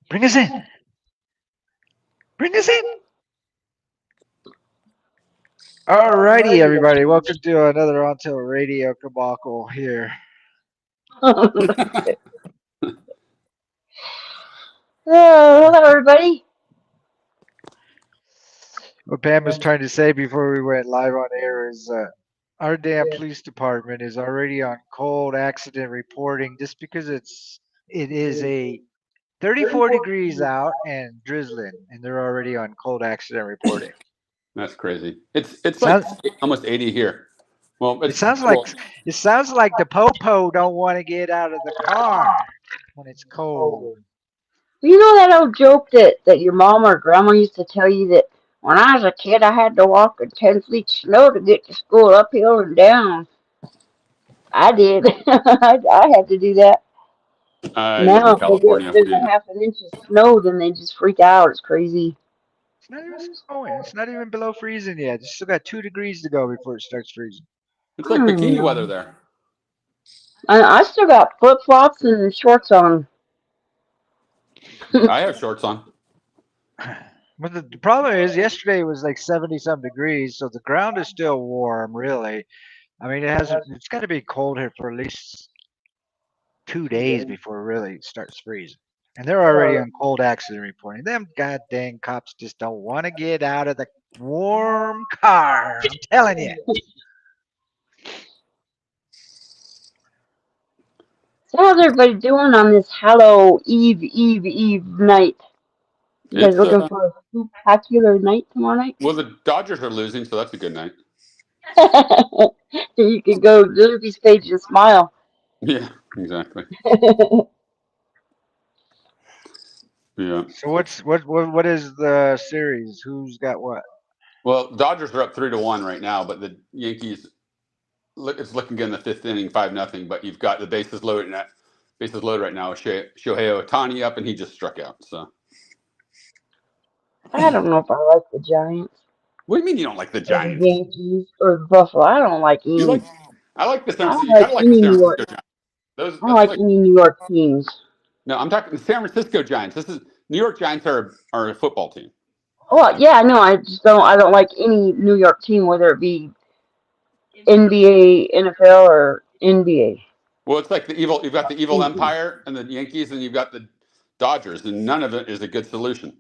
Bring us in. Bring us in. Alrighty, everybody. Welcome to another Onto Radio Kabakle here. Hello, everybody. What Pam was trying to say before we went live on air is our damn police department is already on cold accident reporting just because it is a 34 degrees out and drizzling, and they're already on cold accident reporting. That's crazy. It's like Sounds almost 80 here. Well, it sounds like it sounds like the popo don't want to get out of the car when it's cold. You know that old joke that your mom or grandma used to tell you that when I was a kid I had to walk in 10 feet snow to get to school uphill and down? I did. I had to do that. I live Now, in if they get California. there's We didn't. a half an inch of snow, then they just freak out. It's crazy. It's not even snowing. It's not even below freezing yet. It's still got 2 degrees to go before it starts freezing. It's like bikini weather there. I still got flip flops and shorts on. I have shorts on. But the problem is, yesterday was like 70 some degrees, so the ground is still warm, really. I mean, it's got to be cold here for at least 2 days before it really starts freezing. And they're already on cold accident reporting. Them goddamn cops just don't want to get out of the warm car. I'm telling you. So how's everybody doing on this Hallow Eve night? You guys It's looking for a spectacular night tomorrow night? well, the Dodgers are losing, so that's a good night. You can go to Luffy's page and smile. Yeah, exactly. Yeah. So what is the series? Who's got what? Well, Dodgers are up 3-1 right now, but the Yankees. It's looking good in the fifth inning, 5-0. But you've got the bases loaded. Bases loaded right now. Shohei Ohtani up, and he just struck out. So. I don't know if I like the Giants What do you mean you don't like the or the Giants? Yankees or the Buffalo. I don't like You any. like? I like the I San. don't You like kind of like the any San New York. Francisco Giants. I don't That's like like any New York teams. no. I'm talking the San Francisco Giants. This is New York Giants are a football team. Well, yeah, I know. I just don't. I don't like any New York team, whether it be NBA, NFL, or NBA. Well, it's like the evil. You've got the evil empire and the Yankees, and you've got the Dodgers, and none of it is a good solution.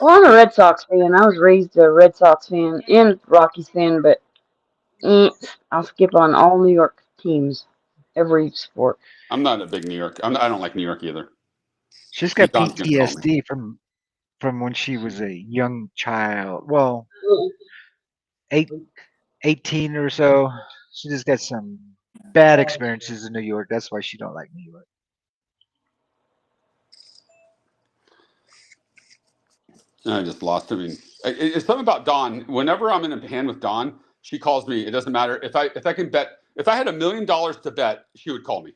Well, I'm a Red Sox fan. I was raised a Red Sox fan and Rockies fan, but I'll skip on all New York teams, every sport. I'm not a big New York. I don't like New York either. She's got Don's gonna call me. PTSD from when she was a young child. Well, 18 or so. She just got some bad experiences in New York. That's why she don't like New York. I just lost. I mean, it's something about Dawn. Whenever I'm in a hand with Dawn, she calls me. It doesn't matter if I can bet. If I had $1 million to bet, she would call me.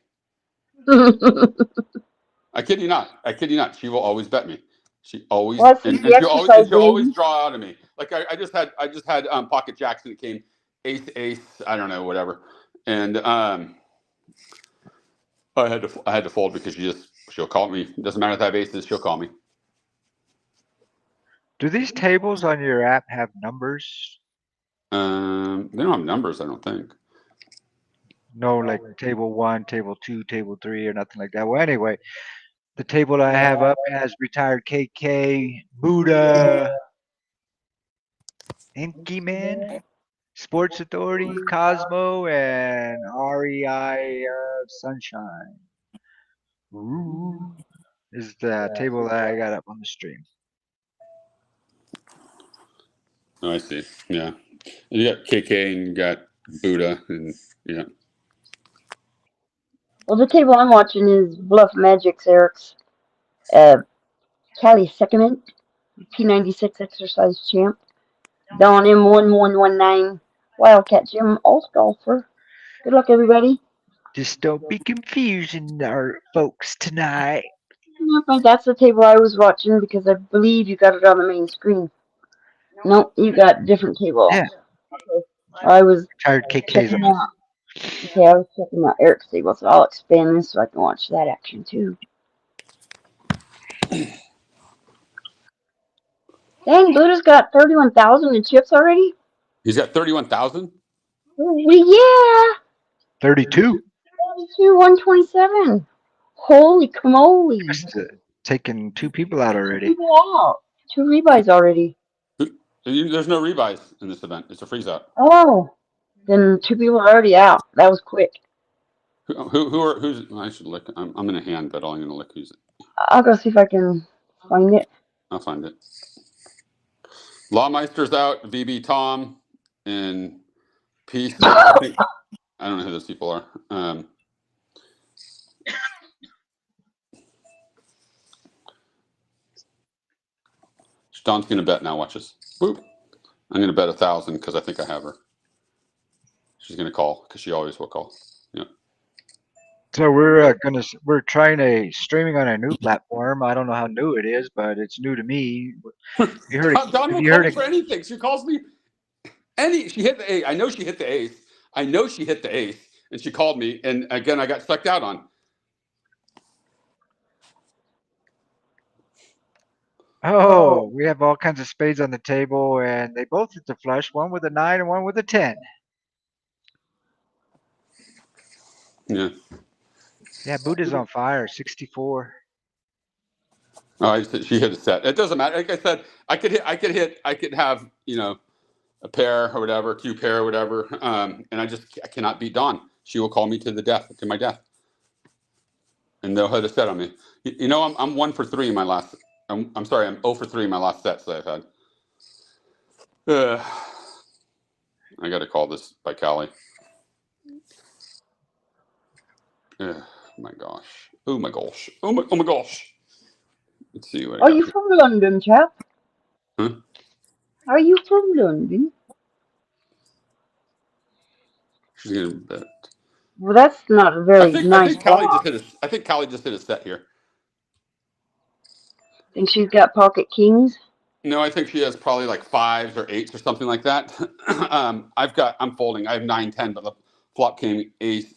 I kid you not. I kid you not. She will always bet me. She always Well, and she'll always draw out of me. Like I just had Pocket Jackson. It came ace. I don't know whatever, and I had to fold because she'll call me. It doesn't matter if I have aces. She'll call me. Do these tables on your app have numbers? They don't have numbers. I don't think. No, like table 1, table 2, table 3, or nothing like that. Well, anyway, the table I have up has retired KK, Buddha, Inky Man, Sports Authority, Cosmo, and REI Sunshine. Ooh, is the table that I got up on the stream. Oh, I see. Yeah, you got KK and you got Buddha and yeah. Well, the table I'm watching is Bluff Magic's Eric's Cali Second P96 Exercise Champ, Don M1119, Wildcat Jim Alt Golfer. Good luck, everybody. Just don't be confusing our folks tonight. Nope, that's the table I was watching because I believe you got it on the main screen. Nope, you got a different table. Yeah. Okay. I was Retired KK's checking out. Okay, I was checking out Eric's table, so I'll expand this so I can watch that action too. Dang, Buddha's got 31,000 in chips already? He's got 31,000. Yeah. 32. 32, 127. Holy camole. Must have taken 2 people out already. People out. 2 rebuys already. There's no rebuys in this event. It's a freeze out. Oh. Then 2 people are already out. That was quick. Who's? I should look. I'm in a hand, but I'm gonna look who's. I'll go see if I can find it. I'll find it. Lawmeister's out. VB Tom and Peace. I think I don't know who those people are. Dawn's gonna bet now. Watch this. Boop. I'm gonna bet 1,000 because I think I have her. She's gonna call because she always will call. Yeah. So we're trying a streaming on a new platform. I don't know how new it is, but it's new to me. You heard it. Dawn will You call heard me it. for anything. She calls me. She hit the ace. I know she hit the ace. I know she hit the ace, and she called me. And again, I got sucked out on. Oh, we have all kinds of spades on the table, and they both hit the flush. One with a 9 and one with a 10. Yeah. Yeah, Buddha's on fire. 64. Oh, she hit a set. It doesn't matter. Like I said, I could have a pair or whatever, 2 pair or whatever, and I cannot beat Dawn. She will call me to my death, and they'll hit a set on me. I'm 1 for 3 in my last. I'm sorry, I'm 0 for 3 in my last sets that I've had. I got to call this by Callie. My gosh. Oh my gosh. Oh my gosh. Let's see what. Are you from London, chap? Huh? Are you from London? She's gonna bet. Well, that's not a very I nice think Callie block. just hit a set here. Think she's got pocket kings? No, I think she has probably like 5s or 8s or something like that. I'm folding. I have 9, 10, but the flop came ace,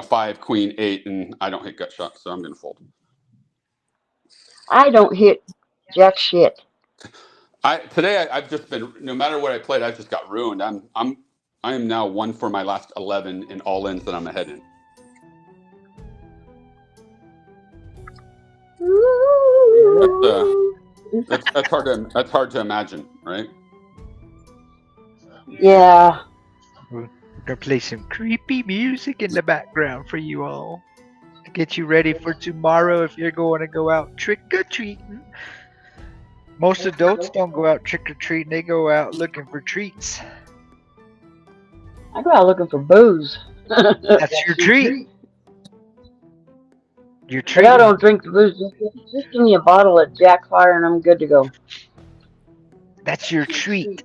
5, queen, 8, and I don't hit gut shot, so I'm gonna fold. I don't hit jack shit. Today I've just been, no matter what I played, I've just got ruined. I am now 1 for my last 11 in all ins that I'm ahead in. That's hard to imagine, right? Yeah. We're gonna play some creepy music in the background for you all to get you ready for tomorrow if you're going to go out trick or treating. Most adults don't go out trick or treating; they go out looking for treats. I go out looking for booze. That's your treat. Your But treat. I don't drink the booze. Just give me a bottle of Jack Fire and I'm good to go. That's your treat.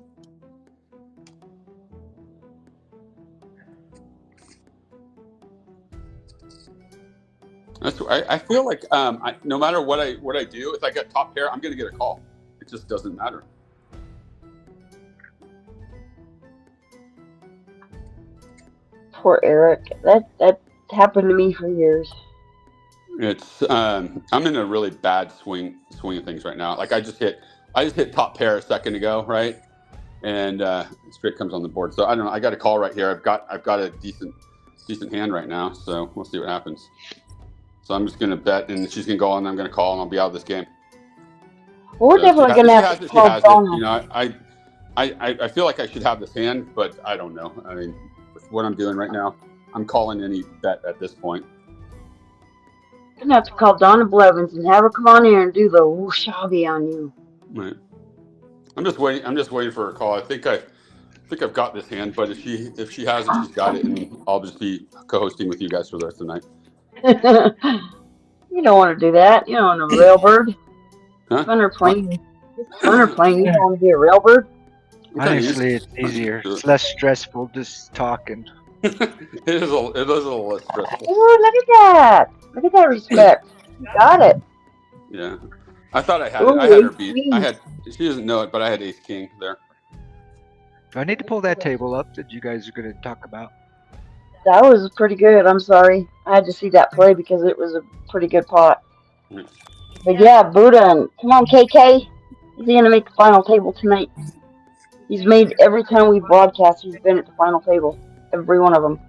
I feel like no matter what I do, if I get top pair, I'm going to get a call. It just doesn't matter. Poor Eric. That happened to me for years. It's I'm in a really bad swing of things right now. Like I just hit top pair a second ago, right? And straight comes on the board. So I don't know. I got a call right here. I've got a decent hand right now. So we'll see what happens. So I'm just gonna bet, and she's gonna go, and I'm gonna call, and I'll be out of this game. Well, we're definitely gonna have to call Donna. I feel like I should have this hand, but I don't know. I mean, with what I'm doing right now, I'm calling any bet at this point. I'm gonna have to call Donna Blevins and have her come on here and do the whooshabby on you. Right. I'm just waiting for her call. I think I've got this hand, but if she has it, she's got it, and I'll just be co-hosting with you guys for the rest of the night. You don't want to do that. You don't want a railbird. Huh? Funner playing. You don't want to be a railbird. Honestly, it's easier. It's less stressful just talking. it is a little less stressful. Oh, look at that! Look at that respect. You got it. Yeah, I thought I had Ooh, it. I had her beat. queen. She doesn't know it, but I had ace king there. Do I need to pull that table up that you guys are going to talk about? That was pretty good. I'm sorry. I had to see that play because it was a pretty good pot. But yeah, Buddha, and come on, KK. He's gonna make the final table tonight. He's made every time we broadcast. He's been at the final table. Every one of them.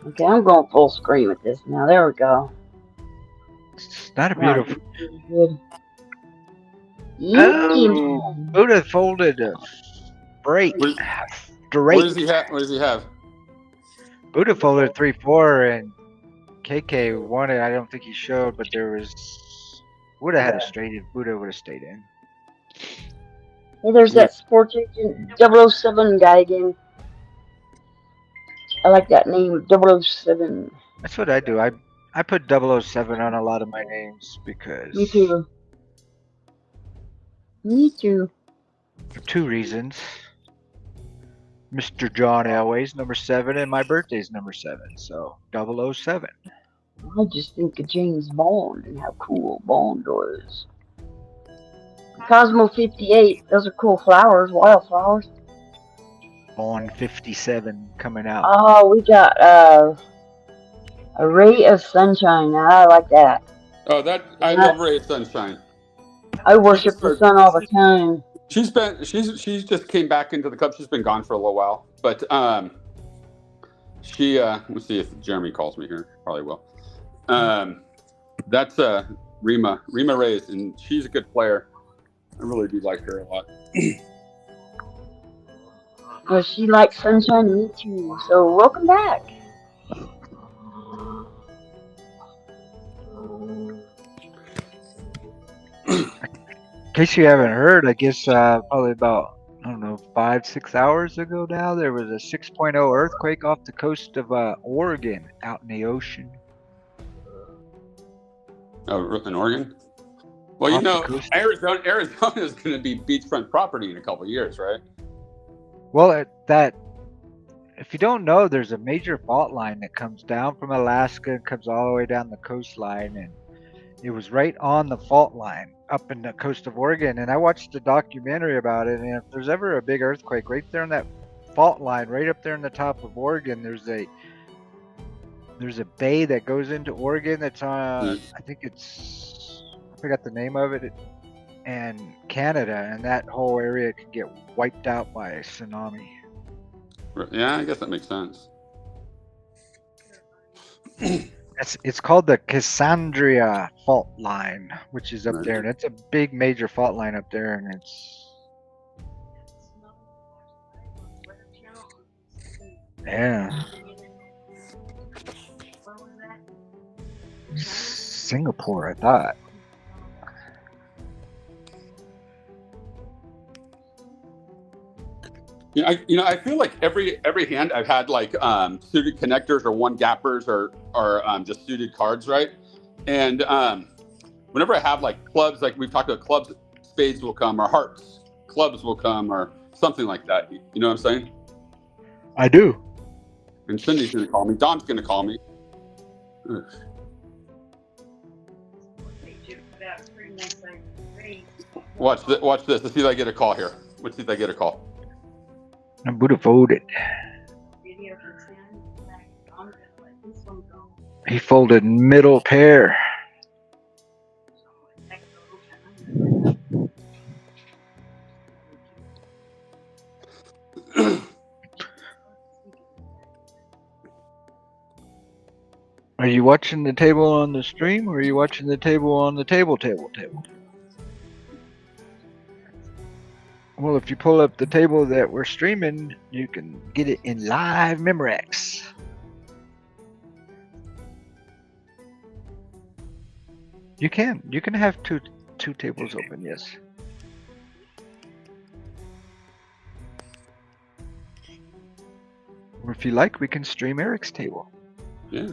Okay, I'm going full screen with this now. There we go. It's not a Now beautiful. it's good. Oh, Buddha folded a break. What, Straight. does he have? What does he have? Buddha folded 3-4 and KK won it. I don't think he showed, but there was. Would have had a straight if Buddha would have stayed in. Hey, there's that sports agent 007 guy again. I like that name, 007. That's what I do. I put 007 on a lot of my names because. Me too. Me too. For 2 reasons. Mr. John Elway's number 7 and my birthday's number 7, so 007. I just think of James Bond and how cool Bond was. Cosmo 58, those are cool flowers, wildflowers. Bond 57 coming out. Oh, we got a ray of sunshine. I like that. Oh, I love Ray of Sunshine. I worship the sun all the time. She's just came back into the club. She's been gone for a little while, but she let's see if Jeremy calls me here. Probably will. That's Rima Reyes, and she's a good player. I really do like her a lot. Well, she likes sunshine, me too. So welcome back. In case you haven't heard, I guess probably about, I don't know, 5-6 hours ago now, there was a 6.0 earthquake off the coast of Oregon, out in the ocean. Oh, in Oregon? Well, you know, Arizona is going to be beachfront property in a couple of years, right? Well, if you don't know, there's a major fault line that comes down from Alaska and comes all the way down the coastline, and it was right on the fault line up in the coast of Oregon. And I watched a documentary about it, and if there's ever a big earthquake right there on that fault line, right up there in the top of Oregon, there's a bay that goes into Oregon that's on, I think I forgot the name of it, and Canada, and that whole area could get wiped out by a tsunami. Yeah, I guess that makes sense. It's called the Cassandra fault line, which is up there, and it's a big major fault line up there, and it's Singapore, I thought. I feel like every hand I've had like suited connectors or one gappers or just suited cards, right? And whenever I have like clubs, like we've talked about clubs, spades will come, or hearts, clubs will come, or something like that. You know what I'm saying? I do. And Cindy's gonna call me. Don's gonna call me. Ugh. Watch this. Let's see if I get a call here. Let's see if I get a call. I'm Buddha folded. He folded middle pair. Are you watching the table on the stream, or are you watching the table on the table? Well, if you pull up the table that we're streaming, you can get it in live Memorex. You can have two tables open, yes. Or if you like, we can stream Eric's table. Yeah,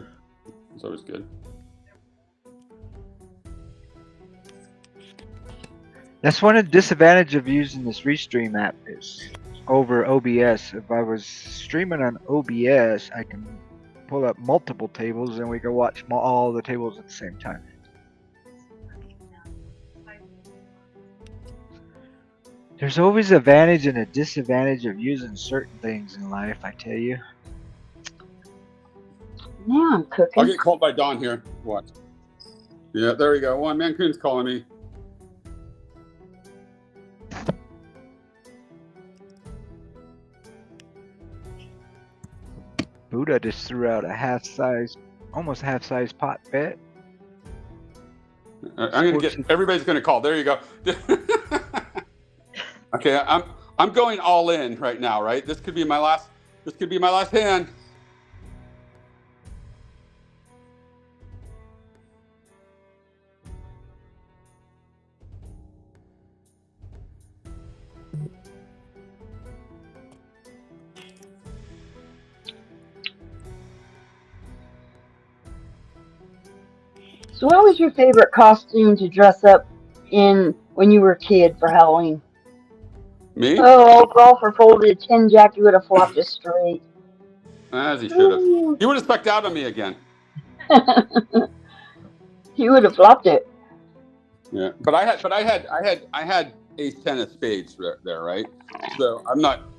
it's always good. That's one of the disadvantages of using this Restream app is over OBS. If I was streaming on OBS, I can pull up multiple tables and we can watch all the tables at the same time. There's always an advantage and a disadvantage of using certain things in life, I tell you. Now I'm I'll cooking. get called by Dawn here. Watch. Yeah, there you go. One Mancoon's calling me. Buddha just threw out a almost half-size pot bet. I'm gonna get. Everybody's gonna call. There you go. Okay, I'm going all in right now. Right. This could be my last. This could be my last hand. So what was your favorite costume to dress up in when you were a kid for Halloween? Me? Oh, old golfer folded 10 jack, you would have flopped it straight. As he should have. He would have stuck out on me again. He would have flopped it. Yeah, but I had ace ten of spades there, right? So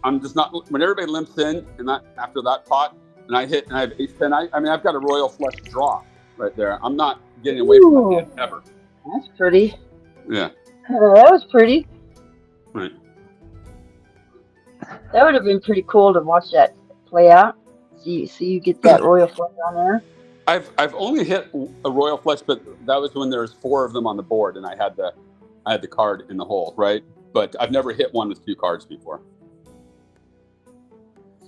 I'm just not. When everybody limps in and that after that pot, and I hit and I have ace ten. I mean I've got a royal flush draw right there. I'm not getting away from that hand ever. That's pretty. Yeah. That was pretty. Right. That would have been pretty cool to watch that play out. See you get that royal flush on there. I've only hit a royal flush, but that was when there was 4 of them on the board, and I had the card in the hole, right? But I've never hit one with 2 cards before.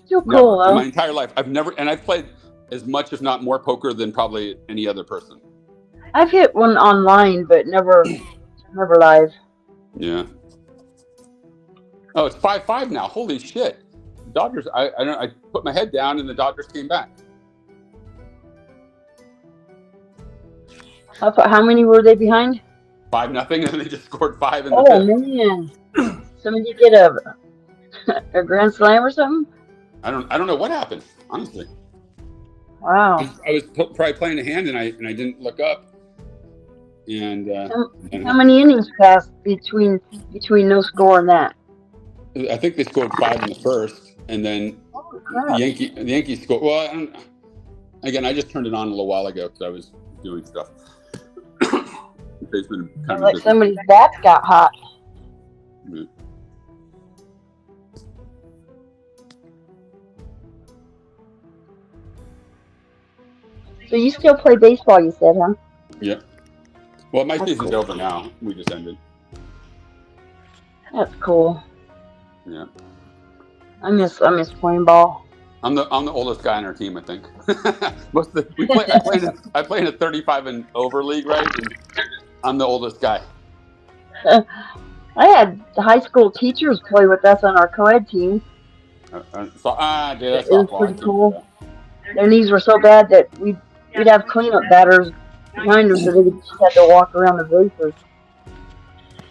Still cool, never. though. In my entire life, I've played as much, if not more, poker than probably any other person. I've hit one online, but never live. Yeah. Oh, it's 5-5 now. Holy shit! Dodgers. I put my head down, and the Dodgers came back. How many were they behind? 5-0, and they just scored 5 in the fifth. Man! Somebody get a grand slam or something? I don't know what happened, honestly. Wow. I was probably playing a hand, and I didn't look up. And how many innings passed between no score and that? I think they scored 5 in the first, and then the Yankees scored. Well, again, I just turned it on a little while ago because I was doing stuff. Like somebody's bat got hot. Yeah. So you still play baseball, you said, huh? Yeah. Well, my season's over now. We just ended. That's cool. Yeah. I miss playing ball. I'm the oldest guy on our team, I think. I play in a 35 and over league, right? And I'm the oldest guy. I had the high school teachers play with us on our co-ed team. Dude, that's it was pretty cool. Their knees were so bad that we'd have cleanup batters behind them, so they just had to walk around the bases.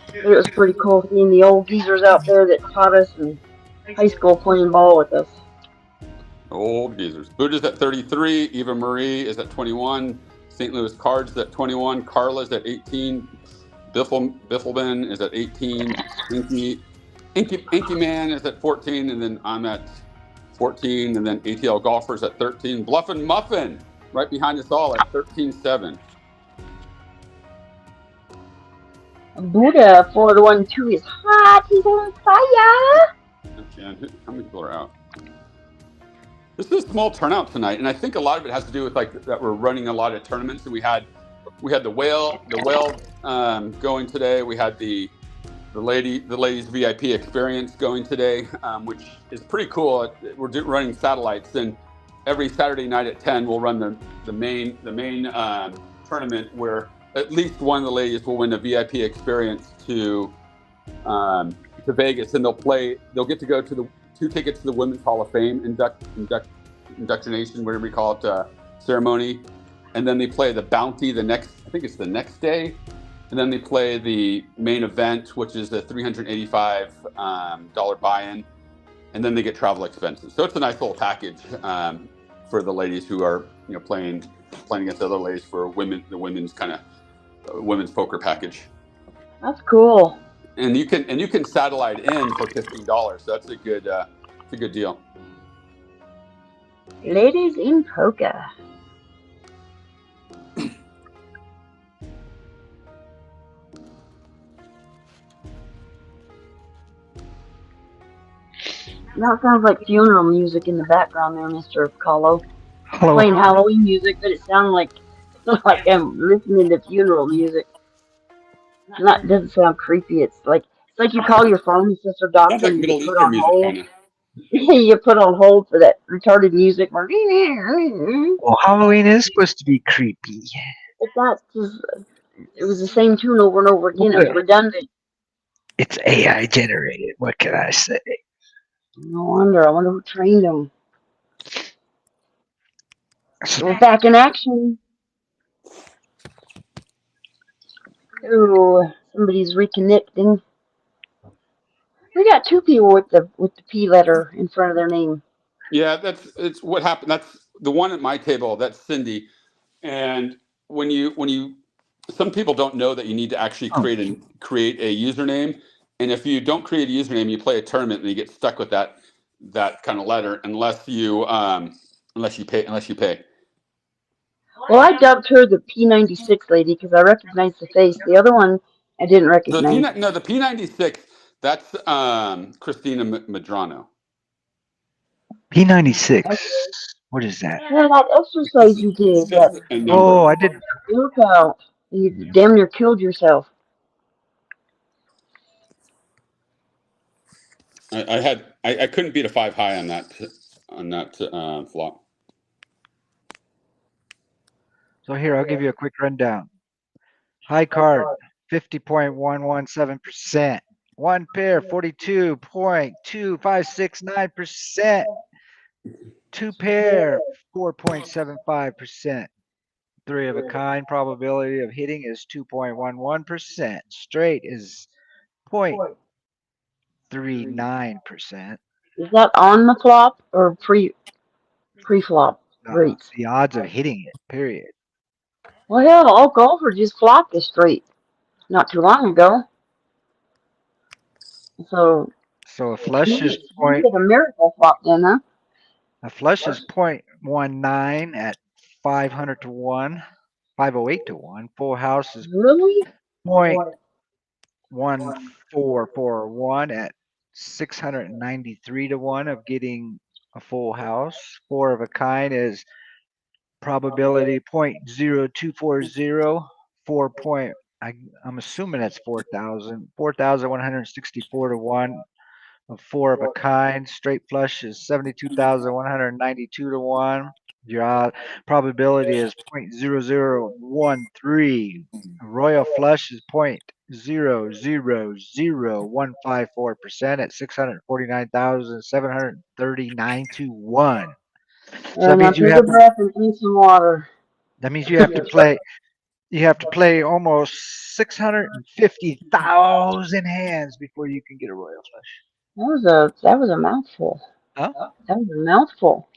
But it was pretty cool seeing the old geezers out there that taught us in high school playing ball with us. Old geezers. Buddha's at 33. Eva Marie is at 21. St. Louis Cards is at 21. Carla's at 18. Biffleman is at 18. Inky Man is at 14. And then I'm at 14. And then ATL Golfers at 13. Bluffin' Muffin right behind us all at 13-7. Buddha 4-1-2 is hot. He's on fire. Okay, how many people are out? This is a small turnout tonight, and I think a lot of it has to do with like that we're running a lot of tournaments, and we had the whale going today. We had the ladies VIP experience going today, which is pretty cool. We're running satellites, and every Saturday night at 10 we'll run the main tournament where at least one of the ladies will win a VIP experience to Vegas, and they'll get to go to the 2 tickets to the Women's Hall of Fame inductionation, whatever we call it, ceremony. And then they play the bounty the next day. And then they play the main event, which is the $385 buy-in. And then they get travel expenses. So it's a nice little package for the ladies who are playing against other ladies for the women's kind of women's poker package. That's cool. And you can satellite in for $15. So that's a good deal. Ladies in poker. Now it sounds like funeral music in the background there, Mr. Kahlo. You're Hello. playing Halloween music, but it sounds like like I'm listening to funeral music. Not doesn't sound creepy. It's like you call your pharmacist or Sounds doctor like and you get Middle put Eastern on music, hold. kind of. You put on hold for that retarded music. But Well, Halloween is supposed to be creepy. that's just it was the same tune over and over again. It was Well, redundant. it's AI generated. What can I say? No wonder. I wonder who trained them. So, We're back in action. Ooh, somebody's reconnecting. We got two people with the P letter in front of their name. Yeah, it's what happened. That's the one at my table. That's Cindy. And when you some people don't know that you need to actually oh, create a username, and if you don't create a username, you play a tournament and you get stuck with that kind of letter unless you pay. Well, I dubbed her the P96 lady because I recognized the face. The other one I didn't The recognize. the P96, that's Christina Madrano. P96. What is that? Yeah, that exercise you did, It's that just a number. Oh, I did. workout, you damn near killed yourself. I couldn't beat a 5 high on that flop. So here, I'll give you a quick rundown. High card, 50.117%. One pair, 42.2569%. Two pair, 4.75%. Three of a kind probability of hitting is 2.11%. Straight is 0.39%. Is that on the flop or pre flop rates? The odds of hitting it, period. Well, hell, all golfers just flopped this straight not too long ago. So So she made it a miracle flop then, huh? a flush is 0.19 at 500 to 1, 508 to 1. Full house is Really? 0.1441 at 693 to 1 of getting a full house. Four of a kind is probability 0.0240. 4 point, I'm assuming that's 4,164 to 1 of four of a kind. Straight flush is 72,192 to 1. Your probability is 0.0013. Royal flush is 0.000154% at 649,739 to 1. So that Now means take a breath and drink some water. you have to play almost 650,000 hands before you can get a royal flush. That was a mouthful. Huh? That was a mouthful.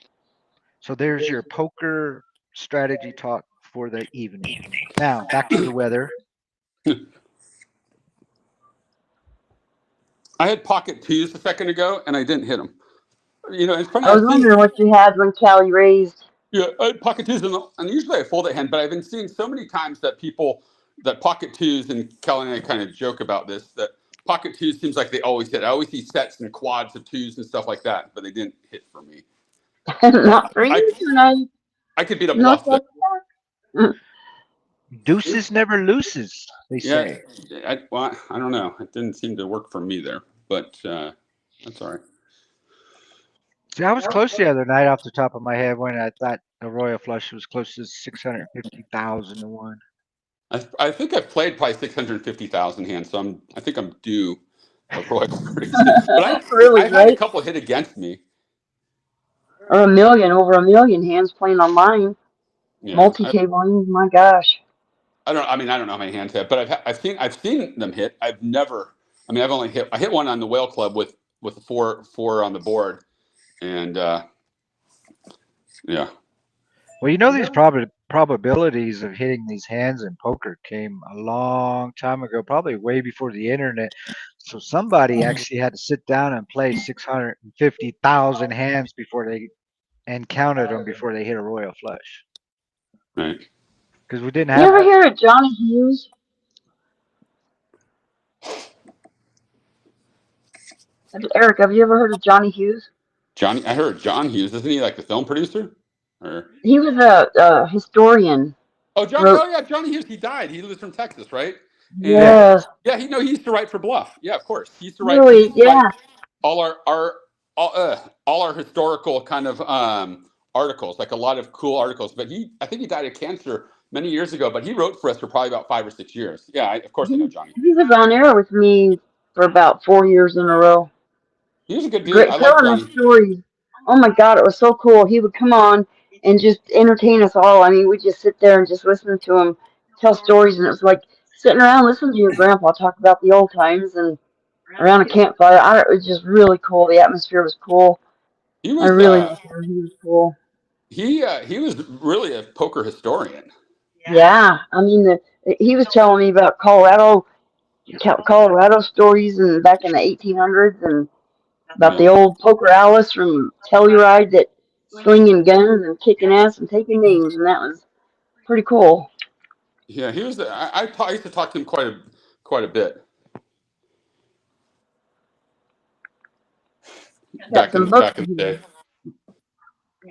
So there's your poker strategy talk for the evening. Now back to the weather. I had pocket twos a second ago, and I didn't hit them. It's funny. I was I've seen wondering what you had when Callie raised. yeah, I had pocket twos, and usually I fold that hand, but I've been seeing so many times that pocket twos, and Kelly and I kind of joke about this, that pocket twos seems like they always hit. I always see sets and quads of twos and stuff like that, but they didn't hit for me. So Not for I you tonight. I could beat a Not bluff there. that. Deuces never loses, they Yeah, say. I don't know. It didn't seem to work for me there, but that's all right. See, I was close the other night off the top of my head when I thought the royal flush was close to 650,000 to 1. I think I've played probably 650,000 hands, so I think I'm due a royal pretty soon. But Really, I've had a right? couple hit against me. Or over a million hands playing online. Yeah, Multi-tabling, my gosh. I don't. I mean, I don't know how many hands hit, but I've seen them hit. I've never. I mean, I hit one on the whale club with four on the board, and yeah. Well, these probabilities of hitting these hands in poker came a long time ago, probably way before the internet. So somebody actually had to sit down and play 650,000 hands before they and counted them before they hit a royal flush. Right. Because we didn't You have ever hear of Johnny Hughes? Eric, have you ever heard of Johnny Hughes? Johnny, I heard John Hughes. Isn't he like the film producer? Or He was a historian. oh, Johnny. Wrote Oh, yeah, Johnny Hughes. He died. He was from Texas, right? And Yeah. yes, yeah, he used to write for Bluff. Yeah, of course. He used to write. He really, used to write yeah. all all our historical kind of articles, like a lot of cool articles. But I think he died of cancer many years ago. But he wrote for us for probably about 5 or 6 years. Yeah, of course I know He Johnny. he was on air with me for about 4 years in a row. He was a good dude. I Great, like telling us Johnny. stories. Oh my God, it was so cool. He would come on and just entertain us all. I mean, we just sit there and just listen to him tell stories, and it was like sitting around listening to your grandpa talk about the old times and around a campfire. It was just really cool. The atmosphere was cool. He I was really liked him. He was cool. he was really a poker historian. Yeah, I mean, he was telling me about Colorado stories and back in the 1800s and about Yeah, the old poker Alice from Telluride that slinging guns and kicking ass and taking names, and that was pretty cool. yeah. He was. I used to talk to him quite a bit Got some books back in in the here. day.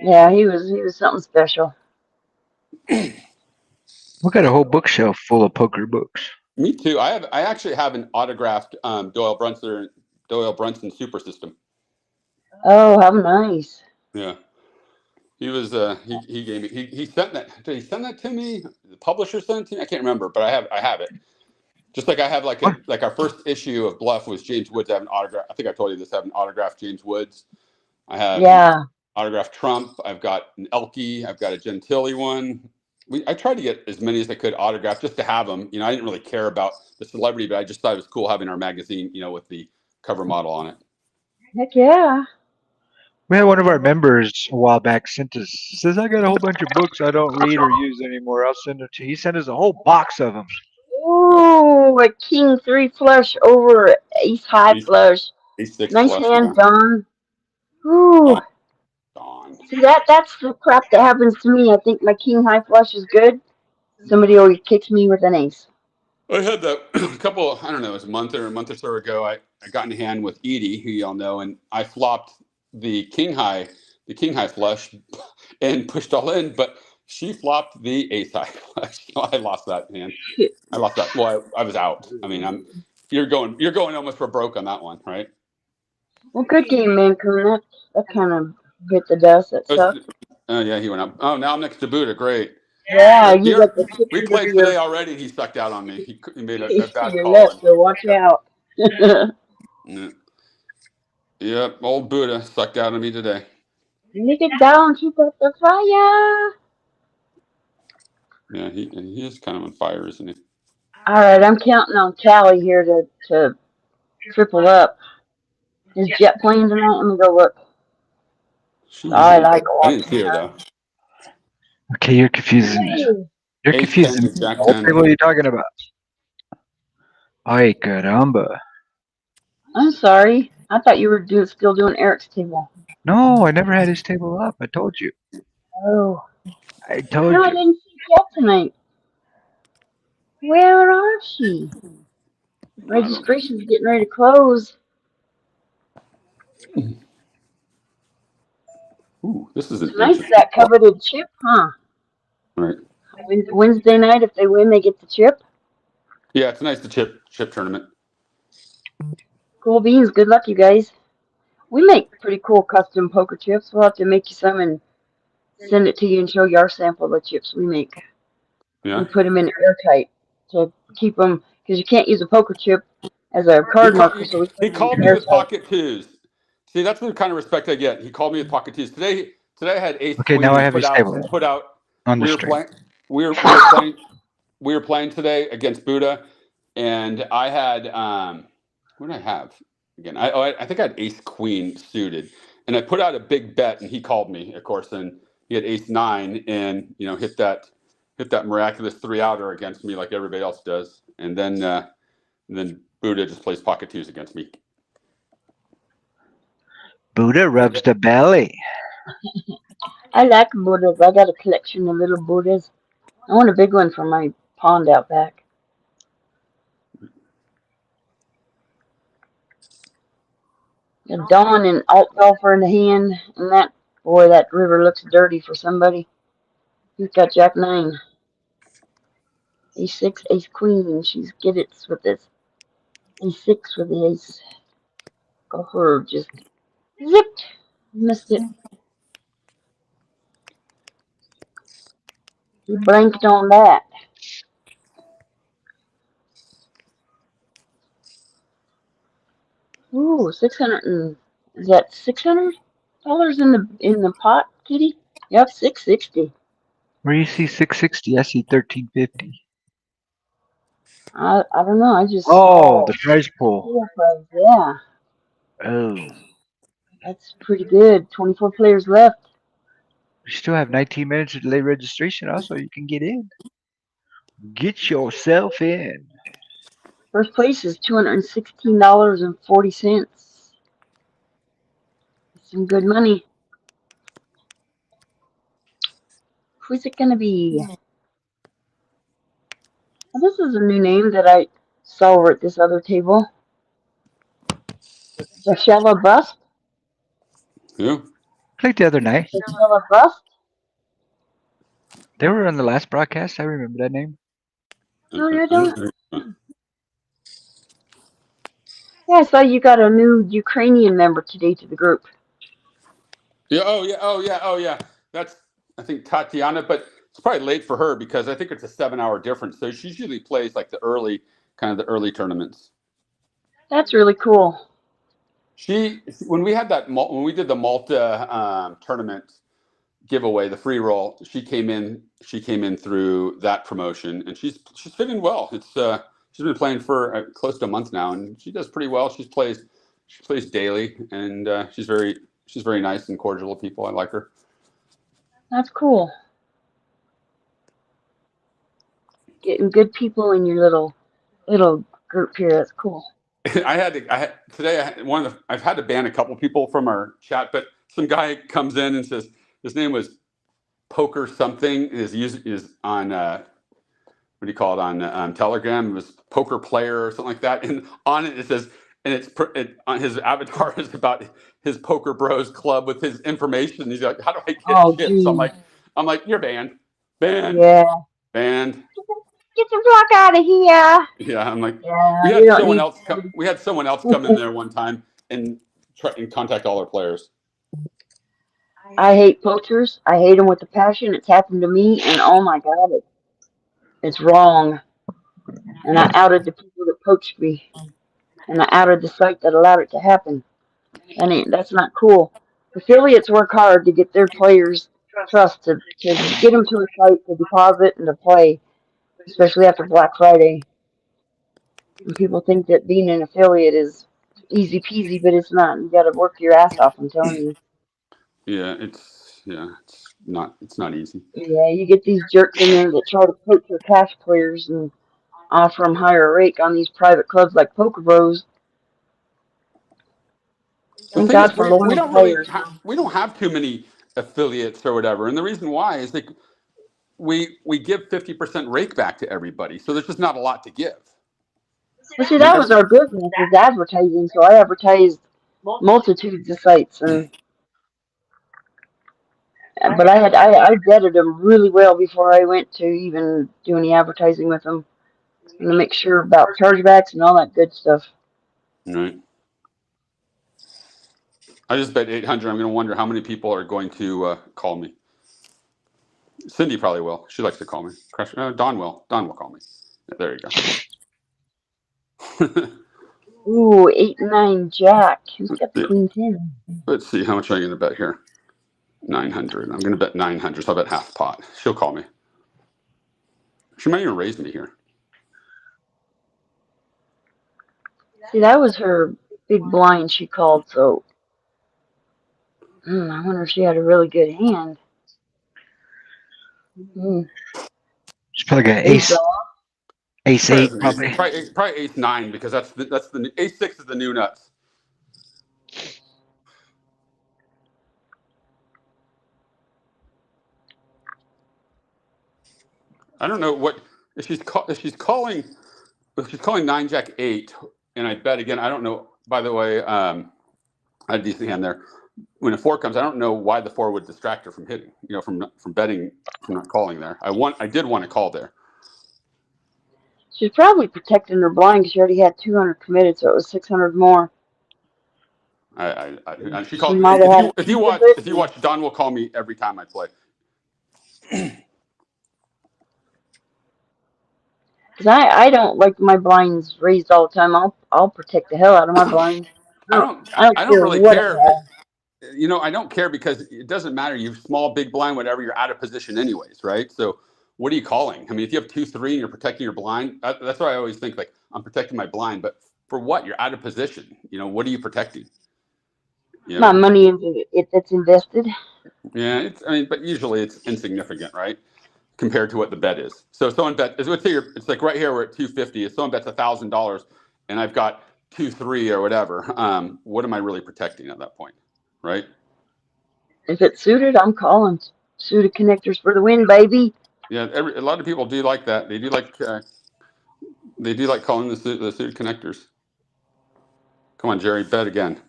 Yeah, he was something special. We got a whole bookshelf full of poker books. Me too. I actually have an autographed Doyle Brunson Super System. Oh, how nice. Yeah, he was. He gave me. He sent that. Did he send that to me? The publisher sent it to me. I can't remember, but I have it. Just like I have What? like our first issue of Bluff was James Woods. I have an autograph. I think I told you this. I have an autographed James Woods. I have an Yeah, autographed Trump. I've got an Elkie. I've got a Gentili one. I tried to get as many as I could autographed just to have them. I didn't really care about the celebrity, but I just thought it was cool having our magazine, with the cover model on it. heck yeah. We had one of our members a while back sent us says I got a whole bunch of books I don't read or use anymore. I'll send them to you. He sent us a whole box of them. Ooh, a king three flush over ace high Ace, flush. ace six Nice flush, hand, yeah. Don. Ooh. Gone. See that's the crap that happens to me. I think my king high flush is good. Somebody always kicks me with an ace. I had that a couple, I don't know, it was a month or so ago. I got in hand with Edie, who y'all know, and I flopped the king high flush and pushed all in, but she flopped the ace high flush. So I lost that hand. I lost that. Well, I was out. I mean, you're going almost for broke on that one, right? Well, good game, man. That kind of bit the dust. That It was, sucked. yeah, he went up. Oh, now I'm next to Buddha. Great. Yeah, But you got the chip we under played your today already, and he sucked out on me. He made a bad your call. left, so watch out. Yeah, yep, old Buddha sucked out on me today. Lick it down, keep up the fire. Yeah, he is kind of on fire, isn't he? All right, I'm counting on Callie here to triple up. Is Jet playing tonight? Let me go look. She I usually. like I didn't watching see her her. though. Okay, you're confusing me. Hey, You're Ace ten confusing me. and Jack What 10. table are you talking about? Ay caramba. I'm sorry. I thought you were still doing Eric's table. No, I never had his table up. I told you. Oh. I No, told I you. didn't see Jet tonight. Where are she? I don't. Registration's getting ready to close. Ooh, this is an Tonight's interesting that call. coveted chip, huh? All right. Wednesday night, if they win, they get the chip. Yeah, it's nice the chip tournament. Cool beans. Good luck, you guys. We make pretty cool custom poker chips. We'll have to make you some and send it to you and show you our sample of the chips we make. We Yeah. put them in airtight to keep them because you can't use a poker chip as a He card called marker, so we put he them in called me with airtight. pocket twos. See, that's the kind of respect I get. He called me with pocket twos. Today I had ace Okay, queen now I and have his table put out. on the We were stream. playing. We were playing. We were playing today against Buddha, and I had what did I have again? I think I had ace queen suited, and I put out a big bet, and he called me, of course, and he had ace nine, and hit that miraculous three outer against me like everybody else does, and then Buddha just plays pocket twos against me. Buddha rubs the belly. I like Buddhas. I got a collection of little Buddhas. I want a big one for my pond out back. Got Dawn and Alt Golfer in the hand, and that boy, that river looks dirty for somebody. He's got Jack 9, Ace 6, Ace Queen. She's get it with this Ace 6 with the Ace. Golfer just zipped, missed it. He blanked on that. Ooh, 600 and is that $600 in the pot, Kitty? Yep, 660. Where you see 660, I see 1350. I don't know. I just Oh, the saw prize pool. yeah, Oh, that's pretty good. 24 players left. we still have 19 minutes of delay registration. Also, you can get in. Get yourself in. First place is $216.40. Some good money. Who's it gonna be? Oh, this is a new name that I saw over at this other table. Michelle Bust. Who? Like the other night, Michelle Bust. they were on the last broadcast. I remember that name. Oh, yeah, don't. Yeah, I saw you got a new Ukrainian member today to the group. Yeah. Oh yeah. Oh yeah. Oh yeah. That's I think Tatiana, but it's probably late for her because I think it's a 7-hour difference. So she usually plays like the early tournaments. That's really cool. When we did the Malta tournament giveaway, the free roll, she came in. She came in through that promotion, and she's fitting well. She's been playing for close to a month now, and she does pretty well. She plays daily, and she's very nice and cordial with people. I like her. That's cool. Getting good people in your little group here. That's cool. I've had to ban a couple people from our chat, but some guy comes in and says his name was Poker something is on what do you call it on Telegram? It was Poker Player or something like that, and on it says and on his avatar is about his Poker Bros Club with his information. He's like, how do I get Oh, shit? So geez. I'm like, you're banned, banned, Yeah. banned. Get the fuck out of here. Yeah, I'm like, Yeah, we you had don't someone need else come. We had someone else come in there one time and try and contact all our players. I hate poachers. I hate them with a passion. It's happened to me, and oh my God, it's wrong. And I outed the people that poached me, and I outed the site that allowed it to happen. That's not cool. Affiliates work hard to get their players' trust to get them to a site to deposit and to play, especially after Black Friday. And people think that being an affiliate is easy peasy, but it's not. You got to work your ass off. I'm telling you. It's not easy. Yeah, you get these jerks in there that try to poach your cash players and offer them higher rate on these private clubs like Poker Bros. The Thank thing God is, for we loyal don't really players. we don't have too many affiliates or whatever, and the reason why is like we give 50% rake back to everybody, so there's just not a lot to give. But see, I mean, that was our business, is advertising. So I advertised multitudes of sites, but I vetted them really well before I went to even do any advertising with them, and to make sure about chargebacks and all that good stuff. right. I just bet 800. I'm going to wonder how many people are going to call me. Cindy probably will. She likes to call me. Don will. Don will call me. There you go. Ooh, 8-9 Jack. Who's got the Yeah. Queen 10? Let's see. How much am I going to bet here? 900. I'm going to bet 900. So I'll bet half pot. She'll call me. She might even raise me here. See, that was her big blind she called, so I wonder if she had a really good hand. She's probably got Big ace, dog. ace Probably, eight, probably. probably ace 9 because that's the ace 6 is the new nuts. I don't know what if she's calling 9 Jack 8, and I bet again. I don't know. By the way, I had a decent hand there. When a 4 comes, I don't know why the 4 would distract her from hitting. From betting, from not calling there. I did want to call there. She's probably protecting her blind because she already had 200 committed, so it was 600 more. She called. Might have had If you watch, Don will call me every time I play. Because I don't like my blinds raised all the time. I'll protect the hell out of my blinds. I don't care really what care. I have. I don't care because it doesn't matter. You're small, big blind, whatever. You're out of position anyways, right? So what are you calling? I mean, if you have 2-3 and you're protecting your blind, that's why I always think like I'm protecting my blind. But for what? You're out of position. What are you protecting? My money that's invested. Yeah, but usually it's insignificant, right? Compared to what the bet is. So if someone bet, let's say it's like right here we're at 250. If someone bets $1,000 and I've got 2-3 or whatever, what am I really protecting at that point, right? If it's suited, I'm calling. Suited connectors for the win, baby. Yeah, a lot of people do like that. They do like calling the suited connectors. Come on, Jerry, bet again.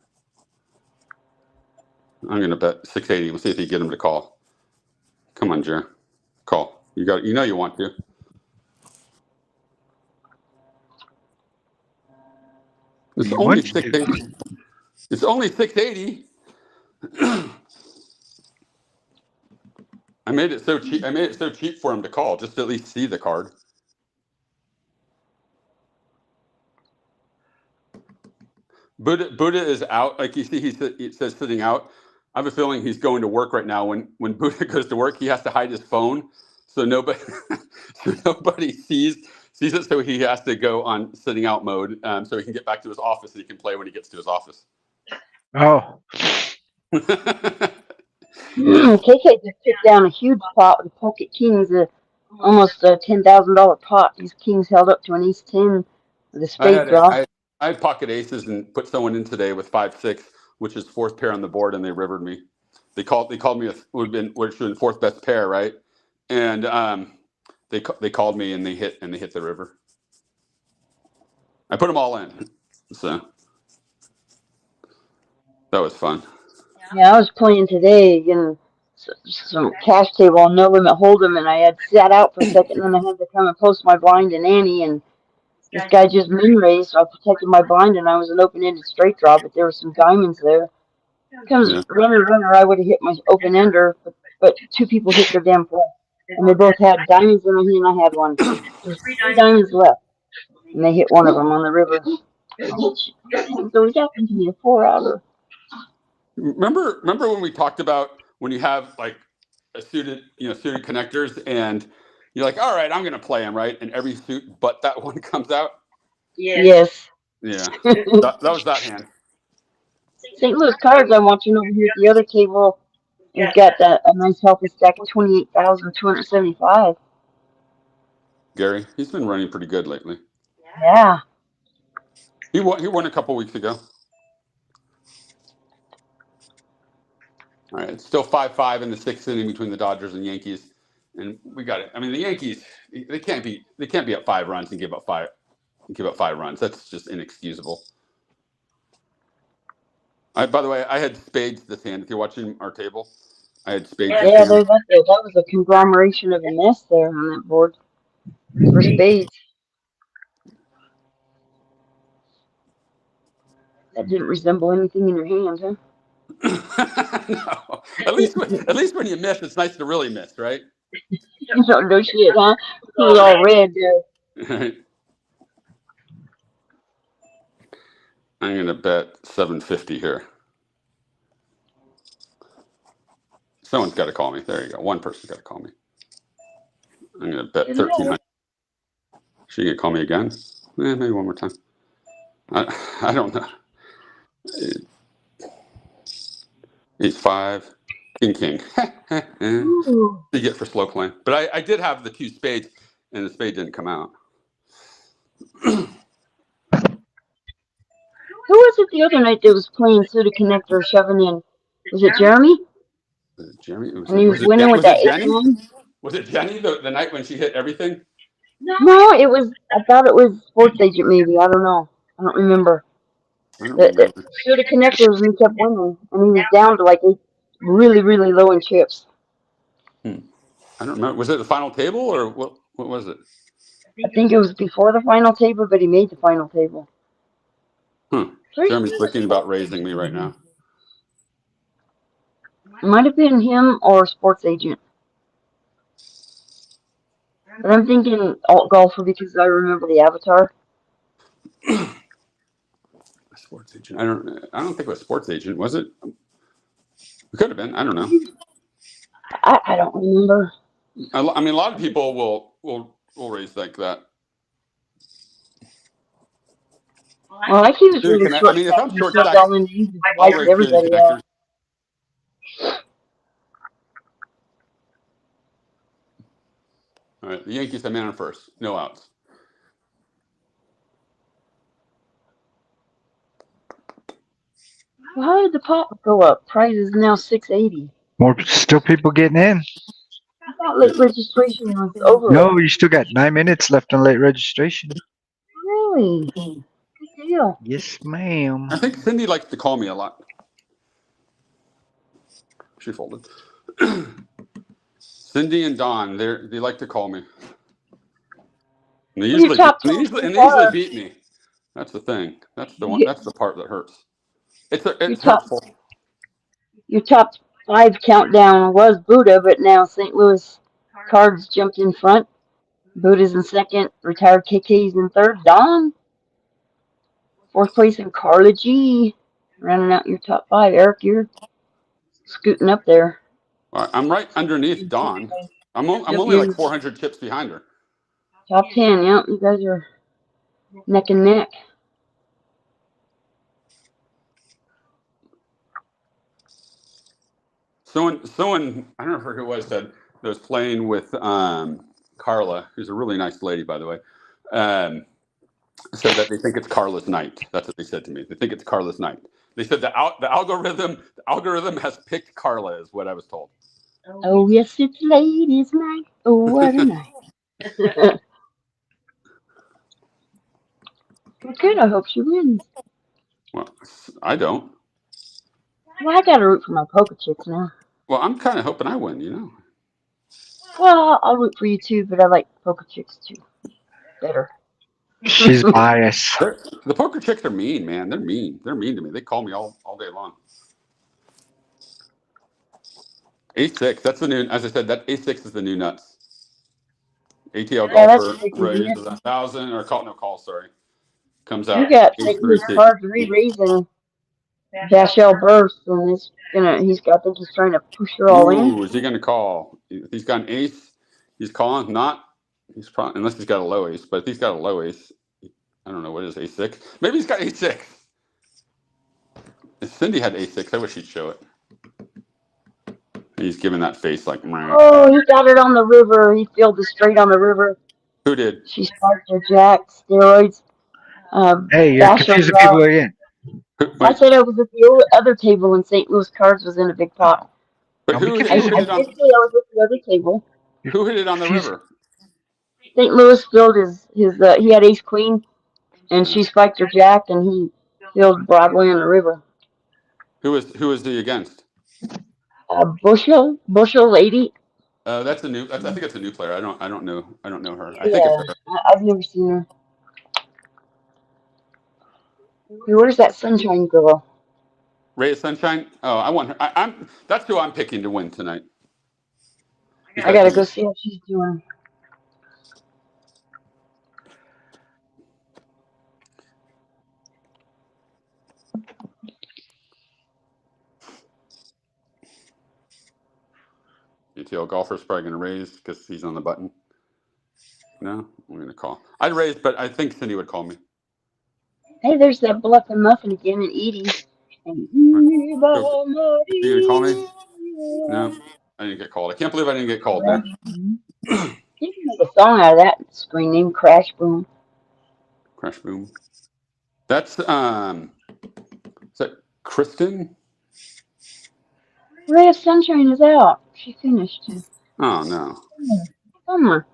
I'm gonna bet 680. We'll see if you get him to call. Come on, Jerry, call. You want to. It's only 680. It's only 680. I made it so cheap for him to call, just to at least see the card. Buddha is out. Like you see, it says sitting out. I have a feeling he's going to work right now. When Buddha goes to work, he has to hide his phone so nobody sees it. So he has to go on sitting out mode, so he can get back to his office and he can play when he gets to his office. Oh. KK just took down a huge pot with pocket kings, almost a $10,000 pot. These kings held up to an ace 10 with a spade draw. I had pocket aces and put someone in today with 5-6, which is 4th pair on the board, and they rivered me. They called me would have been 4th best pair, right? And they called me and they hit the river. I put them all in, so that was fun. Yeah, I was playing today again, some cash table, no limit hold'em, and I had sat out for a second, and then I had to come and post my blind and Annie, and this guy just min raised, so I protected my blind, and I was an open-ended straight draw, but there were some diamonds there. Comes runner, I would have hit my open-ender, but 2 people hit their damn flush, and they both had diamonds in their hand, and I had one. There's 3 diamonds left, and they hit one of them on the river. So it happened to be a 4-outer. Remember when we talked about when you have like a suited connectors and you're like, all right, I'm going to play them, right? And every suit but that one comes out? Yes. Yeah, that was that hand. St. Louis Cards, I'm watching over here at the other table. He's got a nice healthy stack of 28,275. Gary, he's been running pretty good lately. Yeah. He won a couple weeks ago. All right, it's still 5-5 in the 6th inning between the Dodgers and Yankees, and we got it. I mean, the Yankees they can't be up 5 runs and give up 5 runs. That's just inexcusable. By the way, I had spades this hand. If you're watching our table, I had spades. Yeah, that was a conglomeration of a mess there on that board for spades. That didn't resemble anything in your hand, huh? No. At least when you miss, it's nice to really miss, right? No shit, huh? It was all red there. Right. I'm gonna bet 750 here. Someone's got to call me. There you go. One person's got to call me. I'm gonna bet 1,300. She gonna call me again? Maybe one more time. I don't know. Ace 5, king. You get for slow playing. But I did have the 2 spades, and the spade didn't come out. Who was it the other night that was playing suited connector shoving in? Was it Jeremy? Was it Jeremy? And he was winning with that 8-1? Was it Jenny the night when she hit everything? No, I thought it was sports agent maybe. I don't know. I don't remember. I don't The remember. should have connected and he kept winning, and he was down to like really low in chips. I don't remember. Was it the final table or what? What was it? I think it was before the final table, but he made the final table. Jeremy's thinking about raising me right now. It might have been him or Sports Agent. But I'm thinking alt golfer because I remember the avatar. Sports agent. I don't think it was sports agent. Was it? It could have been. I don't know. I don't remember. I mean, a lot of people will raise like that. Well, like he was really I short mean, if I'm stacked short himself stacked, all in, he was I'll wiping raise two everybody out. connectors. All right, the Yankees have man on first, no outs. Well, how did the pop go up? Price is now $6.80. More still people getting in. I thought late registration was over with. No, you still got 9 minutes left on late registration. Really? Good deal. Yes, ma'am. I think Cindy likes to call me a lot. She folded. Cindy and Don, they like to call me. And they usually beat me. That's the thing. That's the one. That's the part that hurts. It's hurtful. Your top 5 countdown was Buddha, but now St. Louis Cards jumped in front. Buddha's in second. Retired KK's in third. Don. Fourth place in Carla G. Rounding out your top 5. Eric, you're scooting up there. I'm right underneath Dawn. I'm only like 400 chips behind her. Top 10, yep. You guys are neck and neck. Someone, I don't know who it was, said that was playing with Carla, who's a really nice lady, by the way, said that they think it's Carla's night. That's what they said to me. They think it's Carla's night. They said the algorithm has picked Carla, is what I was told. Oh, yes, it's ladies' night. Oh, what a night. Well, good. I hope she wins. Well, I don't. Well, I got to root for my poker chips now. Well, I'm kind of hoping I win, you know. Well, I'll root for you too, but I like poker chicks too better. She's biased. The poker chicks are mean, man. They're mean. They're mean to me. They call me all day long. A6, that's the new, as I said, that A6 is the new nuts. ATL golfer raises 1,000 or call, sorry. Comes out. You got St. Louis Cards re-raising Dashell Burst, and he's trying to push her all in. Ooh, is he going to call? If he's got an ace, he's calling. He's probably, unless he's got a low ace, but if he's got a low ace, I don't know, what is A6? Maybe he's got A6. If Cindy had A6, I wish he'd show it. He's giving that face like, meh. Oh, he got it on the river. He fielded straight on the river. Who did? She sparked her jack, steroids. Hey, you're confusing people again. I said I was at the other table and St. Louis Cards was in a big pot. But who hit it I did say I was at the other table. Who hit it on the river? St. Louis filled his he had ace queen, and she spiked her jack, and he filled Broadway on the river. Who was he against? Bushel lady. That's a new. I think it's a new player. I don't know her. I think it's her. I've never seen her. Where's that Sunshine girl? Ray of Sunshine. Oh, I want her. That's who I'm picking to win tonight. I gotta go see how she's doing. ATL golfer's probably going to raise because he's on the button. No, I'm going to call. I'd raise, but I think Cindy would call me. Hey, there's that bluffing muffin again in Edie. You going to call me? No, I didn't get called. I can't believe I didn't get called there. You can make a song out of that screen name, Crash Boom. Crash Boom. That's is that Kristen? Ray of Sunshine is out. She finished. Oh no. Summer.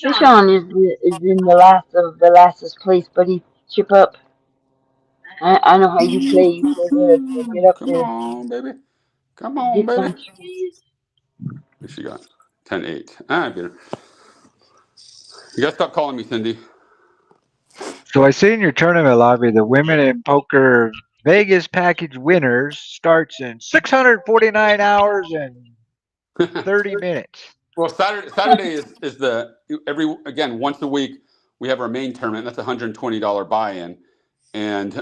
Fishon is in the lastest place, buddy. Chip up. I know how you play. You play good. So get up Come there. on, baby. Come on, Get baby. some trees. What she got? 10-8. I beat her. You gotta stop calling me, Cindy. So I see in your tournament lobby the women in poker Vegas package winners starts in 649 hours and 30 minutes. Well, Saturday is the once a week we have our main tournament. That's $120 buy-in, and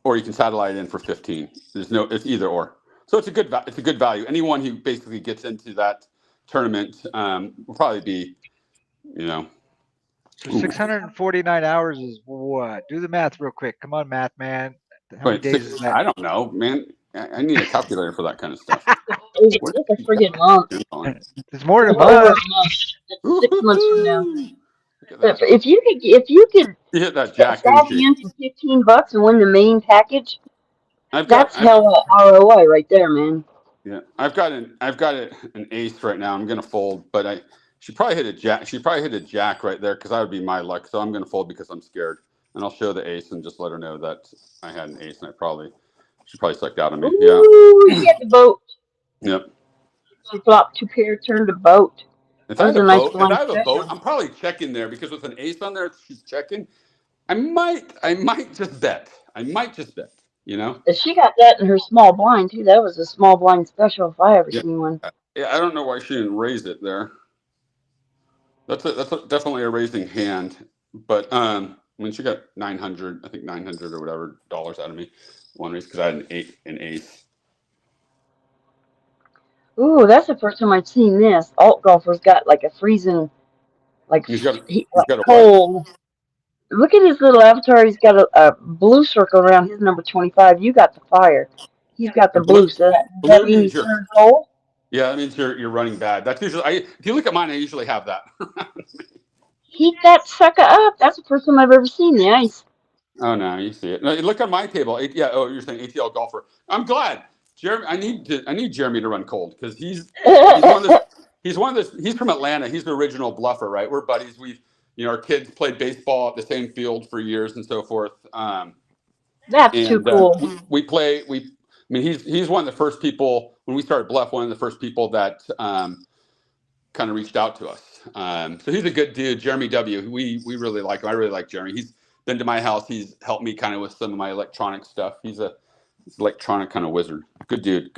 or you can satellite in for 15. It's either or. So it's a good value. Anyone who basically gets into that tournament will probably be, you know. So 649 hours is what? Do the math real quick. Come on, math man. How many Wait, days is that? I don't know, man. I need a calculator for that kind of stuff. What It's a friggin' month. It's more than a It's over a month. month. It's 6 months from now. Look at But that. if you could You hit that jack, didn't savvy you? in for $15 and win the main package, I've got that's I've hell ROI right there, man. Yeah, I've got an ace right now. I'm gonna fold, but she probably hit a jack. She probably hit a jack right there because that would be my luck. So I'm gonna fold because I'm scared, and I'll show the ace and just let her know that I had an ace, and she probably sucked out on me. Yeah. Ooh, she had the boat. Yep. She flopped 2 pair, turned to boat. That was a nice If I blind have a boat, special. I'm probably checking there because with an ace on there, she's checking. I might just bet. I might just bet. You know. And she got that in her small blind too. That was a small blind special if I ever Yeah. seen one. Yeah. I don't know why she didn't raise it there. Definitely a raising hand, but I mean she got 900, I think 900 or whatever dollars out of me one race because I had an ace. Ooh, that's the first time I've seen this. Alt golfer's got like a freezing, like He's got like a what? cold. Look at his little avatar. He's got a blue circle around his number 25. You got the fire. He's got A the blue. So does that blue mean means he's turned cold? yeah, that means you're running bad. That's usually if you look at mine, I usually have that. Heat that sucker up. That's the first time I've ever seen the ice. Oh no, you see it. No, look on my table. Yeah. Oh, you're saying ATL golfer. I'm glad. Jeremy, I need Jeremy to run cold because he's one of those. He's one of those. He's from Atlanta. He's the original bluffer, right? We're buddies. Our kids played baseball at the same field for years and so forth. That's too And cool. we play. I mean, he's one of the first people when we started Bluff. One of the first people that kind of reached out to us. So he's a good dude, Jeremy W. We really like him. I really like Jeremy. He's been to my house. He's helped me kind of with some of my electronic stuff. He's an electronic kind of wizard. Good dude,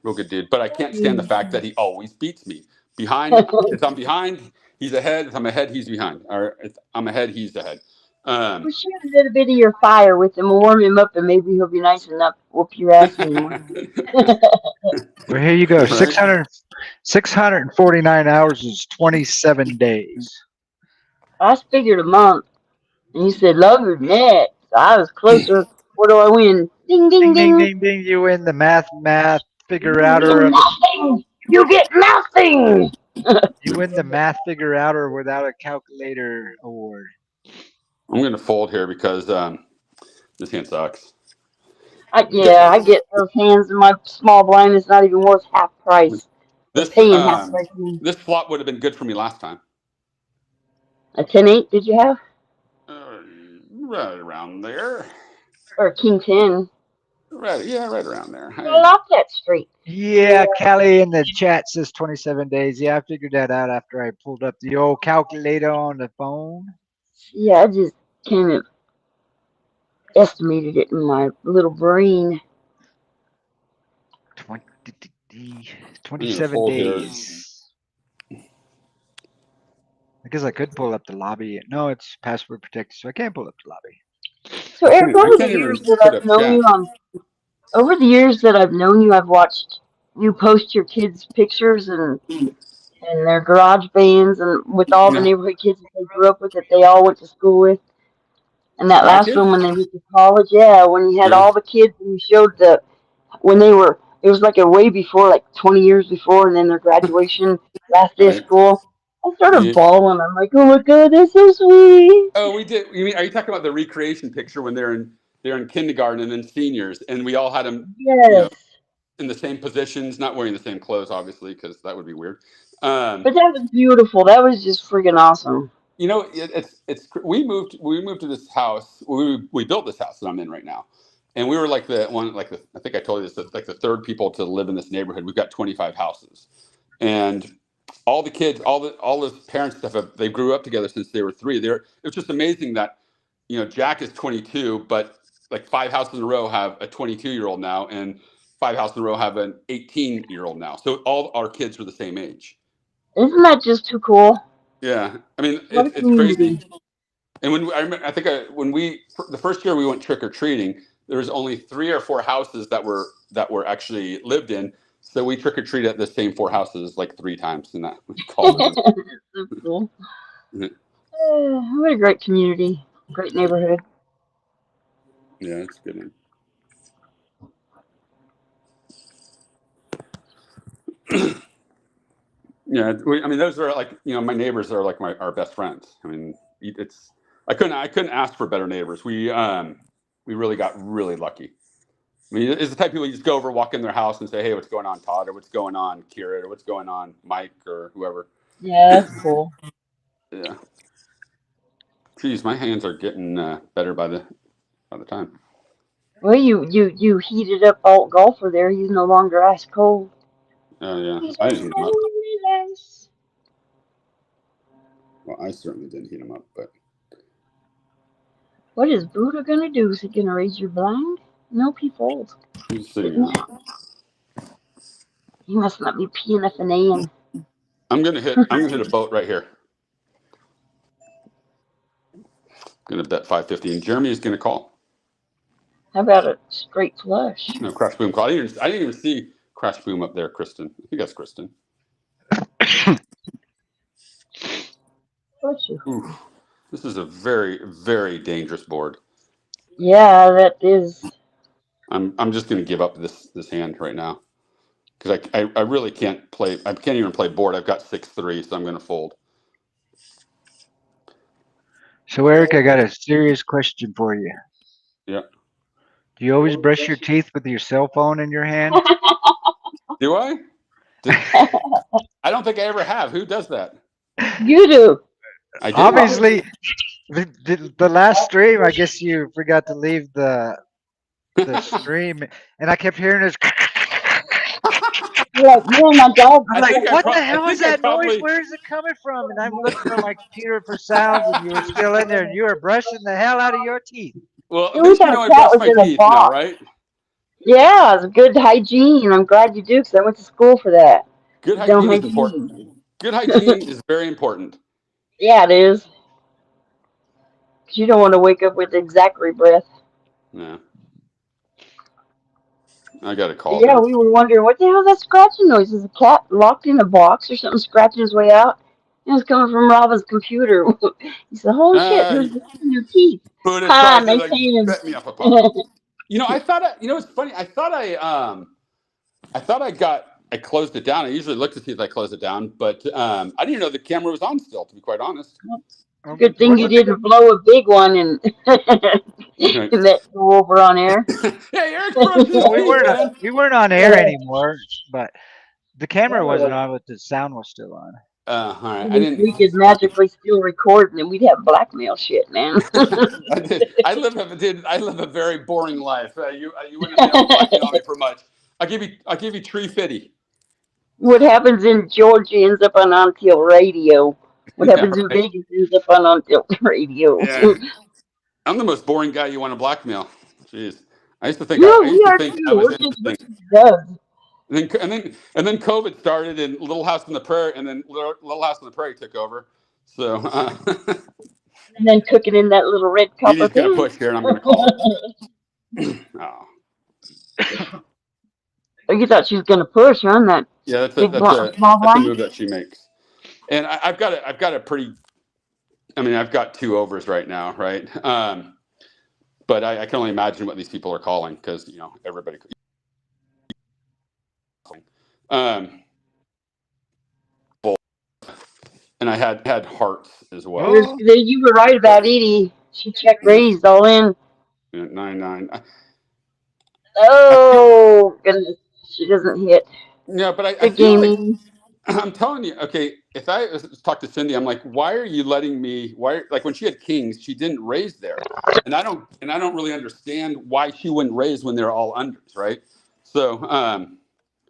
real good dude. But I can't stand the fact that he always beats me. Behind, if I'm behind, he's ahead. If I'm ahead, he's behind. Or if I'm ahead, he's ahead. Well, share a little bit of your fire with him, warm him up, and maybe he'll be nice enough to whoop your ass anymore. Well, here you go. Right? 649 hours is 27 days. I figured a month, and you said longer than that. So I was closer. What do I win? Ding, ding, Ding, ding, ding. ding, ding. You win the math figure You outer win of the. nothing. You get nothing. You win the math figure outer without a calculator award. I'm going to fold here because this hand sucks. I get those hands in my small blind. It's not even worth half price. They're This paying half price. this flop would have been good for me last time. A 10-8 did you have? Right around there. Or a king 10? Right around there. I lost that straight. Yeah, Callie in the chat says 27 days. Yeah, I figured that out after I pulled up the old calculator on the phone. Yeah, I just kind of estimated it in my little brain. 27 days. I guess I could pull up the lobby. No, it's password protected, so I can't pull up the lobby. So Eric, over the years that I've known you, over the years that I've known you, I've watched you post your kids' pictures and their garage bands and with all the neighborhood kids that they grew up with that they all went to school with. And that My last kids? one when they went to college, yeah, when you had all the kids and you showed when they were, it was like a way before, like 20 years before, and then their graduation, last day of school. I started bawling. I'm like, oh my God, that's so sweet. Oh, we did. Are you talking about the recreation picture when they're in kindergarten and then seniors, and we all had them? Yes. in the same positions, not wearing the same clothes, obviously, because that would be weird. Um, But that was beautiful. That was just freaking awesome. we moved to this house. We built this house that I'm in right now, and we were like the one, like I think I told you this, like the third people to live in this neighborhood. We've got 25 houses, and all the kids, all the parents stuff, they grew up together since they were three. It's just amazing that Jack is 22, but like five houses in a row have a 22-year-old now, and five houses in a row have an 18-year-old now. So all our kids were the same age. Isn't that just too cool? Yeah, I mean What a it's crazy. community. And when I remember, I think when the first year we went trick or treating, there was only 3 or 4 houses that were actually lived in. So we trick or treated at the same 4 houses like 3 times, and that we called it. So cool. What a great community. Great neighborhood. Yeah, it's good. Man. Yeah, I mean, those are like my neighbors are like our best friends. I mean, I couldn't ask for better neighbors. We really got really lucky. I mean, it's the type of people you just go over, walk in their house, and say, "Hey, what's going on, Todd?" Or "What's going on, Kira?" Or "What's going on, Mike?" Or whoever. Yeah, that's cool. Yeah. Geez, my hands are getting better by the time. Well, you heated up Alt Golfer there. He's no longer ice cold. Oh yeah, He's I just didn't heat them up. so nice. Well, I certainly didn't heat them up, but What is Buddha gonna do? Is he gonna raise your blind? Nope, he folds. he's sitting Sitting there. there. He must not be peeing if an in. I'm gonna hit a boat right here. Gonna bet 550, and Jeremy is gonna call. How about a straight flush? No, Crash Boom call. I didn't even see Crash Boom up there, Kristen. I think that's Kristen. Bless you. Oof. This is a very, very dangerous board. Yeah, that is. I'm just gonna give up this hand right now because I really can't play. I can't even play board. I've got 6-3, so I'm gonna fold. So Eric, I got a serious question for you. Yeah. Do you always brush your teeth with your cell phone in your hand? Do I? I don't think I ever have. Who does that? You do. I do. Obviously, the last stream, I guess you forgot to leave the stream, and I kept hearing this. You're like, man, my dog. I'm I like, think what the I hell is think I that noise? probably. Where is it coming from? And I'm looking on my computer for sounds, and you were still in there, and you were brushing the hell out of your teeth. Well, at Yeah, we least thought I cat brush was my in a teeth now, box. right? Yeah, it's good hygiene. I'm glad you do because I went to school for that. Good Dental hygiene is important. hygiene. Good hygiene is very important. Yeah, it is. 'Cause you don't want to wake up with exactly breath. Yeah, I got a But call yeah, here. we were wondering what the hell is that scratching noise? Is a cat locked in a box or something scratching his way out? It was coming from Robin's computer. He said, "Holy shit, who's in your teeth?" Buddha Ha, tried to nice like hands. bet me up a pot. I thought it's funny. I closed it down. I usually look to see if I close it down, but I didn't know the camera was on still. To be quite honest. Good thing you What? didn't blow a big one and Right. and that go over on air. Hey, Eric's brushing his No, we teeth, weren't. man. We weren't on air anymore, but the camera wasn't on, but the sound was still on. All right. I This didn't. week is magically still recording, and we'd have blackmail shit, man. I did. I live a very boring life. You wouldn't be reflecting on me for much. I'll give you tree fitty. What happens in Georgia ends up on Until Radio. What Yeah, happens in right. Vegas ends up on Until Radio. Yeah, I'm the most boring guy you want to blackmail. Jeez, I used to think I, Yeah, I we used to are think I too. was We're interesting. just duds. And then COVID started, and Little House on the Prairie, and then Little House on the Prairie took over. So And then cooking in that little red copper Edie's gonna pan. push here, and I'm gonna call. Oh, Oh, you thought she was gonna push, huh? That yeah, that's a big that's a small that's a blind. move that she makes. And I've got a pretty. I mean, I've got 2 overs right now, right? But I can only imagine what these people are calling because everybody. Um, and I had hearts as well. Oh, You were right about Edie. She check raised all in. 9-9. I think Oh goodness. She doesn't hit Yeah, but I the feel like gaming. I'm telling you, okay, if I talk to Cindy, I'm like, why are you letting me? Why, like when she had kings, she didn't raise there, and I don't really understand why she wouldn't raise when they're all unders, right? So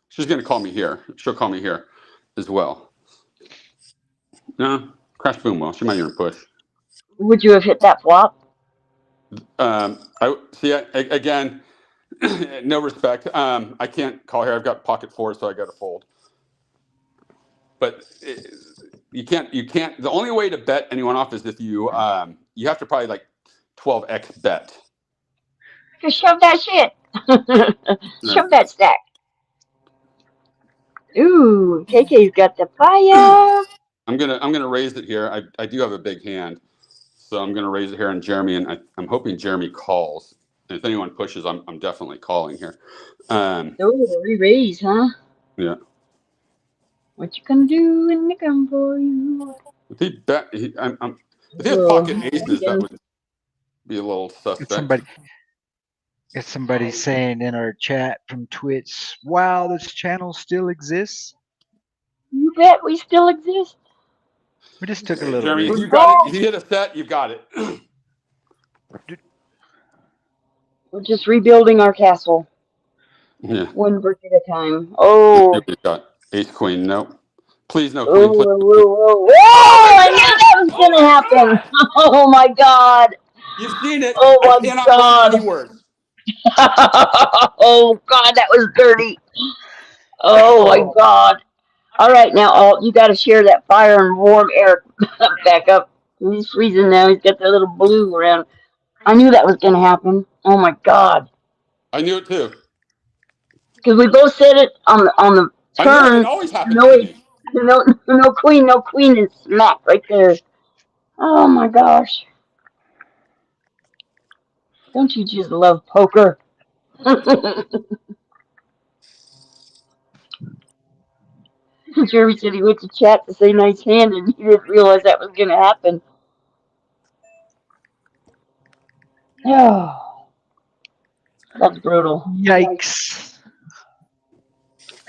she's gonna call me here. She'll call me here as well. No, crash boom. Well, she might even push. Would you have hit that flop? I see. Again, no respect. I can't call here. I've got pocket fours, so I got to fold. But you can't. You can't. The only way to bet anyone off is if you have to probably like 12x bet. Just shove that shit. Yeah. Shove that stack. Ooh, KK's got the fire. I'm gonna raise it here. I do have a big hand, so I'm gonna raise it here on Jeremy, and I'm hoping Jeremy calls. And if anyone pushes, I'm definitely calling here. Oh, re-raise, huh? Yeah. What you gonna do when they come for you? If he bet, if he has Oh, pocket aces, that would be a little Get suspect. somebody, get somebody saying in our chat from Twitch, "Wow, this channel still exists." you bet we still exist. We just took a little Jeremy, if We're risk. you got it, if back. you hit a set, you've got it. We're just rebuilding our castle, Yeah. one brick at a time. Let's see Oh, what he's got. Ace queen. Nope. Please no whoa, queen. Please whoa, no queen. whoa, whoa! Oh my I knew god! that was Oh gonna my happen. god! Oh my god! You've seen it. Oh I my cannot put it any god! worse. Oh god, that was dirty. Oh my god! All right, now all you got to share that fire and warm air back up. He's freezing now. He's got that little blue around. I knew that was gonna happen. Oh my god! I knew it too. Because we both said it on the I knew it. It turn. always happens to No, me. no queen, and smack right there. Oh my gosh! Don't you just love poker? Jeremy said he went to chat to say nice hand, and he didn't realize that was gonna happen. Oh, that's brutal. Yikes!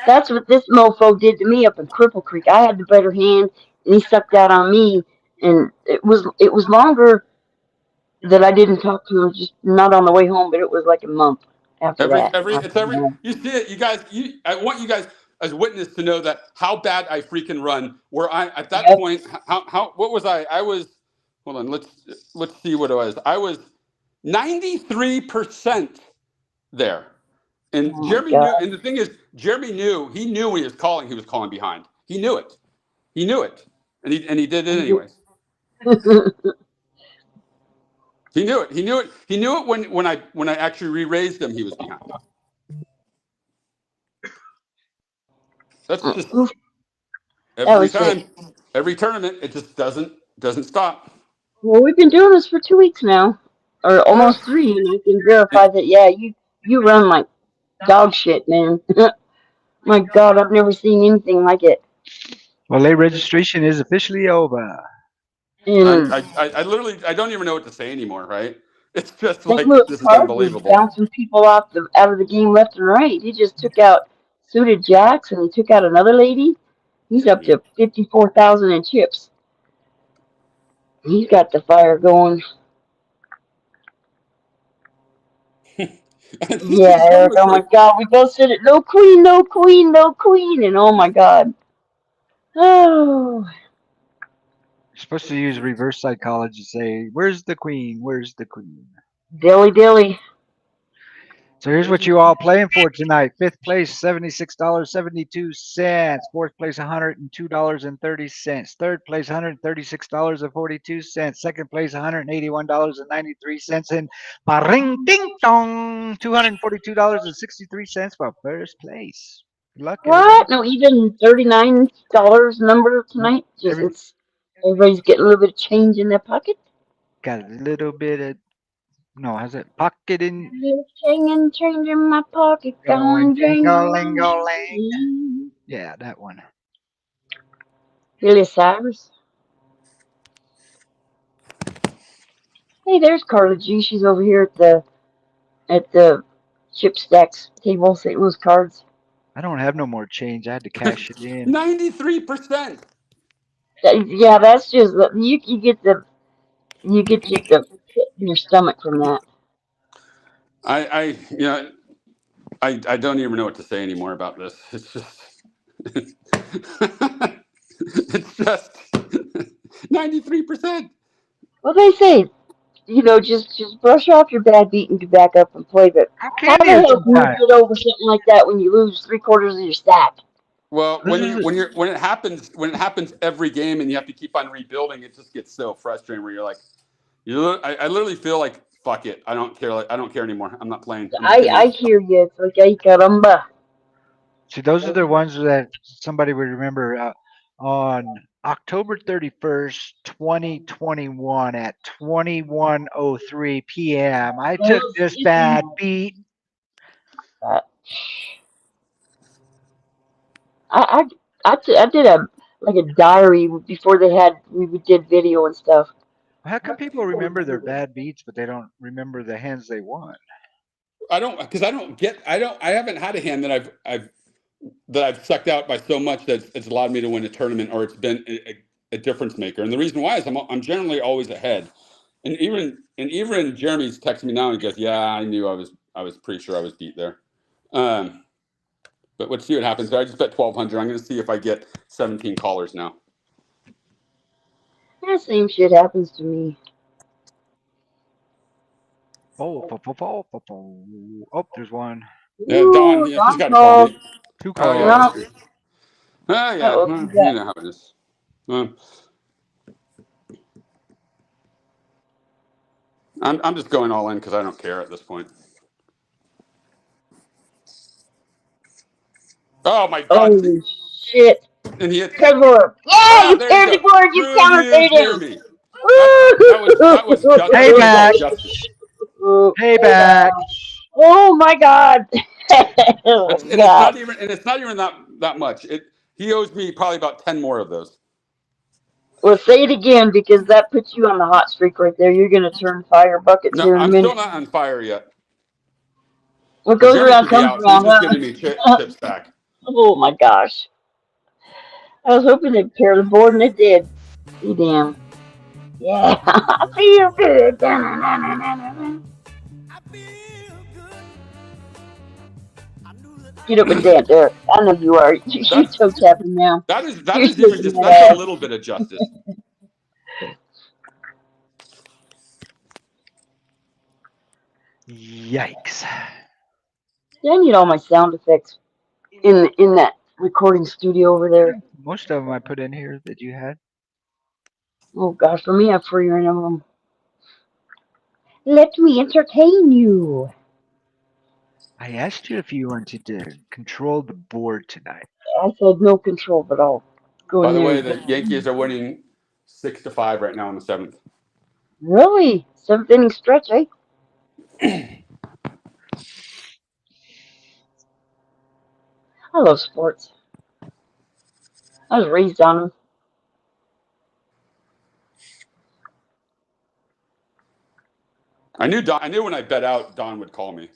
That's what this mofo did to me up in Cripple Creek. I had the better hand, and he sucked out on me. And it was longer that I didn't talk to him, just not on the way home, but it was like a month after that. Every you see it, you guys. I want you guys as witness to know that how bad I freaking run. Where I at that Yep. point, how what was I? I was. Hold on. Let's see what it was. I was 93% there. And Oh my Jeremy knew, god. and the thing is, Jeremy knew, he knew when he was calling behind. He knew it. He knew it. And he did it anyways. He knew it. He knew it. He knew it when I actually re-raised him, he was behind. That's just Oof, that every was sick. time, every tournament, it just doesn't stop. Well, we've been doing this for 2 weeks now, or Yeah. almost three, and I can verify that. Yeah, you run like dog shit, man. My god, I've never seen anything like it. Well, late registration is officially over. And I literally I don't even know what to say anymore, right? It's just St. like Louis this is Card was unbelievable. bouncing people out of the game left and right. He just took out suited jacks, and he took out another lady. He's up to 54,000 in chips. He's got the fire going. And Yeah, he's going Eric. with Oh my like God, we both said it. No queen, no queen, no queen, and oh my God. Oh, You're supposed to use reverse psychology. Say, "Where's the queen? Where's the queen?" dilly dilly. So here's what you all playing for tonight. Fifth place, $76.72. Fourth place, $102.30. Third place, $136.42. Second place, $181.93. And ring ding dong, $242.63 for first place. Good luck, everybody. What? No, even $39 number Nope. tonight. Just Every it's everybody's getting a little bit of change in their pocket. got a little bit of no, how's it? Pocket in Little change in my pocket, going gone jingle jingle. lingo lang. Yeah, that one. Billy Cyrus. Hey, there's Carla G. She's over here at the chip stacks table, St. Louis cards. I don't have no more change. I had to cash it in. 93%. Yeah, that's just you get just the pit in your stomach from that. I you know I don't even know what to say anymore about this. It's just it's just 93%. Well, they say, just brush off your bad beat and get back up and play. But How how can the you hell can you sometimes? get over something like that when you lose three-quarters of your stack? Well, This is when it happens every game and you have to keep on rebuilding, it just gets so frustrating. Where you're like, I literally feel like fuck it. I don't care. Like I don't care anymore. I'm not playing. I'm just I gonna. hear you. It's like, ay caramba. See, those are the ones that somebody would remember on October 31st, 2021 at 21:03 p.m. I took Well, this bad beat. uh, I, I did a like a diary before we did video and stuff. How come people remember their bad beats, but they don't remember the hands they won? I don't because I don't get. I don't. I haven't had a hand that I've sucked out by so much that it's allowed me to win a tournament or it's been a difference maker. And the reason why is I'm generally always ahead. And even Jeremy's texting me now and he goes, "Yeah, I knew I was pretty sure I was beat there." Um, but let's see what happens. I just bet 1,200. I'm going to see if I get 17 callers now. That same shit happens to me. Oh, there's one. Yeah, Don. Ooh, Yeah, he's Don got to call called. me. Two Oh yeah, calls. that's Yeah. good. Oh yeah, Uh-oh, well, who's you that? know how it is. Um, I'm just going all in because I don't care at this point. Oh my God! See, Holy shit. and he hit. Trevor. Yeah, Ah, you there you paired the go. board. You Screw you, counterfeited him. Jeremy. That was a good call, Payback. Justice. Payback. Oh my God. That's, Oh and God. it's not even that much. He owes me probably about 10 more of those. Well, say it again because that puts you on the hot streak right there. You're going to turn fire buckets No, here in a I'm still minute. not on fire yet. What But goes Jeremy around should be comes out, so he's around, just giving me huh? chips back. Oh my gosh. I was hoping they'd pair the board and it did. Be damned. Yeah. I feel good. Get up and dance, Eric. I know you are. You're That's toe tapping now. that You're is even shaking just that's a that ass. little bit of justice. Yikes. I need all my sound effects in that recording studio over there. Most of them I put in here that you had. Oh gosh, for me, I have 3 of them. Let me entertain you. I asked you if you wanted to control the board tonight. I said no control, but I'll go By in the there way, and the Yankees are winning 6-5 right now in the seventh. really 7th inning stretch, eh? I love sports. I was raised on them. I knew when I bet out, Don would call me.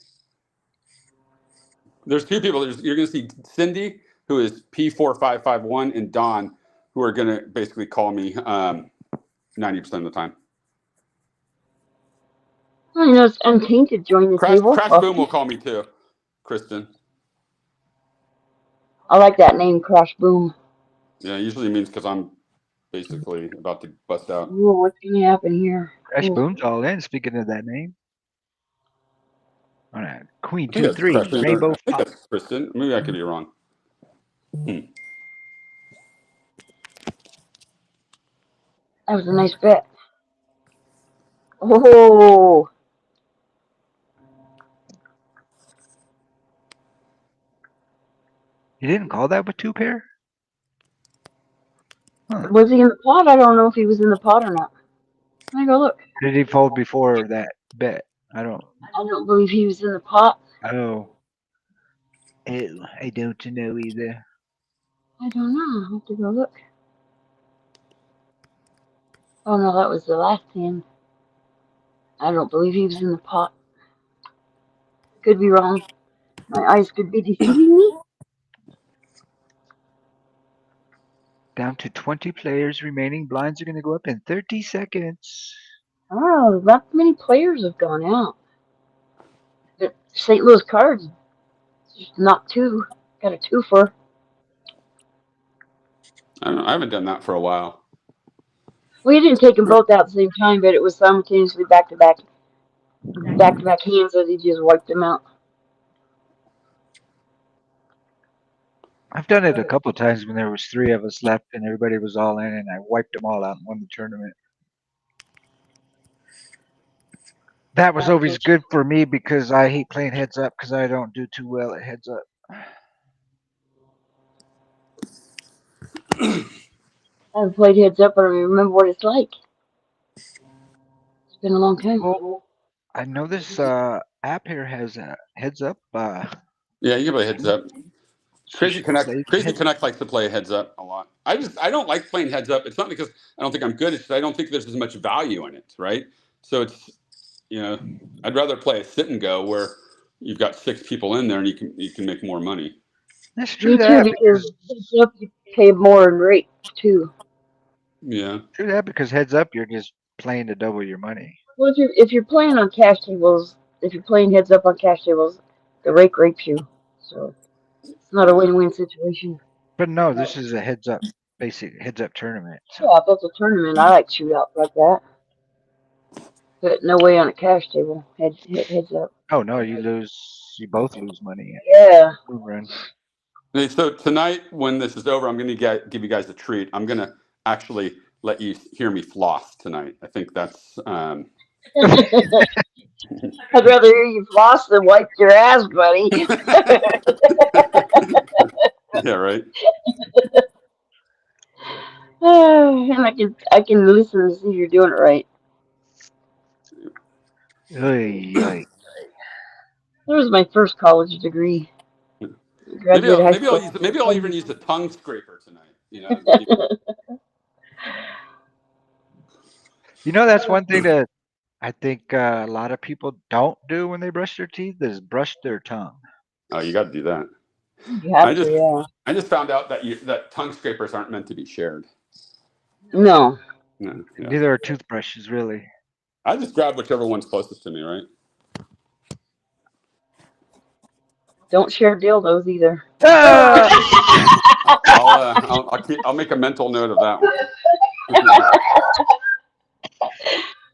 There's two people. You're going to see Cindy, who is P4551, and Don, who are going to basically call me 90% of the time. I know it's untainted. Join the table. Crash Boom will call me too, Kristen. I like that name, Crash Boom. Yeah, usually means because I'm basically about to bust out. Ooh, what's gonna happen here? Crash Ooh. Boom's all in. Speaking of that name. All right. Queen I think that's Crash 2-3. Boom, or Rainbow I think Flop. that's Kristen. Maybe I could be wrong. That was a nice bet. Oh, You didn't call that with two pair? Huh. was he in the pot? I don't know if he was in the pot or not. Let me go look. Did he fold before that bet? I don't. I don't believe he was in the pot. Oh. I don't know either. I don't know. I'll have to go look. Oh no, that was the last hand. I don't believe he was in the pot. Could be wrong. My eyes could be deceiving me. Down to 20 players remaining. Blinds are going to go up in 30 seconds. Oh, not many players have gone out. The St. Louis Cards just knocked two. Got a twofer. I don't know. I haven't done that for a while. We didn't take them both out at the same time, but it was simultaneously back to back hands that he just wiped them out. I've done it a couple times when there was 3 of us left and everybody was all in, and I wiped them all out and won the tournament. That was always good for me because I hate playing heads up because I don't do too well at heads up. I haven't played heads up, but I remember what it's like. It's been a long time. Well, I know this app here has a heads up. Yeah, you can play heads up. So you should play Crazy heads. Connect likes to play heads up a lot. I don't like playing heads up. It's not because I don't think I'm good. It's just I don't think there's as much value in it, right? So it's I'd rather play a sit and go where you've got 6 people in there and you can make more money. That's true Me too, that because because heads up you pay more in rate too. Yeah. heads up you're just playing to double your money. Well, if you're playing on cash tables, if you're playing heads up on cash tables, the rake rapes you. So it's not a Yeah. win-win situation. But no, this is a heads up, basic heads up tournament. So Yeah, if that's a tournament, I like shootouts like that. But no way on a cash table. Heads up. oh no, you both lose money at Yeah. move run. Hey, so tonight when this is over, I'm going to give you guys a treat. I'm going to actually let you hear me floss tonight. I think that's I'd rather hear you floss than wipe your ass, buddy. yeah, right. And I can listen to see if you're doing it right. Oy, oy. That was my first college degree. Graduated high school. Maybe I'll even use the tongue scraper tonight. You know that's one thing that I think a lot of people don't do when they brush their teeth is brush their tongue. Oh, you got to do that. You have to, yeah. I just found out that tongue scrapers aren't meant to be shared. No. No, yeah. Neither are toothbrushes really. I just grab whichever one's closest to me, right? Don't share dildos either. I'll make a mental note of that one.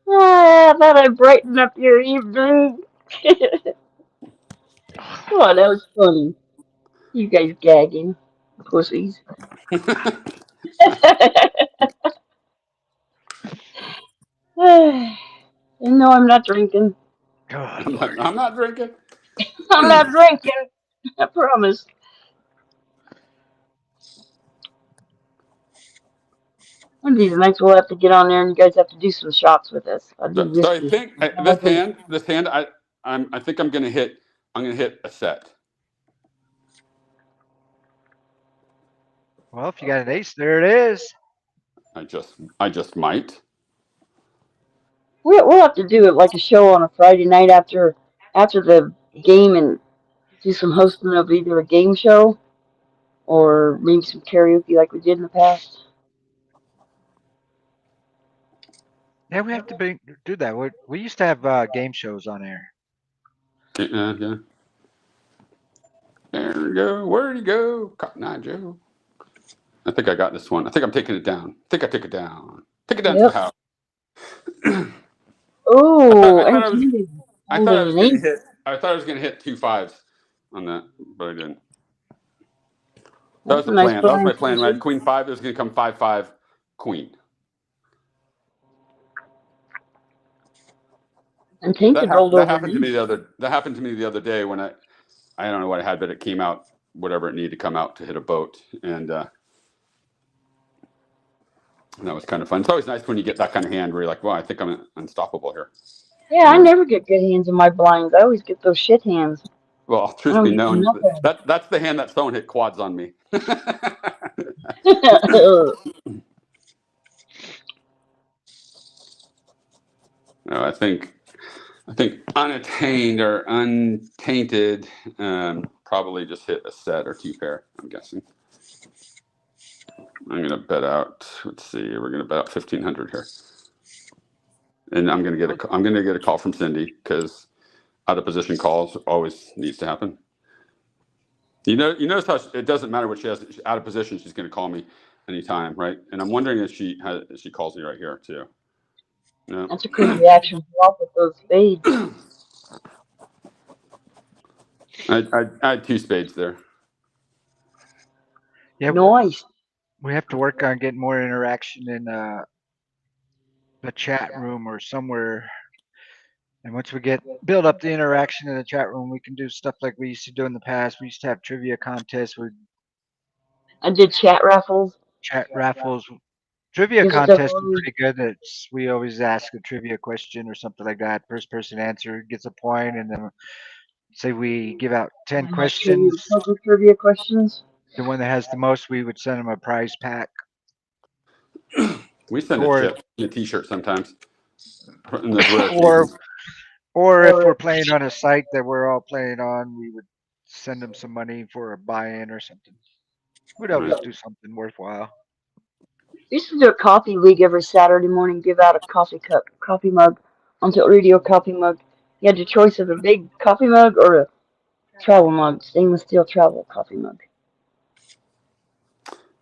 I thought I'd brighten up your evening. Come on, that was funny. You guys gagging. Pussies. No, I'm not drinking. Good Lord. I'm not drinking. I'm not drinking. I promise. One of these nights we'll have to get on there and you guys have to do some shots with us. I'll do So I whiskey. think this hand, I think I'm gonna hit a set. Well, if you got an ace, there it is. I just might. We'll have to do it like a show on a Friday night after the game and do some hosting of either a game show or maybe some karaoke like we did in the past. Yeah, we have to do that. We used to have game shows on air. Yeah. There we go. Where'd he go? Cotton Eye Joe. I think I got this one. I think I'm taking it down. I think I took it down. Take it down to the house. Oh, I thought I was gonna hit 2 5s on that, but I didn't. That was the plan. That was my plan. Right, Queen 5. It was gonna come 5-5, Queen. And Tainted rolled over. That happened to me the other day when I don't know what I had, but it came out whatever it needed to come out to hit a boat, and that was kind of fun. It's always nice when you get that kind of hand where you're like, well, I think I'm unstoppable here. Yeah, I never get good hands in my blinds. I always get those shit hands. Well, truth be known, that's the hand that someone hit quads on me. No, I think unattained or untainted probably just hit a set or 2 pair, I'm guessing. I'm gonna bet out. Let's see. We're gonna bet out 1,500 here, and I'm gonna get a call from Cindy because out of position calls always needs to happen. You notice how it doesn't matter what she has out of position. She's gonna call me anytime, right? And I'm wondering if she calls me right here too. No. That's a crazy action flop with those spades. I had 2 spades there. Yeah, Nice. we have to work on getting more interaction in the chat room or somewhere. And once we build up the interaction in the chat room, we can do stuff like we used to do in the past. We used to have trivia contests with I did chat raffles. chat raffles. Trivia Give stuff contests are away. pretty good. We always ask a trivia question or something like that. First person answer gets a point, and then say we give out 10 Like trivia, questions. poker trivia questions. The one that has the most, we would send them a prize pack. We send a Or chip and a T-shirt sometimes. In those rare or cases. or if we're playing on a site that we're all playing on, we would send them some money for a buy-in or something. We'd always do something worthwhile. We used to do a coffee league every Saturday morning, give out a coffee cup, coffee mug, on Tilt Radio coffee mug. You had the choice of a big coffee mug or a travel mug, stainless steel travel coffee mug.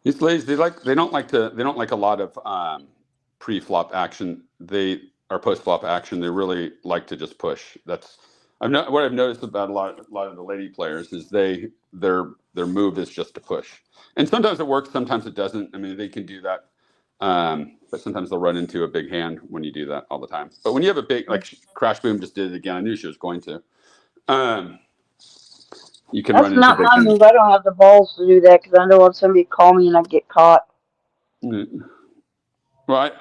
These ladies, they don't like a lot of pre-flop action. They or post-flop action. They really like to just push. That's what I've noticed about a lot of the lady players is their move is just to push. And sometimes it works, sometimes it doesn't. I mean, they can do that. But sometimes they'll run into a big hand when you do that all the time. But when you have a big, like Crash Boom just did it again, I knew she was going to. You can run That's into not big my hands. move. I don't have the balls to do that because I know if somebody call me and I get caught. Well,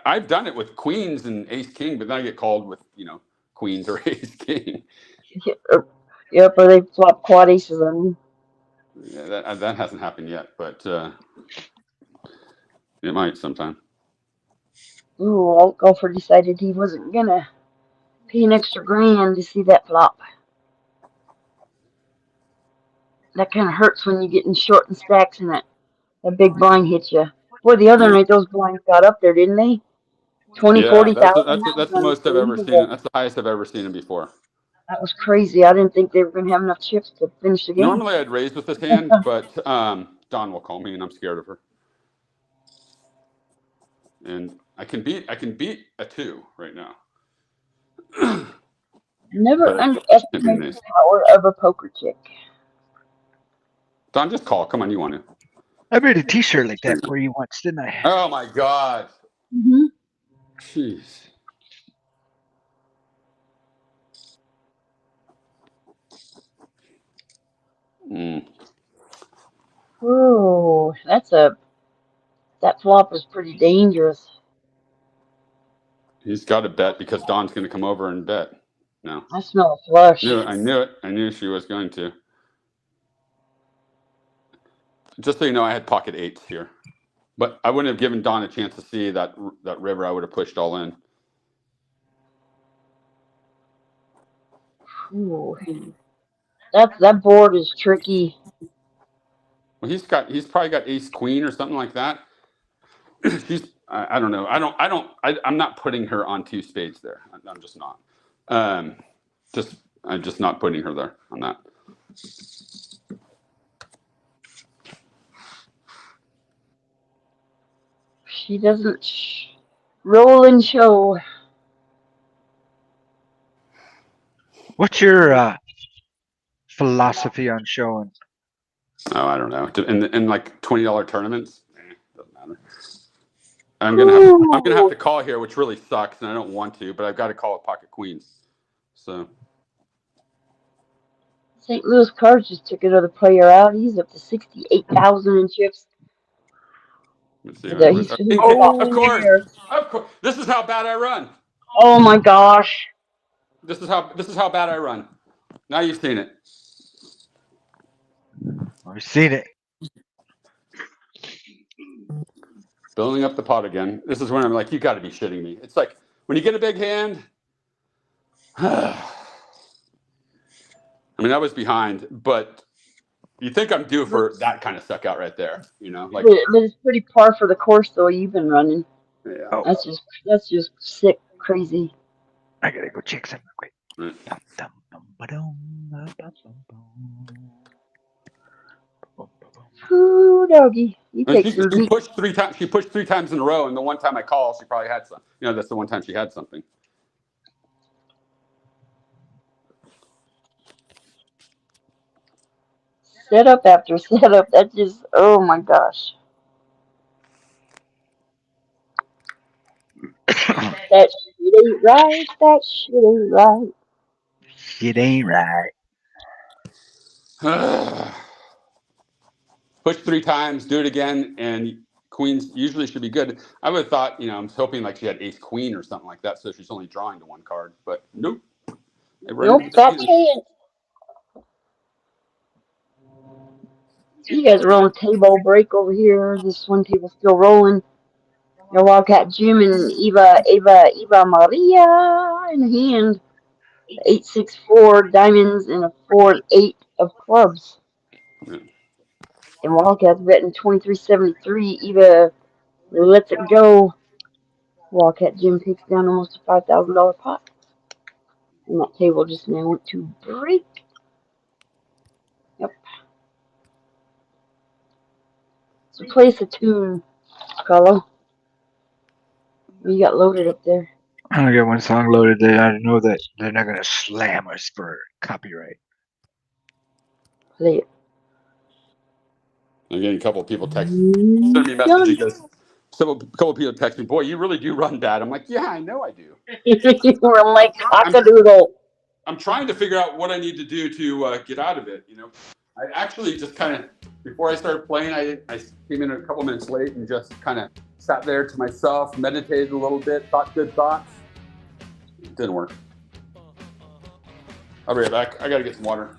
I've done it with queens and ace king, but then I get called with queens or ace king. Yep, or they flop quad aces on me. Yeah, that hasn't happened yet, but it might sometime. Ooh, Alt Golfer decided he wasn't gonna pay an extra grand to see that flop. That kind of hurts when you get in short and stacks and that big blind hits you. Boy, the other night those blinds got up there, didn't they? 20, Yeah, 40,000. That that's was the most I've ever seen. unbelievable. That's the highest I've ever seen him before. That was crazy. I didn't think they were going to have enough chips to finish the game. Normally I'd raise with this hand, but Dawn will call me, and I'm scared of her. And I can beat a 2 right now. Never But underestimate the power of a poker chick. Don, just call. Come on, you want to? I made a T-shirt like that for you once, didn't I? Oh my God! Mm-hmm. Jeez. Ooh, that flop is pretty dangerous. He's got to bet because Dawn's going to come over and bet. No. I smell a flush. I knew it. I knew she was going to. Just so you know, I had pocket 8s here. But I wouldn't have given Dawn a chance to see that river. I would have pushed all in. Ooh. That board is tricky. Well, he's probably got ace queen or something like that. I don't know. I'm not putting her on 2 spades there. I'm just not. I'm just not putting her there on that. She doesn't roll and show. What's your philosophy on showing? Oh, I don't know. In like $20 tournaments, doesn't matter. I'm gonna have to call here, which really sucks, and I don't want to, but I've got to call with pocket queens. So St. Louis Cards just took another player out. He's up to 68,000 in chips. let's see. Of Course. This is how bad I run. Oh my gosh. This is how bad I run. Now you've seen it. I've seen it. Building up the pot again. This is when I'm like, you got to be shitting me. It's like when you get a big hand. I mean, I was behind, but You think I'm due for that kind of suck out right there? You know, like But it's pretty par for the course though you've been running. yeah. Oh, That's just sick, crazy. I gotta go check something quick. Right. Dum, dum, dum, ba-dum, ba-bum, bum, ba-bum. Ooh, doggy, you And take some she deep. pushed 3 times. She pushed 3 times in a row, and the one time I called, she probably had some. You know, that's the one time she had something. Setup after setup. That just, oh my gosh. That shit ain't right. That shit ain't right. Shit ain't right. Push 3 times, do it again, and queens usually should be good. I would have thought, you know, I'm hoping like she had ace queen or something like that, so she's only drawing to 1 card. But nope, they run Nope, into that that either. chance. You guys are rolling table break over here. This one table still rolling. Your Wildcat Jim and Eva Maria in hand. 864 diamonds and a 4 and 8 of clubs. Yeah. And Wildcat's betting 23.73. Eva lets it go. Wildcat Jim takes down almost a $5,000 pot. And that table just now went to break. Yep. So play us a tune, Carlo. You got loaded up there. I got one song loaded there. I know that they're not gonna slam us for copyright. Play it. I'm getting a couple of people text Mm, send me messages done. because a couple of people text me, boy, you really do run, Dad. I'm like, yeah, I know I do. We're like I'm cockadoodle. I'm trying to figure out what I need to do to get out of it. You know, I actually just kind of before I started playing, I came in a couple minutes late and just kind of sat there to myself, meditated a little bit, thought good thoughts. It didn't work. I'll be right back. I got to get some water.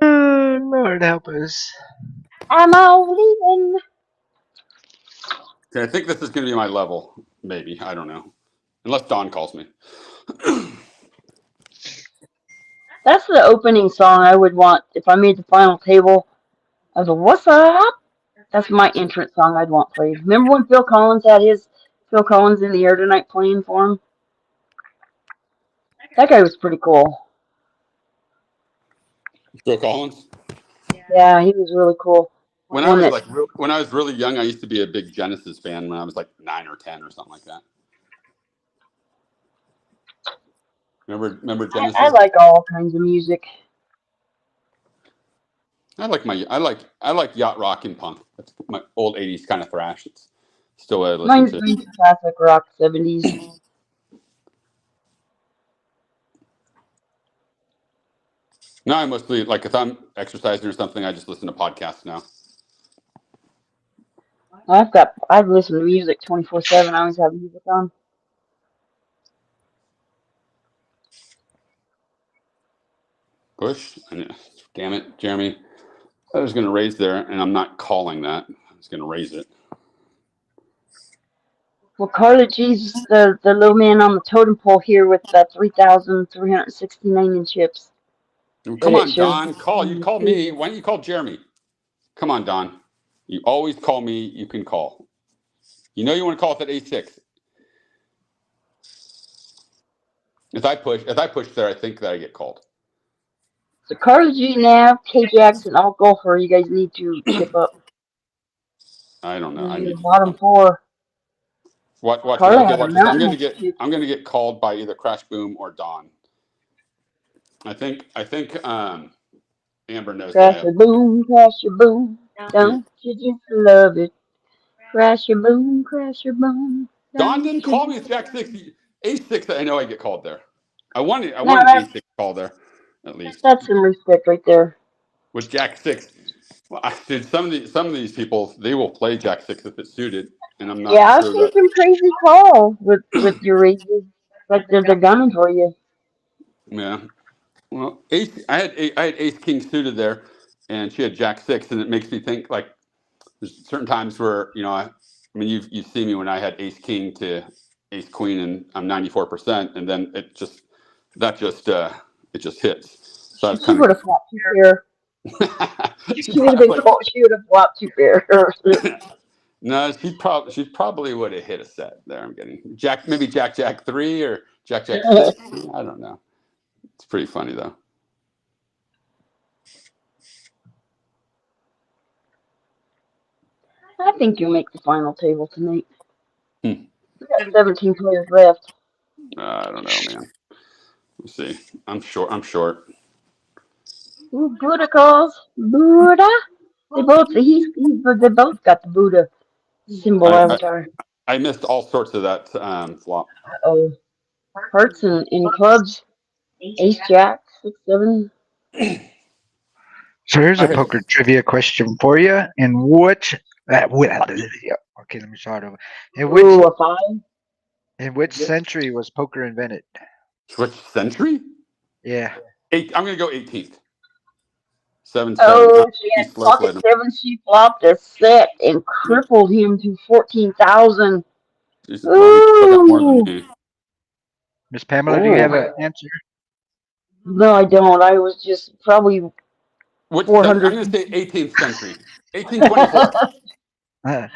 Lord help us. I'm all leaving. Okay, I think this is going to be my level. Maybe, I don't know, unless Don calls me. That's the opening song I would want if I made the final table. I was like, what's up? That's my entrance song I'd want played. Remember when Phil Collins had his Phil Collins in the air tonight playing for him? That guy was pretty cool. Phil Collins. Yeah, he was really cool. When I One was that like when I was really young, I used to be a big Genesis fan when I was like 9 or 10 or something like that. Remember I Genesis? like all kinds of music. I like yacht rock and punk. That's my old '80s kind of thrash. It's still what I listen Mine's to. classic rock 70s. Now I mostly like if I'm exercising or something, I just listen to podcasts now. I've listened to music 24/7. I always have music on. Push. Damn it, Jeremy. I was going to raise there, and I'm not calling that. I was going to raise it. Well, Carla G's the little man on the totem pole here with 3,369 in chips. Come But it on, shows Don. Call. You call me. Why don't you call Jeremy? Come on, Don. You always call me. You can call. You know you want to call us at 8-6. If I push there, I think that I get called. So Carla G, Nav, K Jackson, all golfer. You guys need to chip up. I don't know. The bottom four. Watch me. Carla Okay, has a watch this. mountain of chips. I'm gonna get called by either Crash Boom or Don. I think Amber knows that I Crash have. your boom, crash your boom. Don't you just love it? Crash your boom, crash your boom. Don Don't didn't you call me just with Jack 6. A6, I know I get called there. I wanted now an A6 call there, at least. that's some respect right there. With Jack 6. Well, dude, some of these people, they will play Jack 6 if it's suited, and I'm not Yeah, I've sure seen that. some crazy calls with your raises. Like they're gunning for you. Yeah. Well, I had Ace King suited there, and she had Jack 6, and it makes me think like there's certain times where I mean you've seen me when I had Ace King to Ace Queen, and I'm 94%, and then it just it just hits. So I was She kind would have flopped two pair. of She would have been like, called. She would have flopped two pair. no, she probably would have hit a set there. I'm getting maybe Jack 3 or Jack 6. I don't know. It's pretty funny though. I think you'll make the final table tonight. Hmm. We got 17 players left. I don't know, man. Let's see. I'm short. I'm short. Ooh, Buddha calls. Buddha. They both got the Buddha symbol I, I avatar. I missed all sorts of that flop. Oh, hearts and in clubs. Ace Jack 6 7. So here's I a had poker trivia question for you. In which okay, let me start over. In which Ooh, a 5. century was poker invented? switch century. Yeah. I'm gonna go 18th. 7-7. Oh, she He had slow pocket played him. 7. She flopped a set and crippled him to 14,000. Well, he still got more than Ooh. me. Miss Pamela, do you Ooh. have an answer? No, I don't. I was just probably Which century? I'm 400. gonna say 18th century. 1824. Uh,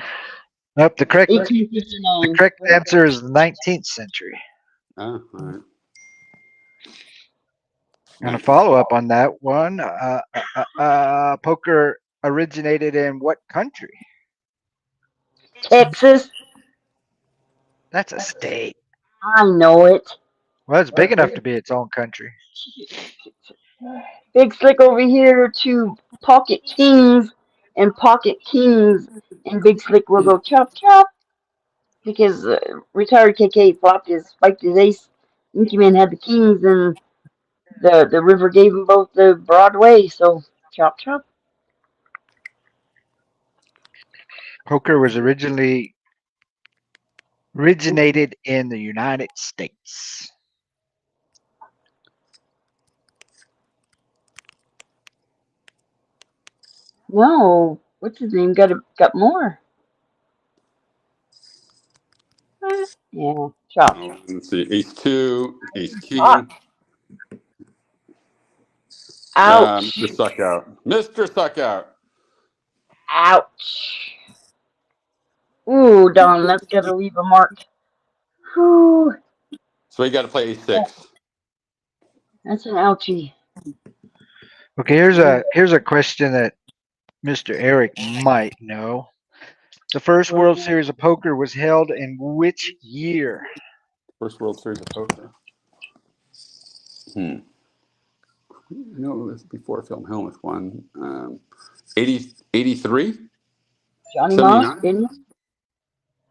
nope. The $18.59. correct answer is the 19th century. Oh, all right. And a 19. follow up on that one, poker originated in what country? Texas. That's a state. I know it. Well, it's big enough to be its own country. Big Slick over here to Pocket Kings and Pocket Kings. And Big Slick will go chop chop because retired KK spiked his ace. Inky Man had the Kings and the river gave them both the Broadway. So chop chop. Poker was originated in the United States. No, what's his name? Got more. Yeah, chopped. Oh, let's see. Ace two, ace Ah, king. Mr. ouch. Suck out. Mr. Suck out. Ouch. Ooh, Don, that's gotta leave a mark. Whew, So you got to play ace six. that's an ouchie. Okay, here's a question that Mr. Eric might know. The first World Series of Poker was held in which year? First World Series of Poker. Hmm. No, it was before Phil Hellmuth won. 83? Johnny Moss, 79? didn't you?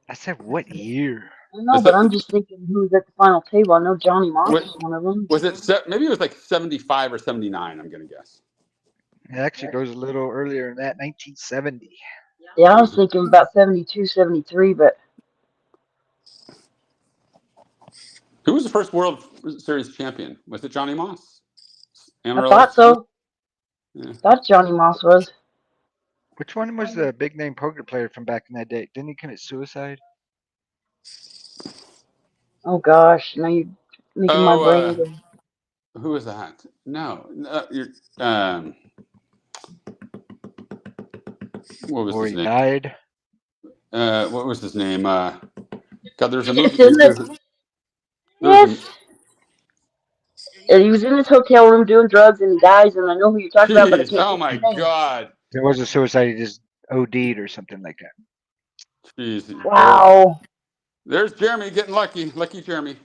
I said what year? I know, Is but that, I'm just thinking who's at the final table. I know Johnny Moss was, was one of them. was it, maybe it was like 75 or 79, I'm going to guess. It actually goes a little earlier than that, 1970. Yeah, I was thinking about 72, 73, but Who was the first World Series champion? Was it Johnny Moss? I Amarillo? thought so. Yeah. Thought Johnny Moss was. Which one was the big name poker player from back in that day? Didn't he commit suicide? Oh gosh, now you're making my brain Oh, go. who was that? No, you're, um, what was Or his he name? died? What was his name? God, there's a movie. It's in the There's a. yes. And he was in this hotel room doing drugs and he dies, and I know who you're talking about, but I Jeez, can't oh think of my his name. God. There was a suicide. He just OD'd or something like that. Jeez. Wow. There's Jeremy getting lucky. Lucky Jeremy.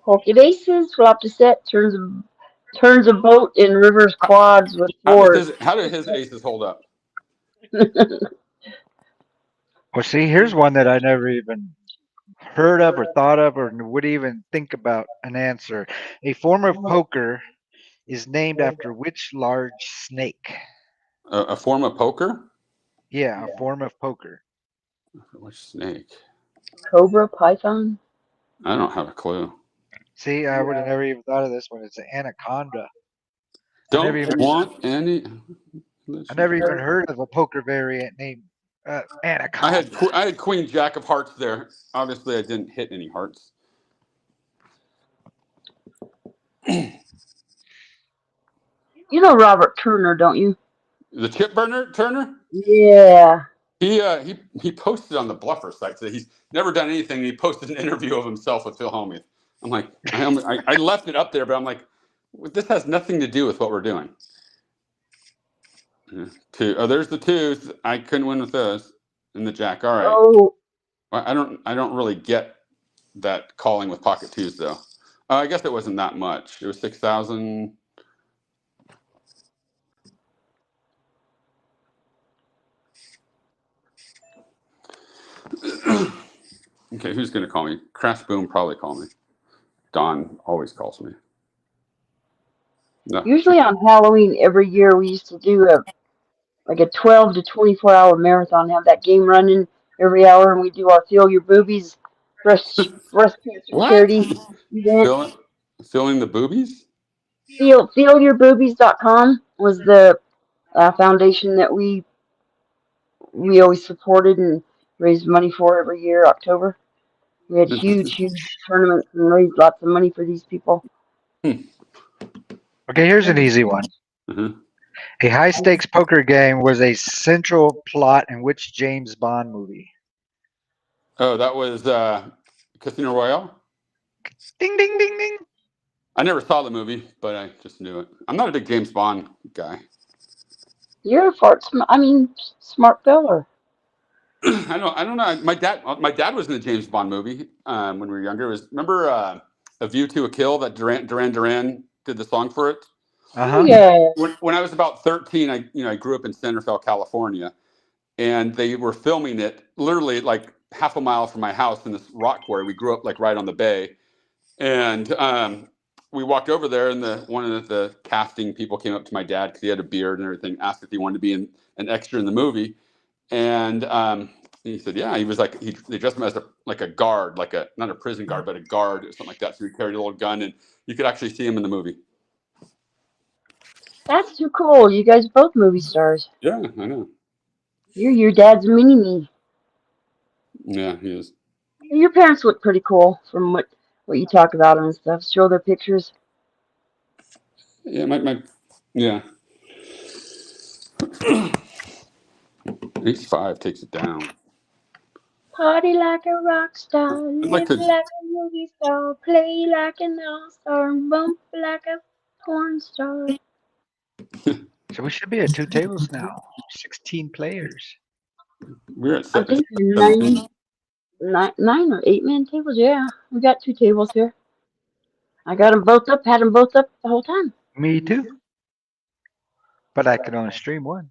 Pocket aces, flopped a set, turns a boat in rivers How, quads with fours. how did his aces hold up? Well, see, here's one that I never even heard of or thought of or would even think about an answer. A form of poker is named after which large snake? A form of poker? Yeah, a form of poker. Which snake? Cobra, python. I don't have a clue. See, I would have never even thought of this one. It's an anaconda. I never Don't even want any. I never even heard of a poker variant named anaconda. I had Queen Jack of Hearts there. Obviously, I didn't hit any hearts. You know Robert Turner, don't you? The chip burner Turner. Yeah. He posted on the BLUFFers site that he's never done anything. He posted an interview of himself with Phil Hellmuth. I'm like, I left it up there, but I'm like, this has nothing to do with what we're doing. Two. Oh, there's the twos. I couldn't win with those. And the jack. All right. Oh, Well, I don't really get that calling with pocket twos though. I guess it wasn't that much. It was 6,000. Okay, who's gonna call me? Crash Boom probably call me. Don always calls me. No. usually on Halloween every year we used to do a 12 to 24 hour marathon, have that game running every hour, and we do our Feel Your Boobies breast cancer What? charity event. Filling filling the boobies? Feelyourboobies.com was the foundation that we always supported and raised money for every year, October. We had huge tournaments and raised lots of money for these people. Okay, here's an easy one. Mhm. A high stakes poker game was a central plot in which James Bond movie? Oh, that was Casino Royale. Ding ding ding ding. I never saw the movie, but I just knew it. I'm not a big James Bond guy. You're a smart feller. I don't know. My dad was in the James Bond movie when we were younger. It was remember A View to a Kill that Duran did the song for it. Uh Oh huh. yeah. When I was about 13, I grew up in Centerville, California, and they were filming it literally like half a mile from my house in this rock quarry. We grew up like right on the bay, and we walked over there, and one of the casting people came up to my dad because he had a beard and everything, asked if he wanted to be an extra in the movie, and he said, yeah. He was like, they dressed him as like a guard, like not a prison guard, but a guard or something like that. So he carried a little gun, and you could actually see him in the movie. That's too cool. You guys both movie stars. Yeah, I know. You're your dad's mini me. Yeah, he is. Your parents look pretty cool from what you talk about and stuff. Show their pictures. Yeah, my yeah. H5 takes it down. Party like a rock star, I'd like live to. like a movie star, play like an all-star, and bump like a porn star. So we should be at two tables now. 16 players. We're at I think they're 17. nine or 8 man tables. Yeah, we got 2 tables here. I got them both up, had them both up the whole time. Me too. But I can only stream one.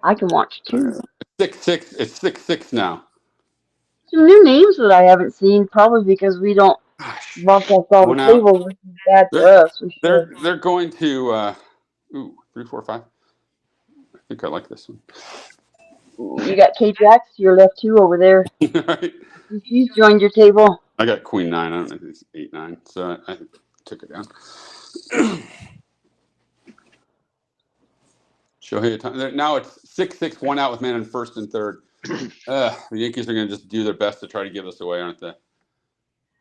I can watch two. 6-6. It's 6-6 now. Some new names that I haven't seen, probably because we don't Gosh. broadcast all One the out. tables, which is bad for They're us. We should. they're going to. Ooh, 3, 4, 5. I think I like this one. You got K-Jax to your left too over there. Right. She's joined your table. I got Queen 9. I don't know if it's 8-9, so I took it down. Shohei Ohtani. Now it's 6-6, 1 out with man in first and third. The Yankees are going to just do their best to try to give us away, aren't they?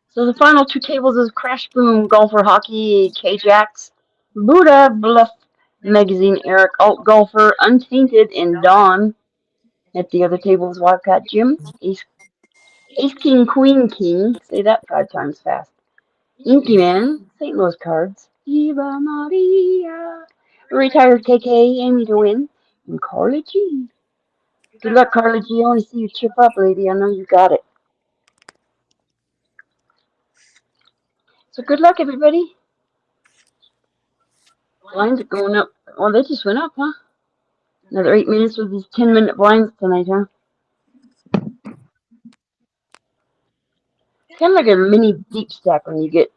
So the final 2 tables is Crash Boom, Golfer Hockey, K-Jax, Buddha, Bluff Magazine, Eric, Alt Golfer, Untainted, and Dawn. At the other table is Wildcat Jim, Ace King, Queen King, say that 5 times fast, Inky Man, St. Louis Cards, Eva Maria, Retired KK, Amy to win, and Carla G. Good luck, Carla G. I want to see you chip up, lady. I know you got it. So good luck, everybody. Blinds are going up. Oh, they just went up, huh? Another 8 minutes with these 10-minute blinds tonight, huh? It's kind of like a mini deep stack when you get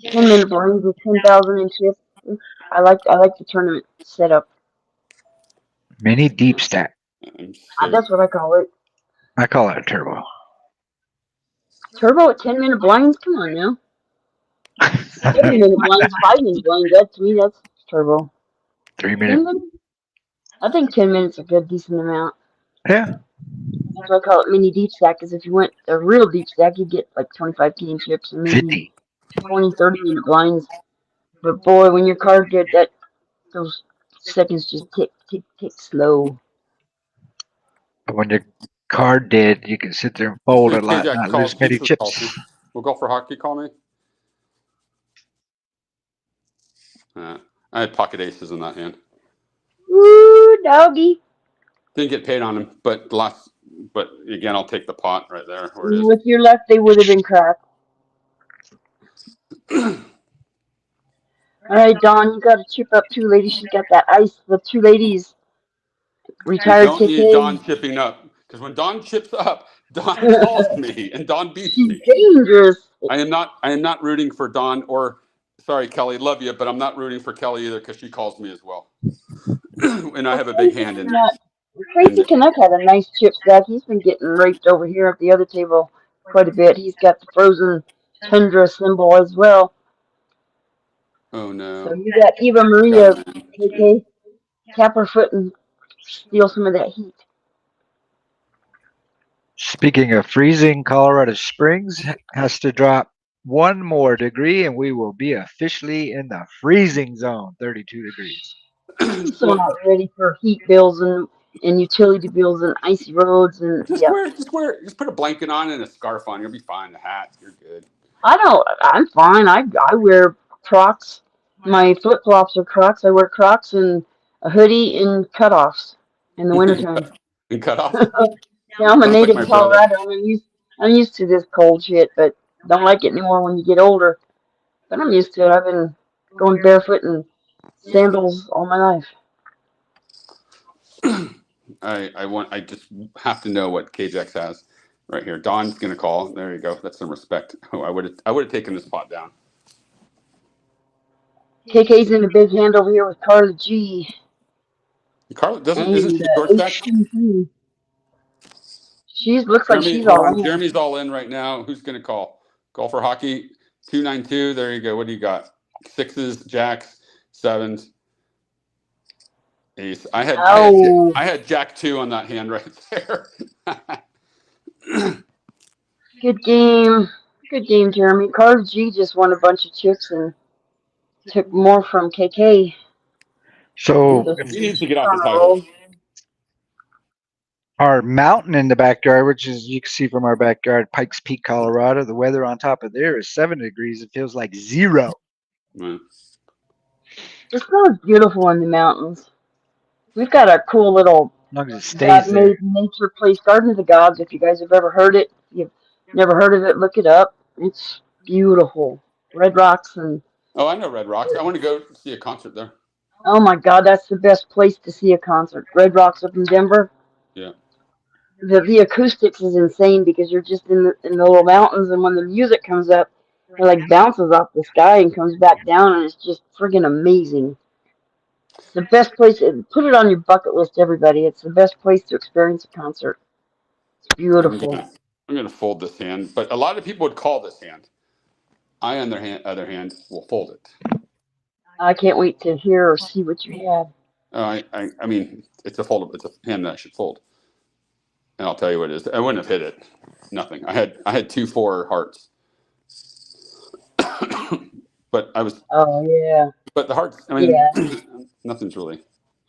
10-minute blinds with 10,000 in chips. I like the tournament setup. Mini deep stack. I'm so That's what I call it. I call it a turbo. Turbo at 10-minute blinds. Come on now. 7-minute blinds, 5-minute blinds. That to me, that's turbo. 3 minute. 10 minutes. I think 10 minutes is a good decent amount. Yeah. That's why I call it mini deep stack. Because if you went a real deep stack, you'd get like 25 key chips and maybe 50. 20, 30-minute blinds. But boy, when your card's good, those seconds just tick, tick, tick slow. But when your card dead, you can sit there and fold a lot, K-Jack not lose many keeps us chips. salty. Will Golfer Hockey call me? I had pocket aces in that hand. Woo, doggy. Didn't get paid on him, but again, I'll take the pot right there where it is. With your luck, they would have been cracked. All right, Dawn, you got to chip up too, lady. She's got that ice. The 2 ladies, We retired don't need Don KK. chipping up because when Don chips up, Don calls me and Don beats She's me. dangerous. I am not rooting for Don or sorry, Kelly, love you, but I'm not rooting for Kelly either because she calls me as well. And I Well, have a big hand in Tracy it. Canuck had a nice chip stack. He's been getting raped over here at the other table quite a bit. He's got the frozen tundra symbol as well. Oh So no. you got Eva Maria, KK, tap her foot and steal some of that heat. Speaking of freezing, Colorado Springs has to drop 1 more degree and we will be officially in the freezing zone, 32 degrees. I'm so not ready for heat bills and utility bills and icy roads and just yeah. just put a blanket on and a scarf on. You'll be fine. The hat, you're good. I'm fine. I wear Crocs. My flip flops are Crocs. I wear Crocs and a hoodie and cutoffs in the wintertime. And cut off. Yeah, I'm a Sounds like native my brother. Colorado. I'm used to this cold shit, but don't like it anymore when you get older. But I'm used to it. I've been going barefoot in sandals all my life. I just have to know what KJX has right here. Don's gonna call. There you go. That's some respect. Oh, I would have taken this pot down. KK's in a big hand over here with Carla G. Carla isn't And she short stack? She looks like Jeremy, she's hold all on. in. Jeremy's all in right now. Who's gonna call? Golfer Hockey 292. There you go. What do you got? Sixes, jacks, sevens, ace. Oh, I had Jack 2 on that hand right there. good game. Good game, Jeremy. Cards G just won a bunch of chips and took more from KK. So So He he's needs to get off on his a high roll. horse. our mountain in the backyard, which is you can see from our backyard, Pikes Peak, Colorado. The weather on top of there is 7 degrees. It feels like zero. Yeah. It smells beautiful in the mountains. We've got a cool little As long as it stays there. God-made nature place, Garden of the Gods. If you guys have ever heard it, if you've never heard of it, look it up. It's beautiful. Red rocks and Oh, I know Red Rocks. I want to go see a concert there. oh my God, that's the best place to see a concert. Red Rocks up in Denver. Yeah. The acoustics is insane because you're just in the little mountains, and when the music comes up, it like bounces off the sky and comes back down, and it's just friggin' amazing. It's the best place. Put it on your bucket list, everybody. It's the best place to experience a concert. It's I'm beautiful. gonna I'm gonna fold this hand, but a lot of people would call this hand. I, on the other hand, will fold it. I can't wait to hear or see what you have. I mean, it's a fold. It's a hand that I should fold, and I'll tell you what it is. I wouldn't have hit it. Nothing. I had 2-4 hearts, but I was. Oh yeah, But the hearts. I mean, yeah. nothing's really.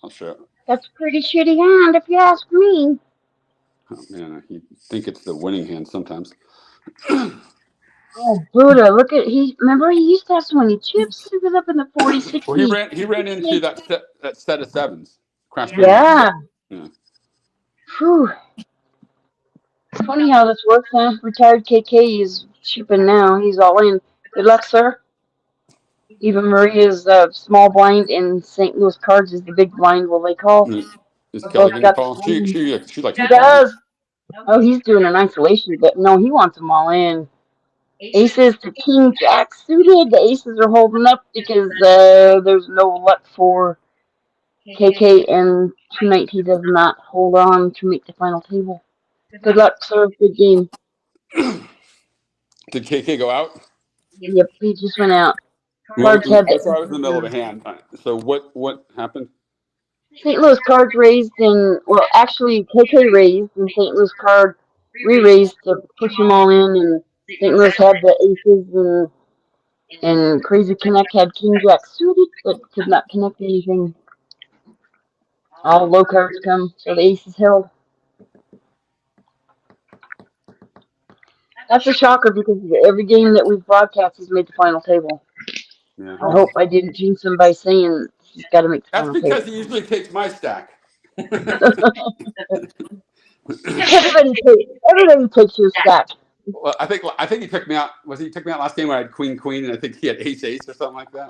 I'll show. That's a pretty shitty hand, if you ask me. Oh man, you think it's the winning hand sometimes. Oh Buddha, look at he. Remember he used to have so many chips. He was up in the 40, Well, 60. he ran into that set of sevens. Crashed right into Yeah. it. Yeah. Whew. Funny how this works, huh? Retired KK is shipping now. He's all in. Good luck, sir. Even Maria's small blind and St. Louis Cards is the big blind. Will they call? Is We Kelly both gonna got the call? same. She likes He to call. does. Oh, he's doing an isolation, but no, he wants them all in. Aces to King Jack suited. The aces are holding up because there's no luck for KK, and tonight he does not hold on to make the final table. Good luck, sir. Good game. Did KK go out? Yep, he just went out. Well, Cards had the I was in the middle of a hand. So what happened? St. Louis Cards raised, and well, actually KK raised, and St. Louis Card re-raised to push them all in, and St. Louis had the aces, and Crazy Connect had King Jack suited, but could not connect anything. All low cards come, so the aces held. That's a shocker because every game that we've broadcast, he's made the final table. Yeah. I hope I didn't jinx him by saying he's got to make the That's final because table. he usually takes my stack. Everybody takes your stack. Well, I think he took me out. Was he took me out last game when I had queen, and I think he had ace or something like that.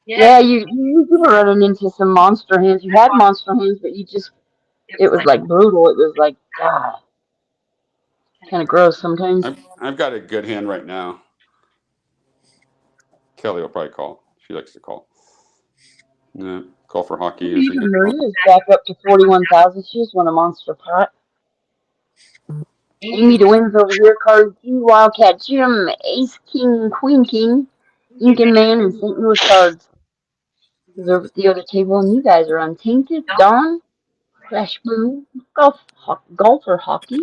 Yeah, you were running into some monster hands. You had monster hands, but it was like brutal. It was like, God, kind of gross sometimes. I've got a good hand right now. Kelly will probably call. She likes to call. Yeah, call for hockey or something. Even Maria's back up to 41,000. She just won a monster pot. Amy to wins over here. Card G, Wildcat Jim, Ace King, Queen King, Incan Man, and St. Louis Cards is over at the other table, and you guys are untainted. Dawn, Crash Boo, Golfer Hockey,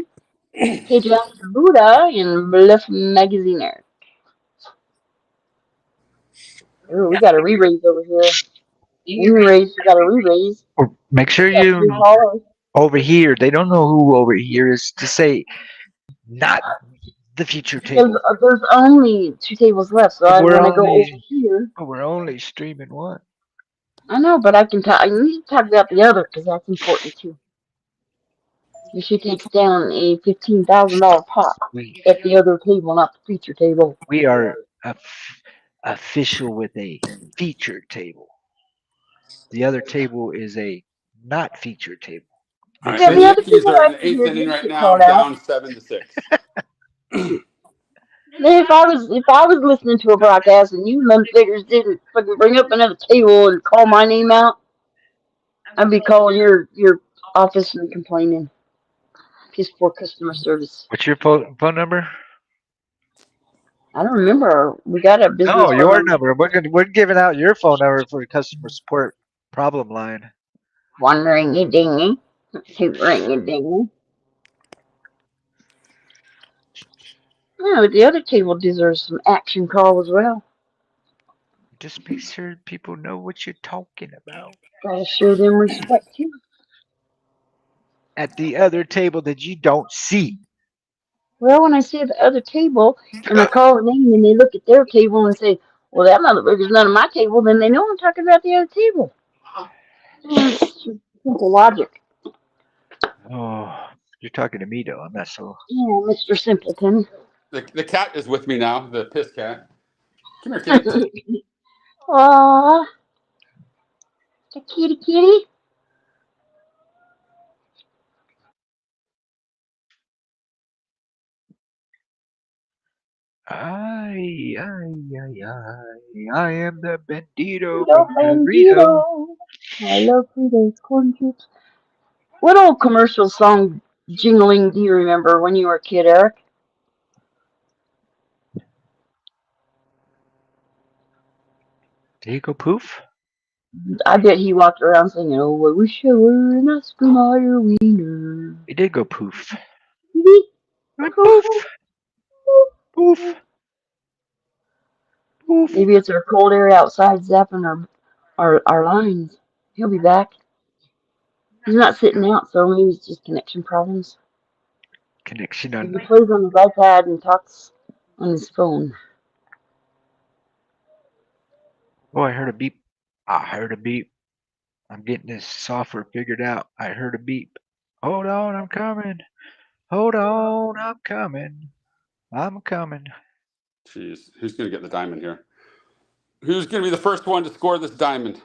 KJ Buddha, and Bluff Magaziner. Ooh, we got a re-raise over here. Amy raise, we got a re-raise. Make sure We got you three callers. over here. They don't know who over here is to say not the future table. There's only two tables left, so But I'm gonna go over here. we're only streaming one. I know, but I can talk. I need to talk about the other because that's important too. She takes down a $15,000 pot We at the other table, not the feature table. we are official with a featured table. The other table is a not featured table. All right, Yeah, the the other Yankees people are in the after eighth here inning didn't right get now, called out. down 7-6. If I was listening to a broadcast and you motherfuckers didn't fucking bring up another table and call my name out, I'd be calling your office and complaining. Piss poor customer service. What's your phone number? I don't remember. We got a business No, phone your number. number. We're giving out your phone number for the customer support problem line. One ringy dingy, two ringy dingy. Yeah, but the other table deserves some action call as well. Just make sure people know what you're talking about. Gotta show them respect too. At the other table that you don't see. Well, when I say the other table and I call the name and they look at their table and say, well, that motherfucker's not at my table, then they know I'm talking about the other table. It's simple logic. Oh, you're talking to me though. I'm not so. Yeah, Mr. Simpleton. The cat is with me now. The piss cat. Come here, kitty. Aww, the kitty kitty. I am the bandito Little from Dorito. bandito. I love Fritos corn chips. What old commercial song jingling do you remember when you were a kid, Eric? Did he go poof? I bet he walked around singing, oh, I wish I were an Oscar Mayer wiener. He did go poof. Beep, He went poof, poof, poof, poof. maybe it's our cold air outside zapping our lines. He'll be back. He's not sitting out, so maybe it's just connection problems. Connection He on. plays on his iPad and talks on his phone. Oh, I heard a beep. I heard a beep. I'm getting this software figured out. I heard a beep. Hold on, I'm coming. Hold on, I'm coming. I'm coming. Jeez, who's gonna get the diamond here? Who's gonna be the first one to score this diamond?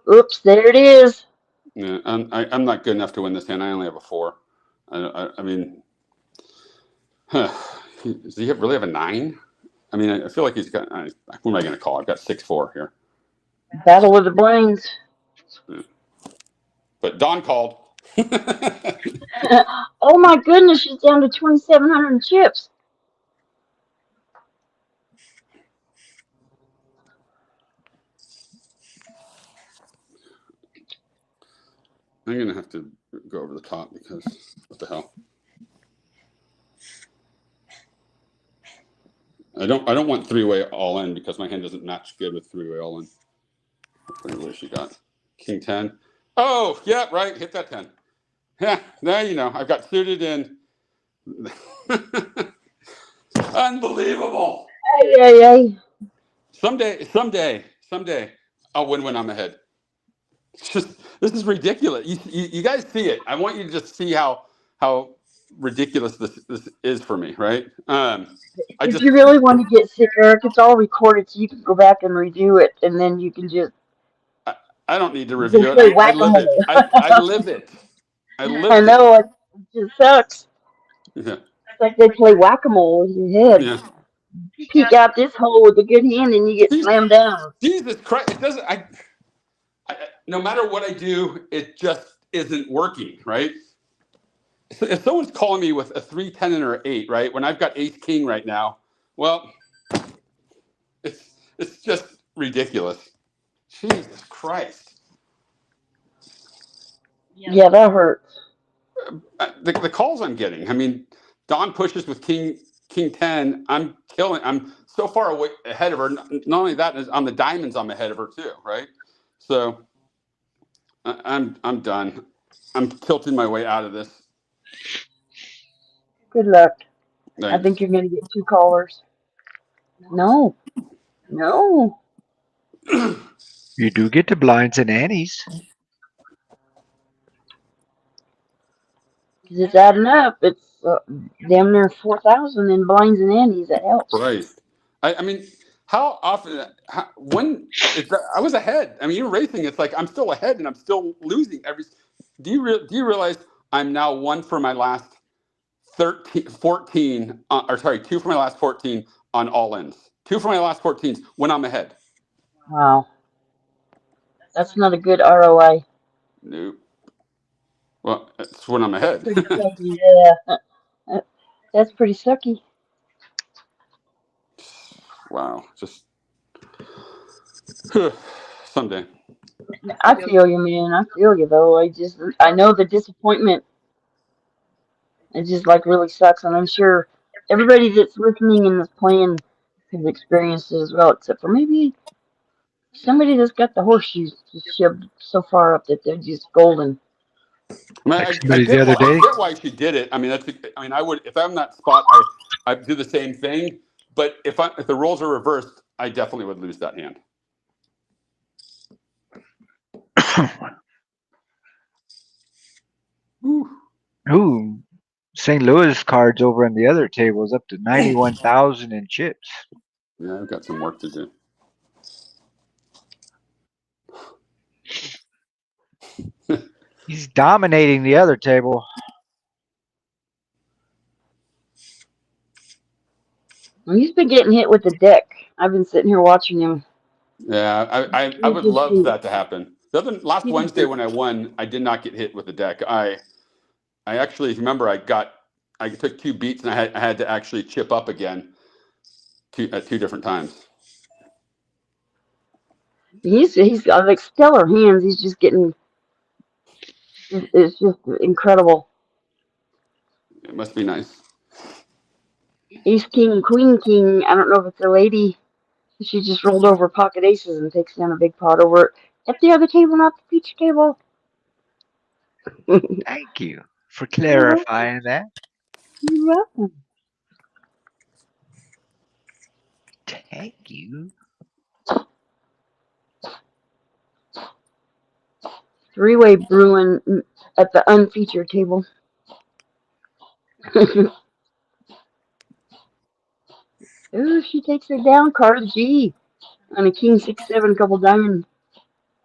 Oops, there it is. Yeah, I'm not good enough to win this hand. I only have a 4. I mean, does he really have a 9? I mean, I feel like he's got. Who am I going to call? I've got 6-4 here. Battle of the Brains. Yeah. But Don called. Oh my goodness, she's down to 2,700 chips. I'm going to have to go over the top because what the hell? I don't want 3-way all in because my hand doesn't match good with 3-way all in. What she got? King 10. Oh, yeah, right. Hit that 10. Yeah, now you know. I've got suited in. Unbelievable. Ay, ay, ay. Someday, I'll win when I'm ahead. It's just this is ridiculous. You guys see it. I want you to just see how ridiculous this is for me, right? If you really want to get sick, Eric, it's all recorded, so you can go back and redo it, and then you can just I don't need to you can review it. play I live it. whack-a-mole. I live it. I I lived it. know, it just sucks. Yeah. It's like they play whack-a-mole with your head. Yeah. Peek out this hole with a good hand, and you get slammed down. Jesus Christ! It doesn't. No matter what I do, it just isn't working, right? So if someone's calling me with a 3, 10, and or 8, right? When I've got Ace King right now, well, it's just ridiculous. Jesus Christ! Yeah, that hurts. The calls I'm getting. I mean, Don pushes with King 10. I'm killing. I'm so far away ahead of her. Not only that, on the diamonds, I'm ahead of her too, right? So I'm done. I'm tilting my way out of this. Good luck. Thanks. I think you're going to get 2 callers. No. You do get the blinds and annies. Because it's adding up. It's damn near 4,000 in blinds and annies. That helps. Right. I mean, how often? When I was ahead. I mean, you're racing. It's like I'm still ahead and I'm still losing every. Do you realize I'm now 1 for my last 14, or sorry, 2 for my last 14 on all ins. 2 for my last 14s when I'm ahead. Wow. That's not a good ROI. Nope. Well, it's when I'm ahead. Pretty crazy, yeah. That's pretty sucky. Wow, just someday. I feel you, man. I feel you, though. I know the disappointment. It just like really sucks, and I'm sure everybody that's listening and that's playing has experienced it as well, except for maybe somebody that's got the horseshoes just shoved so far up that they're just golden. I mean, Like I somebody the get other why I day. get why she did it. I mean, I mean, I would if I'm that spot, I do the same thing. But if the roles are reversed, I definitely would lose that hand. Ooh, St. Louis cards over on the other table is up to 91,000 in chips. Yeah, I've got some work to do. He's dominating the other table. Well, he's been getting hit with the deck. I've been sitting here watching him. Yeah, I He's would just love been, that to happen. Last he's just Wednesday been, when I won, I did not get hit with the deck. I actually remember I took 2 beats and I had to actually chip up again at 2 different times. he's got like stellar hands. He's just getting. It's just incredible. It must be nice. Ace King, Queen King. I don't know if it's a lady. She just rolled over pocket aces and takes down a big pot over at the other table, not the feature table. Thank you for clarifying that. You're welcome. Thank you. Three-way brewing at the unfeatured table. Ooh, she takes it down. Card G on a King 6-7, couple diamond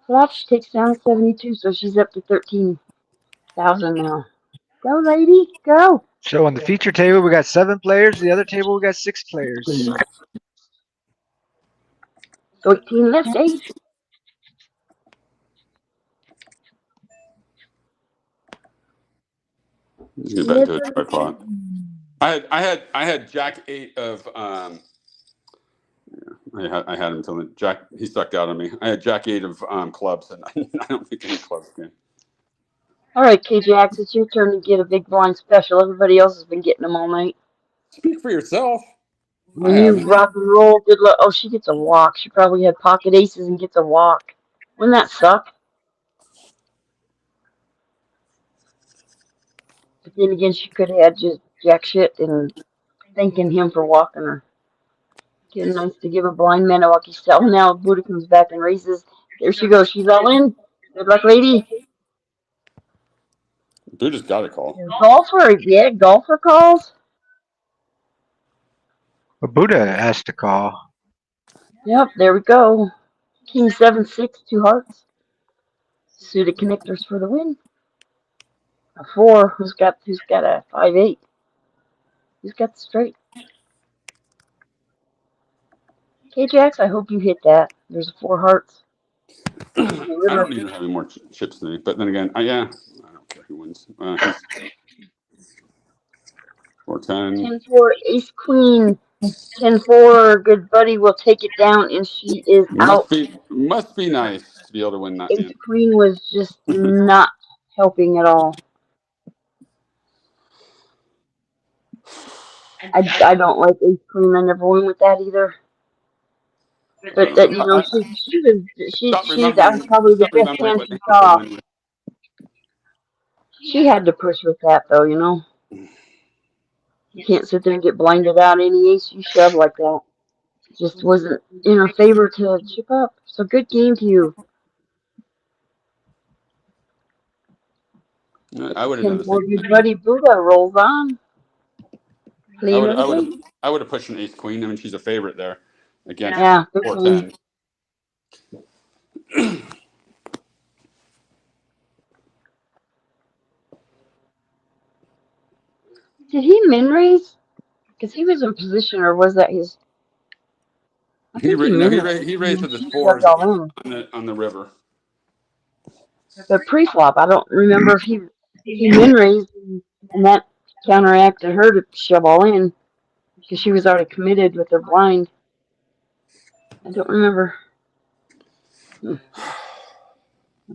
flop. She takes down 72, so she's up to 13,000 now. Go, lady, go. So on the feature table, we got 7 players. The other table, we got 6 players. 13 left, Ace. Let's get back to a tripod. I had Jack 8 of I had him until he stuck out on me. I had Jack 8 of clubs, and I don't think any clubs came. All right, KJX, it's your turn to get a big blind special. Everybody else has been getting them all night. Speak for yourself. When you rock and roll, good luck. Oh, she gets a walk. She probably had pocket aces and gets a walk. Wouldn't that suck? But then again, she could have had just jack shit and thanking him for walking her. Getting nice to give a blind man a lucky style. Now Buddha comes back and raises. There she goes. She's all in. Good luck, lady. Dude just got a call. Golfer, yeah, golfer calls. But Buddha has to call. Yep, there we go. King 7-6, 2 hearts. Suited connectors for the win. A 4. Who's got a 5-8? Who's got the straight? KJX, I hope you hit that. There's a 4 hearts. I don't need to have any more chips than me. But then again, I don't care who wins. He's 4-10. 10-4, ace queen. 10-4, good buddy will take it down, and she is out. Must be nice to be able to win that Ace hand. queen was just not helping at all. I don't like ace queen. I never win with that either. But that that was probably the best hand she saw. She had to push with that though, you know. You can't sit there and get blinded out any ace you shove like that. Just wasn't in her favor to chip up. So good game to you. I would have done the same. Good buddy Buddha rolls on. I would have pushed an ace queen. I mean, she's a favorite there. Again, yeah, 4-10. Did he min raise? Because he was in position, or was that his? He raised with his 4s on the river. The pre-flop, I don't remember if he min raised and that counteracted her to shove all in because she was already committed with her blind. I don't remember. Have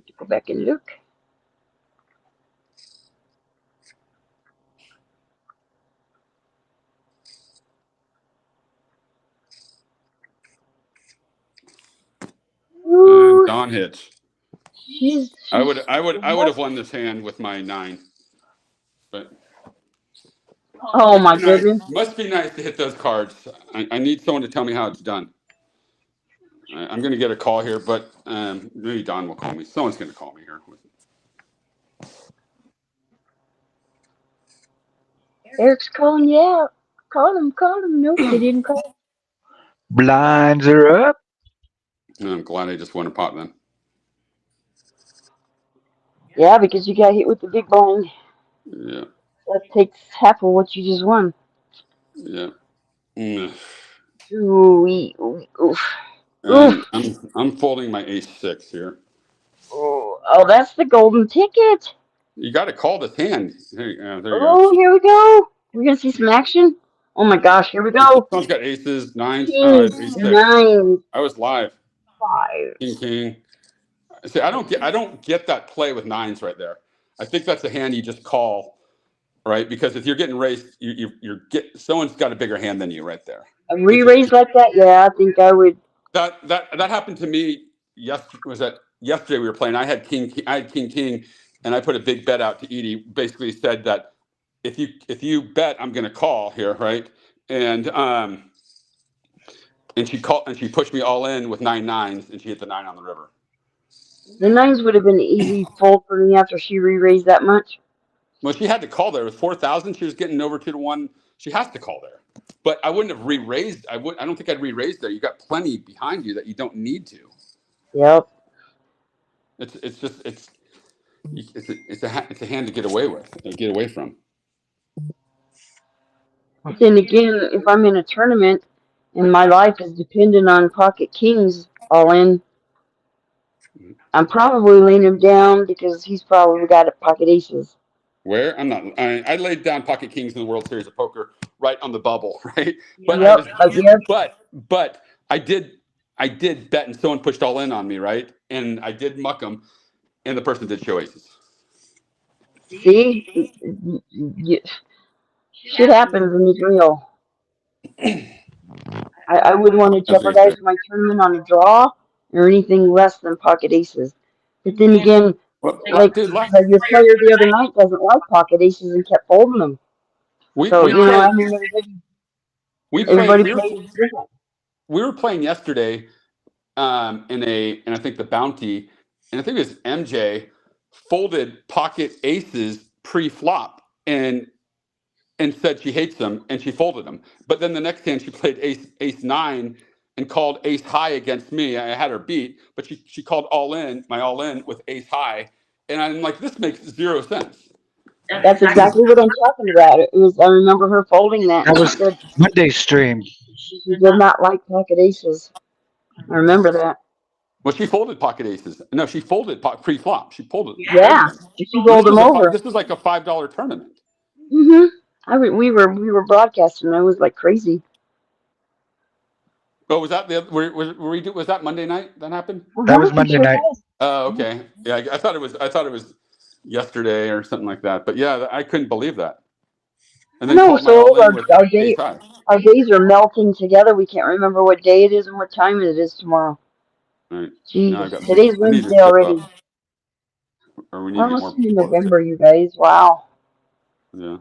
to go back and look. And Ooh, Don hits. she's I would have won this hand with my 9, but oh must my be nice. goodness. Must be nice to hit those cards. I need someone to tell me how it's done. I'm going to get a call here, but maybe Don will call me. Someone's going to call me here. Eric's calling you out. Call him, call him. Nope, they didn't call. Blinds are up. I'm glad I just won a pot then. Yeah, because you got hit with the big blind. Yeah. That takes half of what you just won. Yeah. Mm. Ooh, oof. And Oof. I'm folding my ace-6 here. Oh, that's the golden ticket. You got to call this hand. There you go. Oh, here we go. We're gonna see some action. Oh my gosh, here we go. Someone's got aces, 9s. Oh, King, it's ace-6. 9, I was live. 5. King. See, I don't get that play with 9s right there. I think that's a hand you just call, right? Because if you're getting raced, you're someone's got a bigger hand than you right there. A re-raise like that? Yeah, I think I would. That happened to me. Yesterday we were playing. I had king, and I put a big bet out to Edie. Basically said that if you bet, I'm going to call here, right? And she pushed me all in with 9 9s, and she hit the 9 on the river. The 9s would have been an easy fold for me after she re-raised that much. Well, she had to call there. It was 4,000. She was getting over 2-1. She has to call there. But I wouldn't have re-raised. I don't think I'd re-raised there. You got plenty behind you that you don't need to. Yep. It's a hand to get away with, get away from. But then again, if I'm in a tournament and my life is dependent on pocket kings all in, I'm probably laying him down because he's probably got pocket aces. Where I'm not. I laid down pocket kings in the World Series of Poker right on the bubble, right? But I Yep. was, Yep. but I did bet, and someone pushed all in on me, right? And I did muck them, and the person did show aces. See, shit happens in this real. I wouldn't want to That's what he said. jeopardize my tournament on a draw or anything less than pocket aces. But then again, Well, like dude, your player the other night doesn't like pocket aces and kept folding them. we So we you know, played I mean, we played everybody we were plays different. we were playing yesterday and I think the bounty, and I think it was MJ folded pocket aces pre-flop and said she hates them, and she folded them. But then the next hand she played ace 9 and called ace high against me. I had her beat, but she called all in with ace high, and I'm like, this makes zero sense. That's exactly what I'm talking about. It was. I remember her folding that, and That she was said Monday's stream. she did not like pocket aces. I remember that. Well, she folded pocket aces. No, she folded pre-flop. She folded Yeah, them. and she rolled them over. This was like a $5 tournament. We were broadcasting. I was like crazy. Oh, was that was that Monday night that happened? That was It Monday sure night. was. Oh, okay. Yeah, I thought it was yesterday or something like that. But yeah, I couldn't believe that. And I then know. called my So all in with ace high. our days are melting together. We can't remember what day it is and what time it is tomorrow. All right. Now Jeez, today's I need to Wednesday zip up, already. or we need We're to get almost more in people to zip. November, you guys. Wow. Yeah.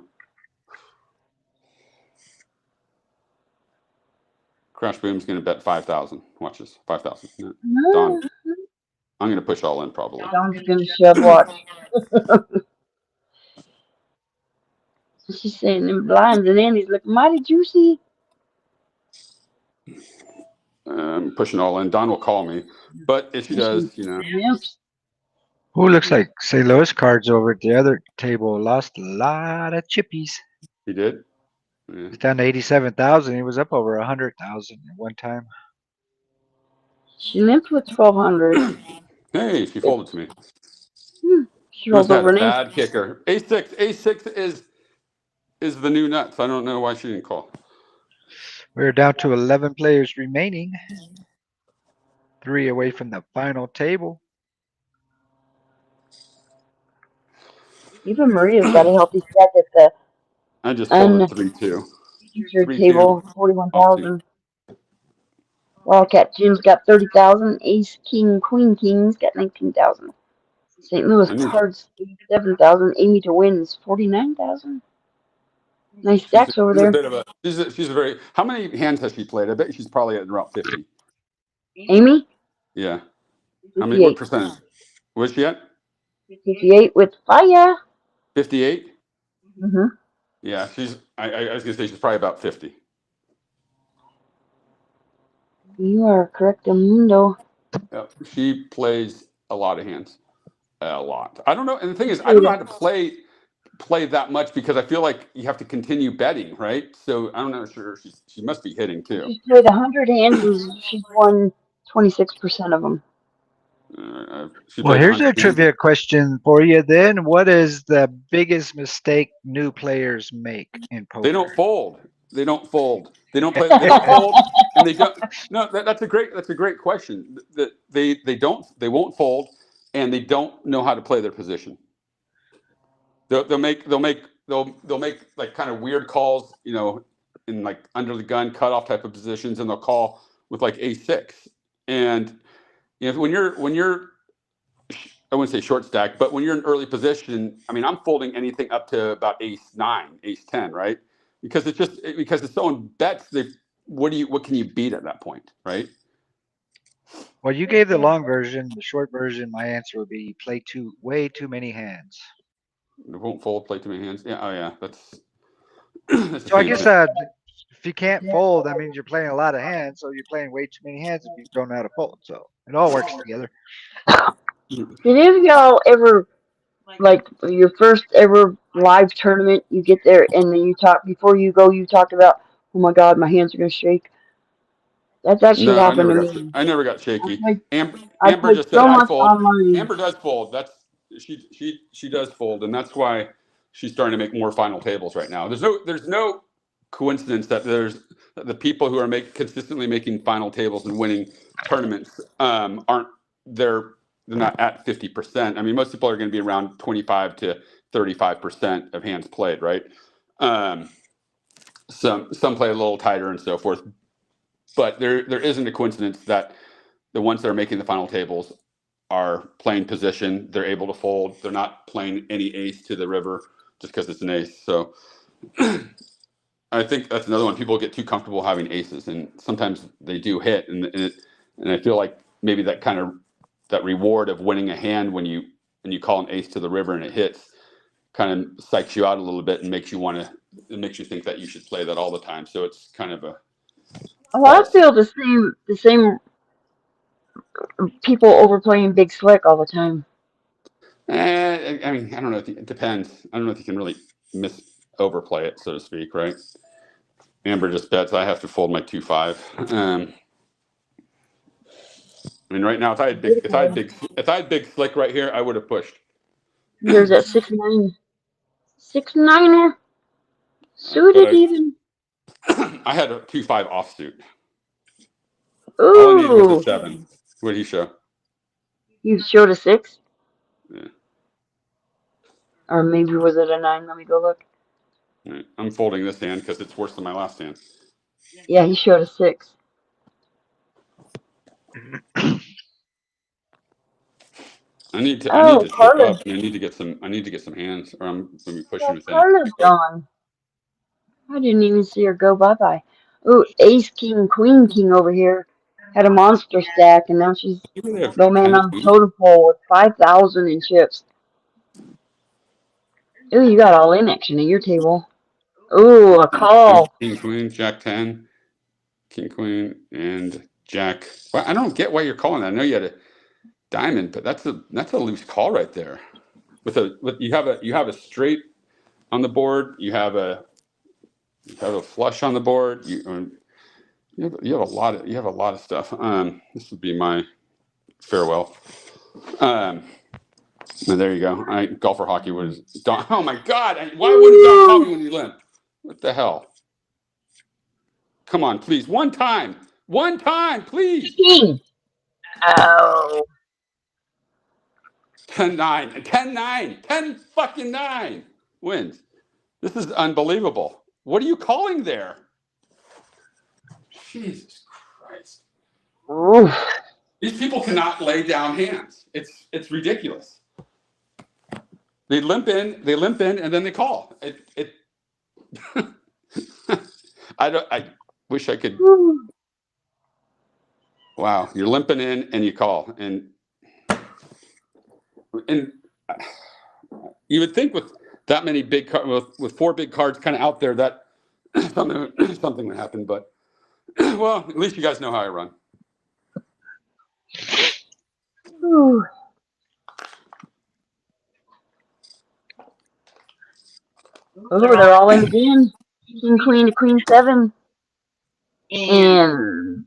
Crash Boom's going to bet 5,000. Watch this, 5,000. Don, I'm going to push all in probably. Don's gonna shove. Watch. She's saying them blinds and Andy's looking mighty juicy. I'm pushing all in. Don will call me, but if she does, Yep. Who looks like St. Louis cards over at the other table lost a lot of chippies. he did. Yeah. He's down to 87,000. He was up over 100,000 at one time. She limped with 1,200. Hey, she folded to me. She Must rolled have over had an a ace. bad kicker. A6 is is the new nuts. I don't know why she didn't call. We're down to 11 players remaining. 3 away from the final table. Even Maria's got a healthy stack at the I just pulled it 3-2. unfeatured 3-2 table, offsuit. 41,000. Wildcat Jim's got 30,000. Ace King Queen King's got 19,000. St. Louis Cards 87,000. Amy to wins 49,000. Nice stacks over She's a there. bit of a. She's a very. How many hands has she played? I bet she's probably at around 50. Amy? Yeah. How many? 58. What percentage? Where's she at? 58 with fire. 58. Mm-hmm. Yeah, she's. I was gonna say she's probably about 50. You are correct, Mundo. Yeah, she plays a lot of hands. A lot. I don't know. And the thing is, I don't know how to play that much because I feel like you have to continue betting, right? So I'm not sure. She must be hitting too. She's played 100 hands and she's won 26% of them. Well, here's a trivia question for you then. What is the biggest mistake new players make in poker? They don't fold. They don't fold. They don't play. They don't fold, and they don't. No, that's a great question. That they won't fold, and they don't know how to play their position. They'll make like kind of weird calls, in like under the gun cutoff type of positions, and they'll call with like ace-6, and when you're I wouldn't say short stack, but when you're in early position, I mean, I'm folding anything up to about ace-9, ace-10, right? Because if someone bets, what can you beat at that point, right? Well, you gave the long version. The short version, my answer would be play way too many hands. It won't fold, play too many hands. Yeah, oh yeah, that's so I guess if you can't fold, that means you're playing a lot of hands. So you're playing way too many hands if you don't know how to fold. So it all works together. Did any of y'all ever, like your first ever live tournament, you get there and then before you go, you talked about, oh my God, my hands are going to shake. That shit happened to me. I never got shaky. I Amber played just said so I much fold. online. Amber does fold. She does fold, and that's why she's starting to make more final tables right now. There's no coincidence that the people who are consistently making final tables and winning tournaments they're not at 50%. I mean, most people are going to be around 25 to 35% of hands played, right? Some play a little tighter and so forth. But there isn't a coincidence that the ones that are making the final tables are playing position. They're able to fold. They're not playing any ace to the river just because it's an ace. So I think that's another one. People get too comfortable having aces, and sometimes they do hit. And I feel like maybe that reward of winning a hand when you call an ace to the river and it hits kind of psychs you out a little bit and makes you think that you should play that all the time. So it's kind of a I feel the same people overplaying Big Slick all the time. I mean, I don't know. It depends. I don't know if you can really overplay it, so to speak, right? Amber just bets. I have to fold my 2-5. I mean, right now, if I had big Slick right here, I would have pushed. There's that 6-9, 6-9er, suited even. I had a 2-5 offsuit. Ooh. All I needed was a 7. What did he show? You showed a 6? Yeah. Or maybe was it a 9? Let me go look. Right. I'm folding this hand because it's worse than my last hand. Yeah, he showed a 6. I need to chip up. I need to get some hands, or I'm gonna be pushing with Carla's gone. I didn't even see her go bye. Ooh, Ace King Queen King over here had a monster stack, and now she's low man on the totem pole with 5,000 in chips. Ooh, you got all in action at your table. Ooh, a call. King Queen, Jack 10, King Queen, and Jack. Well, I don't get why you're calling that. I know you had a diamond, but that's a loose call right there. You have a straight on the board. You have a flush on the board. You have a lot of stuff. This would be my farewell. And there you go. Golfer hockey was Don. Oh my God! Why wouldn't Don call me when he limped? What the hell? Come on, please. One time, please. King. Oh. 10-9, 10-9, 10 fucking 9 wins. This is unbelievable. What are you calling there? Jesus Christ. Oof. These people cannot lay down hands. It's ridiculous. They limp in, and then they call. I wish I could. Wow, you're limping in and you call, and you would think with that many big with 4 big cards kind of out there that something would happen, but well, at least you guys know how I run. Ooh. Oh, they're all in again. King, queen to queen 7. And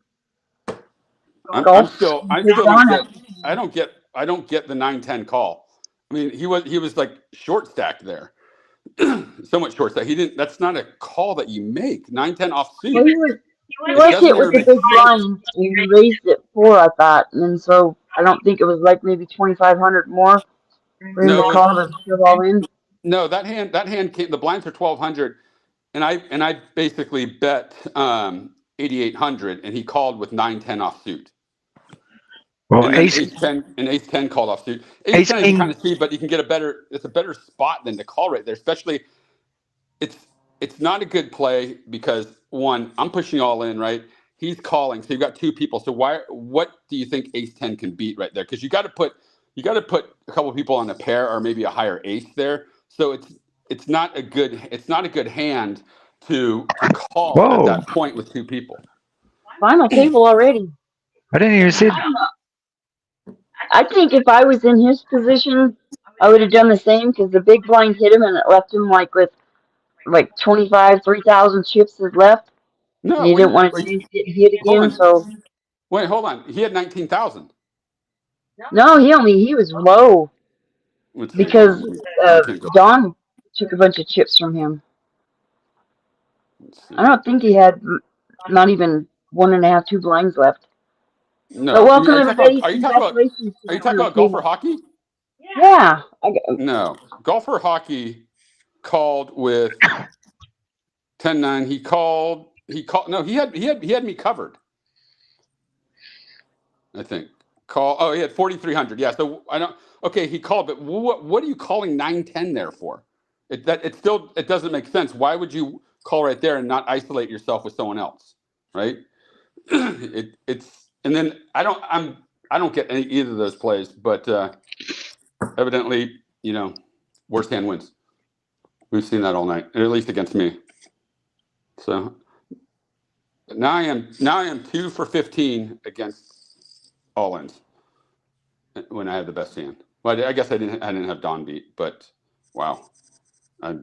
I'm still Donna. I don't get the 9-10 call. I mean, he was like short stacked there. So much short stack. That's not a call that you make. 9-10 off suit. Well, he was hit with the big blind, and he raised it 4, I thought, and so I don't think it was like maybe 2,500 more for him to call to shove all in. No, that hand came. The blinds are 1,200, and I basically bet 8,800, and he called with 9-10 off suit. Well, and then ace 10 called off suit. Ace 10 is kind of speed, but you can get it's a better spot than to call right there. Especially, it's not a good play because one, I'm pushing all in, right? He's calling, so you've got 2 people. So what do you think ace 10 can beat right there? Because you got to put a couple of people on a pair or maybe a higher ace there. So it's not a good hand to call at that point with 2 people. Final table already. I didn't even see it. I think if I was in his position, I would have done the same because the big blind hit him and it left him with 3,000 chips left. No, and he didn't want to get hit again. So wait, hold on. He had 19,000. No, he was low because Don took a bunch of chips from him. I don't think he had not even 1.5, 2 blinds left. No. But welcome everybody. Are you talking about golfer hockey? Yeah. No, golfer hockey called with 10-9. He called. No, he had me covered. I think. He had 4,300. Yeah. So I don't. Okay, he called, but what are you calling 9-10 there for? It doesn't make sense. Why would you call right there and not isolate yourself with someone else, right? And then I don't get either of those plays, but evidently, worst hand wins. We've seen that all night, or at least against me. So now I am 2 for 15 against all ins when I have the best hand. Well, I guess I didn't have Don beat, but wow, I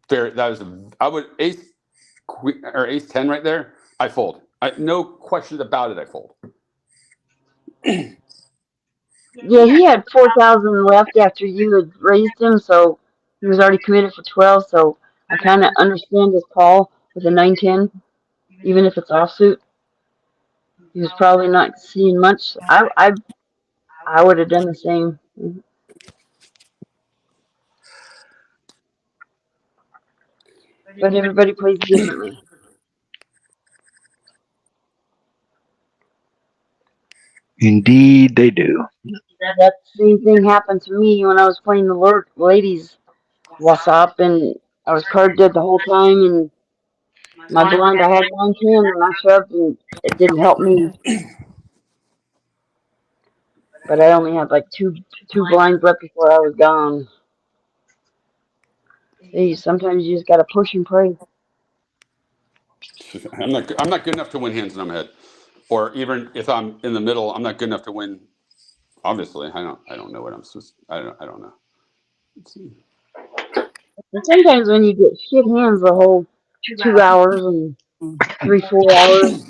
would ace or ace 10 right there. I fold. No questions about it. I fold. Yeah, he had 4,000 left after you had raised him, so he was already committed for 12. So I kind of understand his call with a 9-10, even if it's offsuit. He was probably not seeing much. I would have done the same. But everybody plays differently. Indeed, they do. That same thing happened to me when I was playing the ladies WhatsApp, and I was card dead the whole time, and my blind, I had 9-10, and I shoved, and it didn't help me. But I only had two blinds left before I was gone. See, sometimes you just gotta push and pray. I'm not good enough to win hands when I'm ahead, or even if I'm in the middle, I'm not good enough to win. Obviously, I don't know what I'm supposed. I don't know. Let's see. And sometimes when you get shit hands the whole 2 hours and 3-4 hours,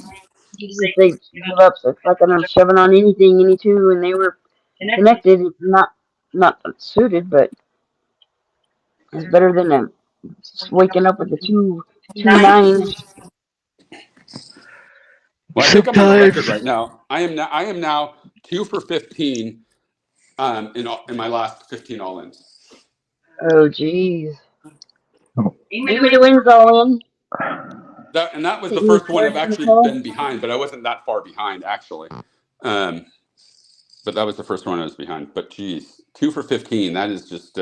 if they give up, so it's like I'm shoving on anything, any 2, and they were connected. It's not suited, but it's better than waking up with the 2 2 nines. Well, I think I'm on a record Sometimes. right now. I am now 2 for 15 in my last 15 all-ins. Oh, jeez. Amy wins all in. That was the Taking first one I've cards in the actually call. been behind, but I wasn't that far behind actually. But that was the first one I was behind. But geez, 2 for 15. That is just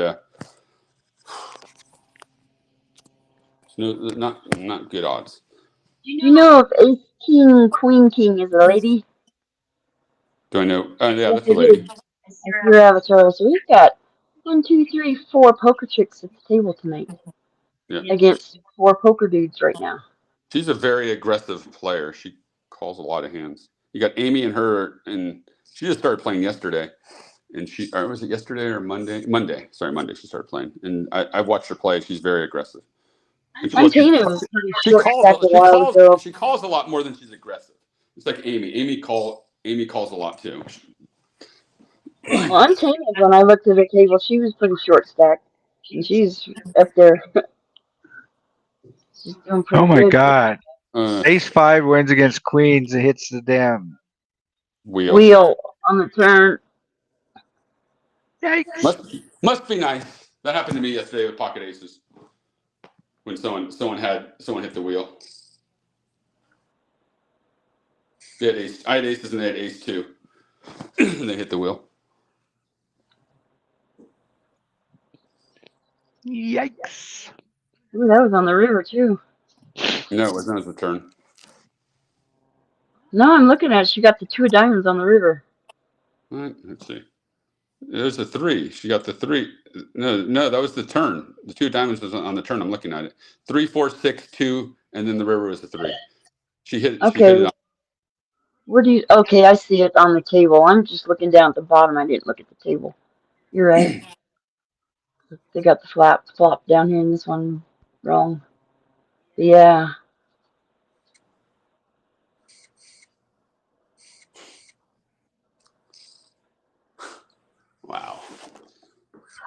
not good odds. Do you know if Ace King, Queen King is a lady? Do I know? Oh yeah, Yes, that's a it lady. is. That's your avatar. So we've got 1, 2, 3, 4 poker chicks at the table tonight Yeah, against 4 poker dudes right now. she's a very aggressive player. She calls a lot of hands. You got Amy and her, and she just started playing yesterday. And or was it yesterday or Monday? Monday. Sorry, Monday. She started playing, and I've watched her play. She's very aggressive. And Montana was pretty short stacked a she while calls ago. she calls a lot more than she's aggressive. It's like Amy. Amy calls a lot too. Well, Untamed, when I looked at the table, she was pretty short stacked. And she's up there. She's doing Oh pretty my good. God. Uh, Ace 5 wins against Queens and hits the damn. Wheel Wheel on the turn. Yikes. must be nice. That happened to me yesterday with pocket aces when someone hit the wheel. They had ace. I had aces and they had ace too, and they hit the wheel. Yikes. Ooh, that was on the river, too. No, it wasn't. It was the turn. No, I'm looking at it. She got the 2 of diamonds on the river. All right, let's see. There's a 3. She got the 3. No, that was the turn. The 2 diamonds was on the turn. I'm looking at it. 3, 4, 6, 2, and then the river was the 3. She hit Okay, it on. where do you... Okay, I see it on the table. I'm just looking down at the bottom. I didn't look at the table. You're right. They got the flop down here in this one wrong. Yeah. Wow.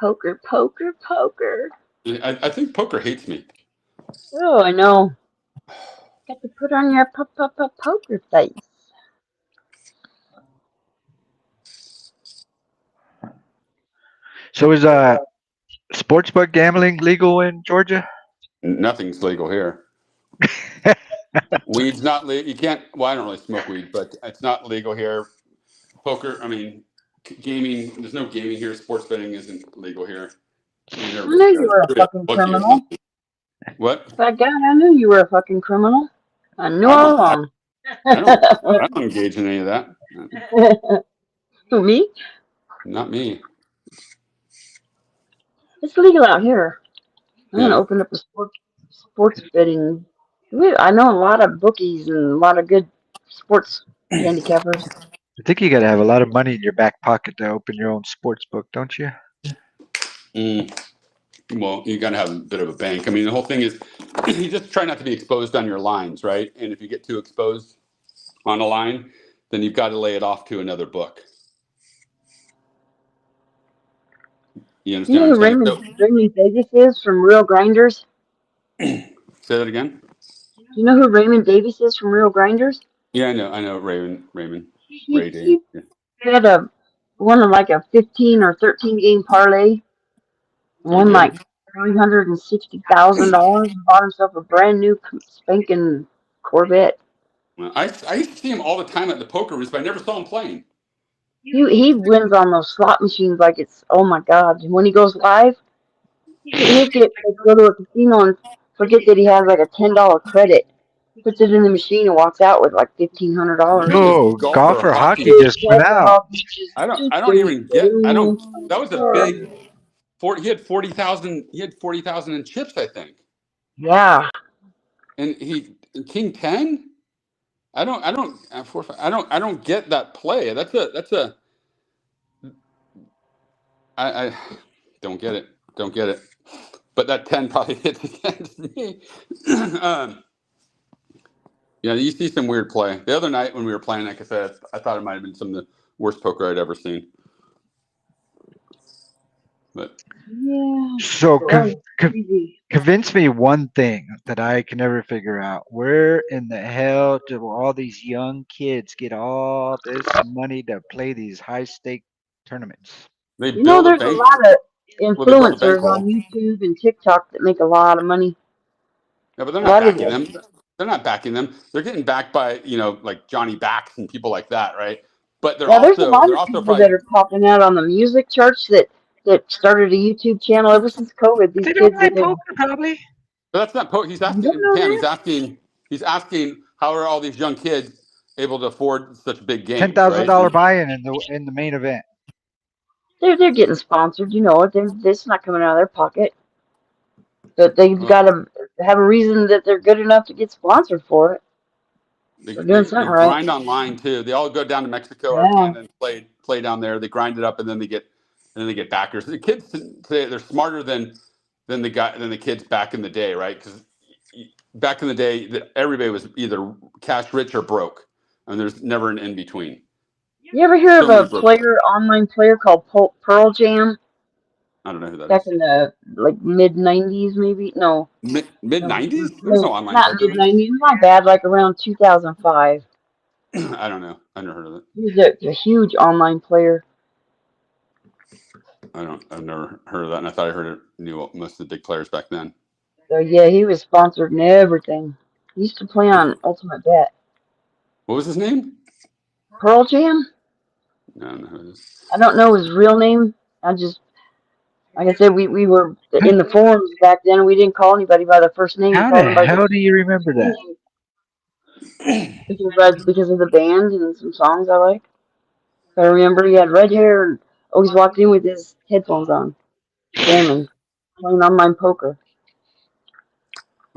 Poker, poker, poker. I think poker hates me. Oh, I know. Got to put on your poker face. So is sportsbook gambling legal in Georgia? Nothing's legal here. Weed's not legal. You can't. Well, I don't really smoke weed, but it's not legal here. Poker. I mean, gaming. There's no gaming here. Sports betting isn't legal here. You I never knew you were a get a fucking bookie or criminal. something. What? That guy, I knew you were a fucking criminal. I knew I all don't. along. I don't engage in any of that. Who, me? Not me. It's legal out here. I'm gonna Yeah. open up a sports betting. I know a lot of bookies and a lot of good sports handicappers. I think you got to have a lot of money in your back pocket to open your own sports book, don't you? Mm. Well, you got to have a bit of a bank. I mean, the whole thing is you just try not to be exposed on your lines, right? And if you get too exposed on a line, then you've got to lay it off to another book. You You understand know what who I'm saying? Raymond Davis is from Real Grinders? Say that again. Do you know who Raymond Davis is from Real Grinders? Yeah, I know Raymond, He Ray Day. he had won like a 15 or 13 game parlay, Oh, won good. like $360,000, and bought himself a brand new spanking Corvette. Well, I used to see him all the time at the poker rooms, but I never saw him playing. He wins on those slot machines like it's, oh my God. When he goes live, he'll go to a casino and forget that he has like a $10 credit, puts it in the machine and walks out with like Who $1,500. was Oh, golf golf or or hockey? hockey just went out. I don't even get. I don't. That was a big. He had 40,000. He had 40,000 in chips, I think. Yeah. And King 10. I don't get that play. I don't get it. Don't get it. But that 10 probably hits against me. Yeah, you see some weird play. The other night when we were playing, like I said, I thought it might have been some of the worst poker I'd ever seen. But Yeah. So That was crazy. convince me one thing that I can never figure out. Where in the hell do all these young kids get all this money to play these high stake tournaments? they You know, build a there's a bank. lot of Well, they build a influencers on bankroll. YouTube and TikTok that make a lot of money. Yeah, but they're A not lot of backing the, them. They're not backing them. They're getting backed by like Johnny Backs and people like that, right? But yeah, there's a lot they're of also people that probably. are popping out on the music charts that started a YouTube channel ever since COVID. But These they don't kids play have been. poker, probably. But that's not. He's You don't asking know Pam. that? He's asking how are all these young kids able to afford such big ten games, thousand right? dollar buy-in in the main event. They're getting sponsored. You know it. It's not coming out of their pocket. But they've Well, got to have a reason that they're good enough to get sponsored for it. They're doing they something right. grind online too. They all go down to Mexico or Yeah. Canada and play down there. They grind it up and then they get backers. The kids today they're smarter than the kids back in the day, right? Because back in the day, everybody was either cash rich or broke, and there's never an in between. You ever hear of So many a broke. online player called Pearl Jam I don't know who that back is. in the like mid '90s, maybe? No, Mid no, '90s? There was no online not poker mid then. '90s. My bad. Like around 2005. I don't know. I never heard of it. He was a huge online player. I've never heard of that, and I thought knew most of the big players back then. So yeah, he was sponsored and everything. He used to play on Ultimate Bet. What was his name? Pearl Jam? I don't know who it is. I don't know his real name. I just, like I said, we were How, in the forums back then. We didn't call anybody by their first name. We how the called them by their hell do you remember screen that? name because of the band and some songs I like. I remember he had red hair and always walked in with his headphones on, jamming, playing online poker.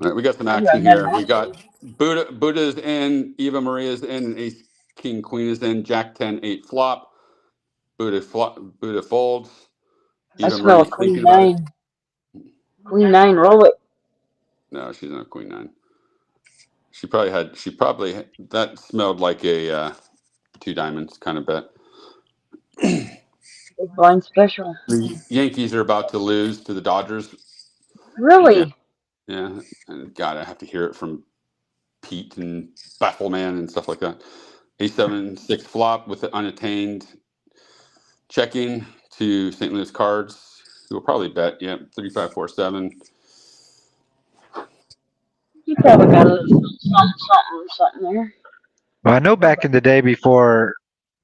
All right, we got some Maybe I action met him here. We got actually. Buddha's in, Eva Maria's in, and Ace King Queen is in. Jack 10 8 flop. Buddha folds. I Eva smell a Marie's Queen thinking about it. 9. Queen 9, roll it. No, she's not Queen 9. She probably that smelled like a two diamonds kind of bet. Big blind special. The Yankees are about to lose to the Dodgers again. Really? Yeah, and God, I have to hear it from Pete and Baffleman and stuff like that. A7 6 flop with the unattained checking to St. Louis Cards, who will probably bet. Yeah, 35-4-7. You probably got a little something there. Well, I know back in the day before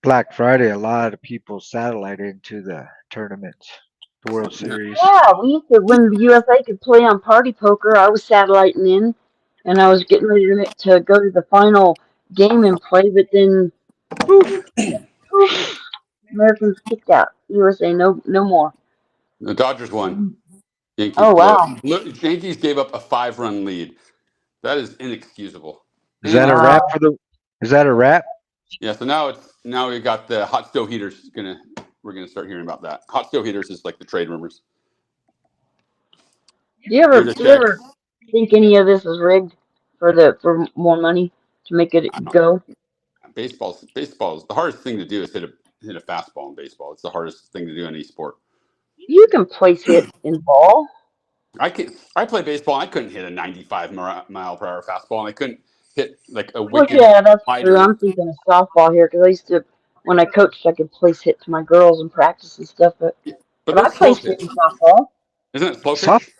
Black Friday, a lot of people satellited into the tournaments, the World Series. Yeah, we used to, when the USA could play on Party Poker, I was satelliting in, and I was getting ready to go to the final game and play, but then poof, poof, Americans kicked out. USA, no more. The Dodgers won. Yankees Oh blew it. wow, Yankees gave up a 5-run lead. That is inexcusable. Is that a wow. wrap for the? Is that a wrap? Yeah, so now we got the hot stove heaters. We're gonna start hearing about that. Hot stove heaters is like the trade rumors. Do Buddha you ever checks. think any of this is rigged for more money to make it go? Baseball's the hardest thing to do is hit a fastball in baseball. It's the hardest thing to do in any sport. You can place hit in ball. I play baseball. I couldn't hit a 95 mile per hour fastball, and I couldn't hit like a Well, wicked yeah, that's true. slider. I'm thinking of softball here because I used to, when I coached, I could place hit to my girls in practice and stuff. But But I that's slow placed hit pitch, in softball. isn't it? Slow Soft. pitch.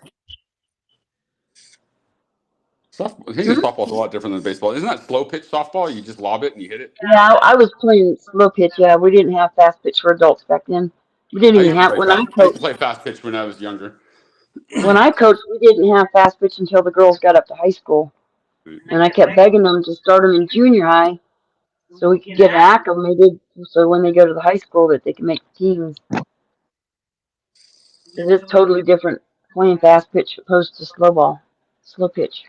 Hitting a Hmm? softball is a lot different than baseball. Isn't that slow pitch softball? You just lob it and you hit it. Yeah, I was playing slow pitch. Yeah, we didn't have fast pitch for adults back then. We didn't even have I used to play fast pitch when I was younger. when I coached. We didn't have fast pitch until the girls got up to high school, and I kept begging them to start them in junior high so we could get acclimated. So when they go to the high school, that they can make teams. Because it's totally different playing fast pitch opposed to slow pitch.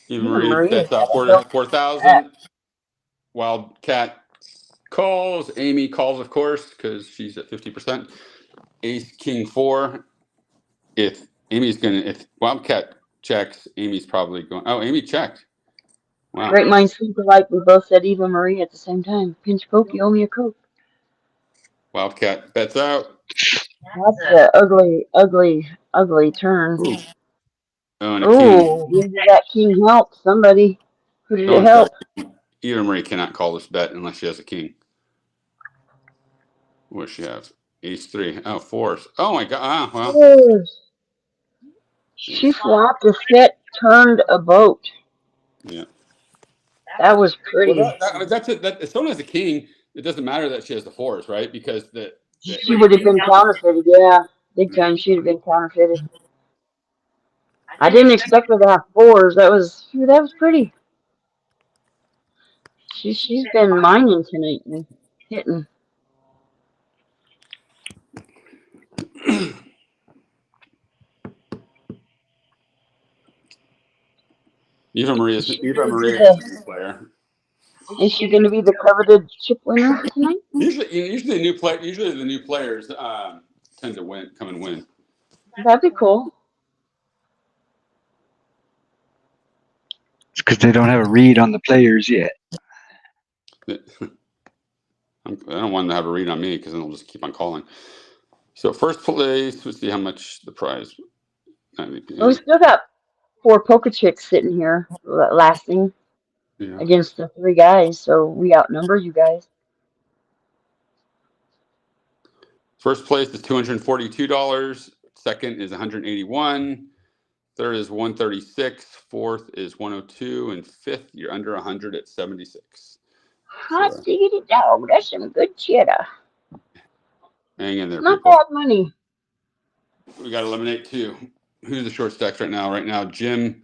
Eva Even Marie Maria's bets out got to help four that. thousand. Wildcat calls. Amy calls, of course, because she's at 50%. Ace King 4. If Wildcat checks, Amy's probably going. Oh, Amy checked. Wow. Great minds think alike. We both said Eva Marie at the same time. Pinch Coke, you owe me a Coke. Wildcat bets out. That's the ugly, ugly, ugly turn. Ooh. Oh, and a king. Ooh, maybe that king helped somebody. Who did it Someone said help? Eva Marie cannot call this bet unless she has a king. What does she have? Ace three. Oh, fours. Oh my god. Ah, well. Oh, Geez. she flopped a set, turned a boat. Yeah. That was Well, pretty. that's it. That if someone has a king, it doesn't matter that she has the fours, right? Because the She ace. would have been counterfeited, yeah. Big time, she'd have been counterfeited. I didn't expect her to have fours. That was pretty. She's been mining tonight and hitting. Eva Marie Is is she Eva gonna be Marie is a the new player. is she gonna be the coveted chip winner tonight? Usually the new play. Usually the new players tend to come and win. That'd be cool. It's because they don't have a read on the players yet. I don't want them to have a read on me because then they'll just keep on calling. So first place, let's see how much the prize. Well, we still got 4 poker chicks sitting here lasting Yeah. against the 3 guys, so we outnumber you guys. First place is $242. Second is $181. Third is $136. Fourth is $102, and fifth you're under $100 at $76. Hot So diggity dog, that's some good cheddar. hang in there, Not people. bad money. We got to eliminate two. Who's the short stacks right now? Right now, Jim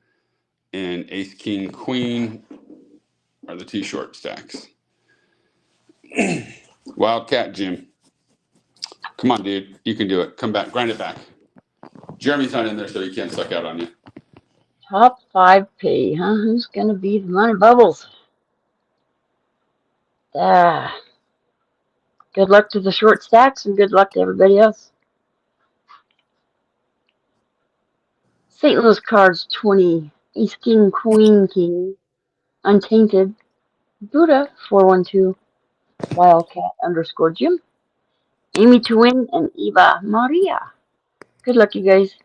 and Ace King Queen are the two short stacks. Wildcat Jim. Come on, dude. You can do it. Come back. Grind it back. Jeremy's not in there, so he can't suck out on you. Top 5P, huh? Who's gonna be the money bubbles? Ah. Good luck to the short stacks and good luck to everybody else. St. Louis cards 20. Ace King Queen King. Untainted. Buddha 412. Wildcat _ Jim. Amy to win and Eva Maria. Good luck, you guys.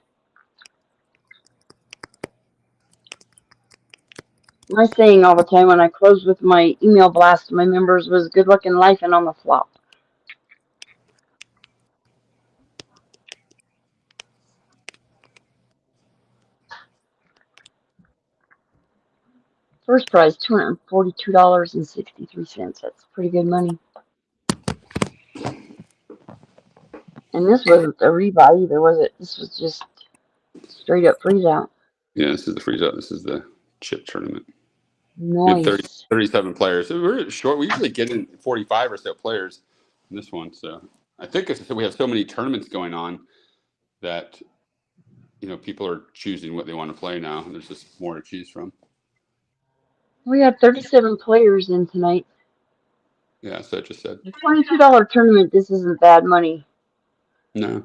My saying all the time when I closed with my email blast to my members was good luck in life and on the flop. First prize, $242.63. That's pretty good money. And this wasn't a rebuy either, was it? This was just straight up freeze out. Yeah, this is the freeze out. This is the chip tournament. We have Nice. 37 players. So we're short. We usually get in 45 or so players in this one. So I think it's, we have so many tournaments going on that people are choosing what they want to play now. There's just more to choose from. We had 37 players in tonight. Yeah, so I just said. The $22 tournament, this isn't bad money. No.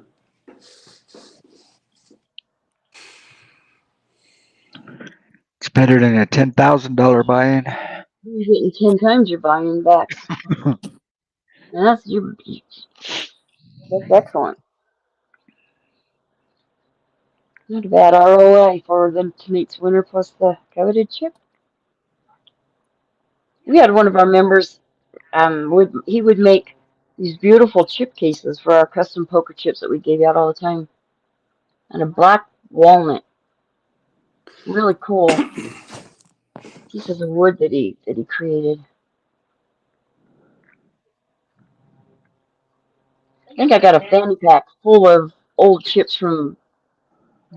It's better than a $10,000 buy-in. You're getting 10 times your buy-in back. That's excellent. Not a bad ROI for the tonight's winner plus the coveted chip. We had one of our members, he would make these beautiful chip cases for our custom poker chips that we gave out all the time. And a black walnut. Really cool pieces of wood that he created. I think I got a fanny pack full of old chips from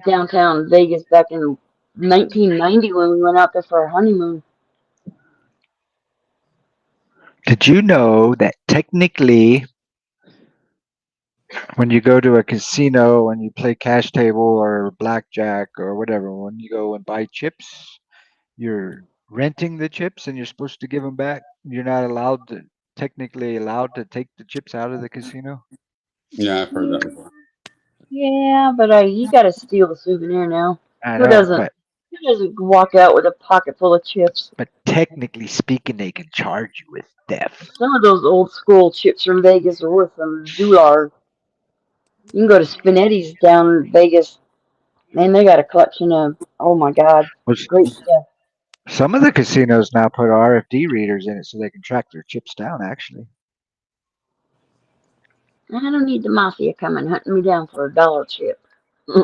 downtown Vegas back in 1990 when we went out there for our honeymoon. Did you know that technically, when you go to a casino and you play cash table or blackjack or whatever, when you go and buy chips, you're renting the chips and you're supposed to give them back? You're not technically allowed to take the chips out of the casino? Yeah, I've heard that before. Yeah, but you gotta steal the souvenir now. I Who know, doesn't? but He doesn't walk out with a pocket full of chips. But technically speaking, they can charge you with theft. Some of those old school chips from Vegas are worth some dollars. You can go to Spinetti's down in Vegas. Man, they got a collection of, oh my God, Was great stuff. some of the casinos now put RFD readers in it so they can track their chips down. Actually, I don't need the mafia coming hunting me down for a dollar chip. I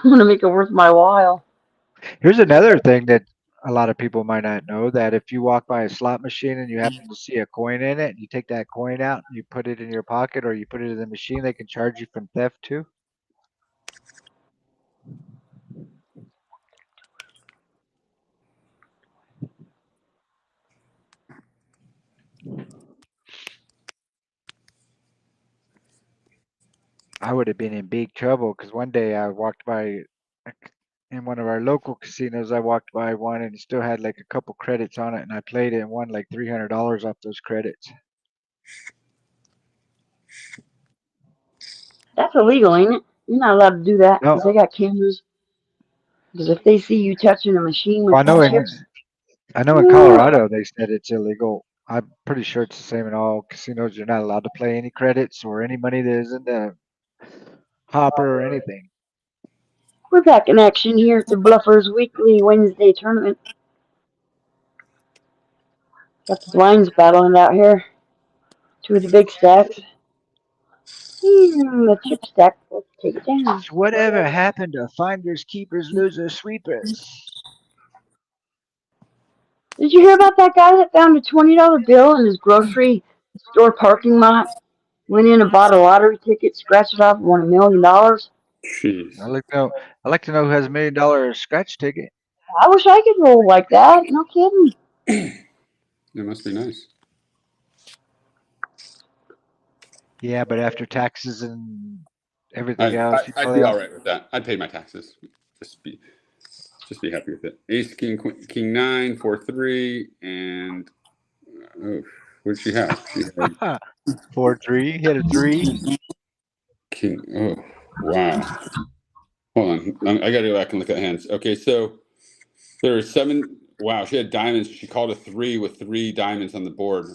want to make it worth my while. here's another thing that a lot of people might not know: that if you walk by a slot machine and you happen to see a coin in it, and you take that coin out, and you put it in your pocket, or you put it in the machine, they can charge you from theft too. I would have been in big trouble because one day I walked by in one of our local casinos. I walked by one and it still had like a couple credits on it, and I played it and won like $300 off those credits. That's illegal, ain't it? You're not allowed to do that No, because they got cameras. Because if they see you touching a machine with I know chips, in Colorado they said it's illegal. I'm pretty sure it's the same in all casinos. You're not allowed to play any credits or any money that is in the hopper or anything. we're back in action here at the Bluffers Weekly Wednesday tournament. Got the blinds battling out here. Two of the big stacks. The chip stack. Let's take it down. So whatever happened to finders, keepers, losers, sweepers? Did you hear about that guy that found a $20 bill in his grocery store parking lot? Went in and bought a lottery ticket, scratched it off, and won $1 million. Jeez. I'd like to know who has $1 million scratch ticket. I wish I could roll like that. No kidding. That must be nice. Yeah, but after taxes and everything else, you I'd probably be all right with that. I'd pay my taxes. Just be just be happy with it. Ace, king, queen, king nine, 4-3, and oh, what did she have? She had 4-3. Hit a three. king. Oh, wow. Hold on, I got to go back and look at the hands. Okay, so there are seven. Wow, she had diamonds. She called a three with three diamonds on the board.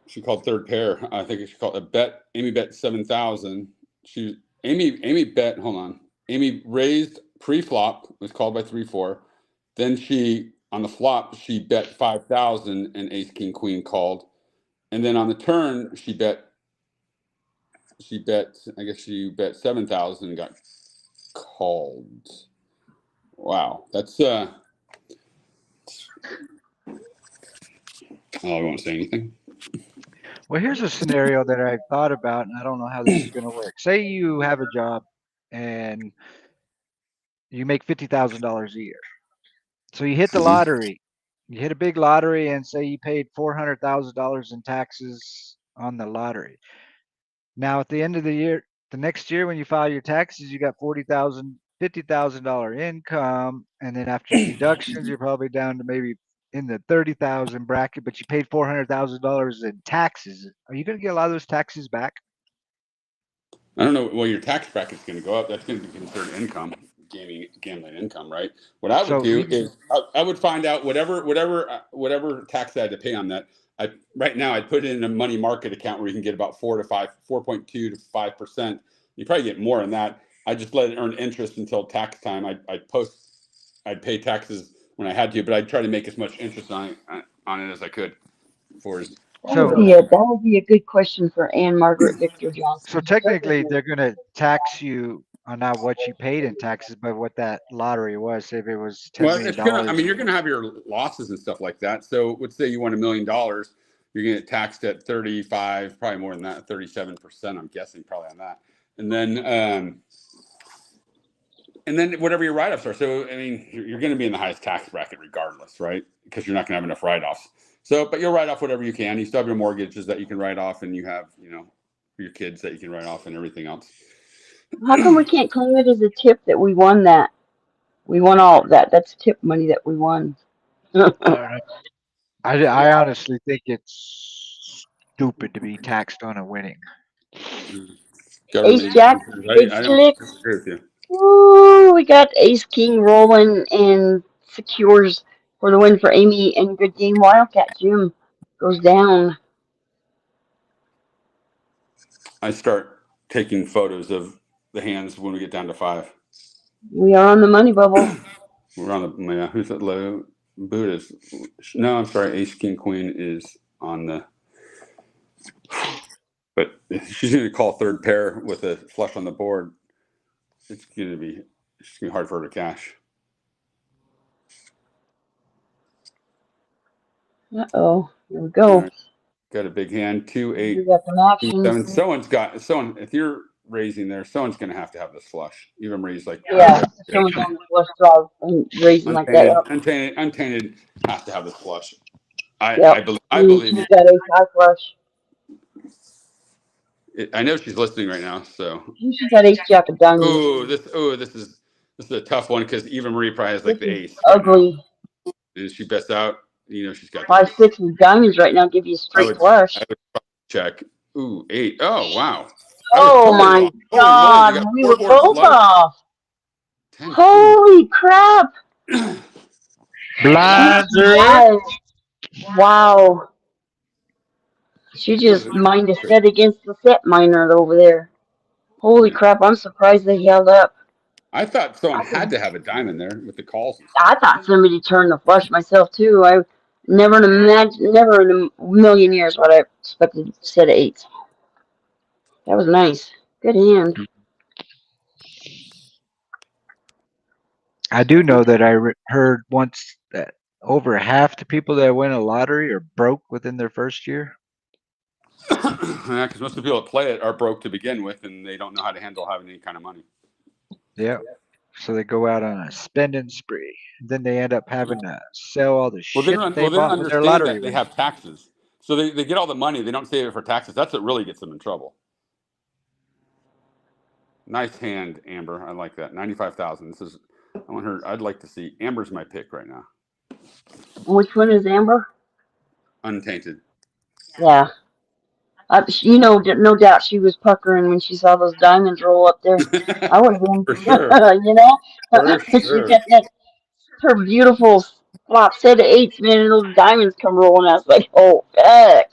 She called third pair. I think she called a bet. Amy bet 7,000. Amy bet. Hold on. Amy raised pre-flop. Was called by 3-4. Then she on the flop she bet 5,000 and ace king queen called. And then on the turn she bet. She bet. I guess she bet 7,000 and got called. Wow, that's Oh, I won't say anything. Well, here's a scenario that I've thought about, and I don't know how this is going to work. Say you have a job and you make $50,000 a year. So you hit the Mhm. lottery. You hit a big lottery, and say you paid $400,000 in taxes on the lottery. Now, at the end of the year, the next year when you file your taxes, you got $50,000 income, and then after deductions, you're probably down to maybe in the 30,000 bracket, but you paid $400,000 in taxes. Are you going to get a lot of those taxes back? I don't know. Well, your tax bracket's going to go up. That's going to be considered income, gambling income, right? What I would So do even is I would find out whatever tax I had to pay on that. Right now I'd put it in a money market account where you can get about 4.2 to 5%. You probably get more than that. I just let it earn interest until tax time. I'd pay taxes when I had to, but I'd try to make as much interest on it as I could for so That would be a good question for Anne Margaret Victor so Johnson. technically they're going to tax you on not what you paid in taxes, but what that lottery was. Say if it was $10 Well, million it's gonna. I dollars, mean, you're gonna have your losses and stuff like that. So, let's say you won $1 million, you're gonna get taxed at 35, probably more than that, 37%. I'm guessing probably on that, and then whatever your write-offs are. So, I mean, you're going to be in the highest tax bracket regardless, right? Because you're not going to have enough write-offs. So, but you'll write off whatever you can. You still have your mortgages that you can write off, and you have, your kids that you can write off, and everything else. How come we can't claim it as a tip that we won that? We won all that. That's tip money that we won. I don't know. I honestly think it's stupid to be taxed on a winning. Government Ace Jack, agencies. big I don't slick. agree with you. Ooh, we got Ace King rolling and secures for the win for Amy, and good game. Wildcat Jim goes down. I start taking photos of the hands when we get down to 5. We are on the money bubble. We're on the, yeah, who's that low? Buddha's. No, I'm sorry. Ace, King, Queen is on the, but if she's going to call third pair with a flush on the board, it's going to be hard for her to cash. Uh-oh. Here we go. Right. Got a big hand. 2, 8, We got some 7. action. Someone. If you're raising there, someone's going to have this flush. Even Marie's like, Yeah, someone's on the flush draw and raising like that. Yep. untainted has to have this flush. Yep. I believe you. She's got ace high flush. I know she's listening right now. So. She's got ace jack of diamonds. This is a tough one because even Marie probably has like This the is ace. ugly. Right, and she bests out. You know she's got 5, 6 with diamonds right now. Give you a straight flush. I would check. Ooh, 8. Oh wow. Oh my God, we were both off. 10, holy crap. Blinds her. Wow. She just mined a set against the set miner over there. Holy crap, I'm surprised they held up. I thought someone had to have a diamond there with the calls. I thought somebody turned the flush myself too. I never in a million years would I expected a set of 8s. That was nice. Good hand. I do know that I heard once that over half the people that win a lottery are broke within their first year. Yeah, because most of the people that play it are broke to begin with, and they don't know how to handle having any kind of money. Yeah. So they go out on a spending spree. Then they end up having to sell all the shit they bought with their lottery that they have taxes. So they get all the money. They don't save it for taxes. That's what really gets them in trouble. Nice hand, Amber. I like that. 95,000. This is. I want her. I'd like to see. Amber's my pick right now. Which one is Amber? Untainted. Yeah. No doubt she was puckering when she saw those diamonds roll up there. I would have been. For sure. For She sure. got her beautiful flop set of 8s, man, and those diamonds come rolling. I was like, oh, heck.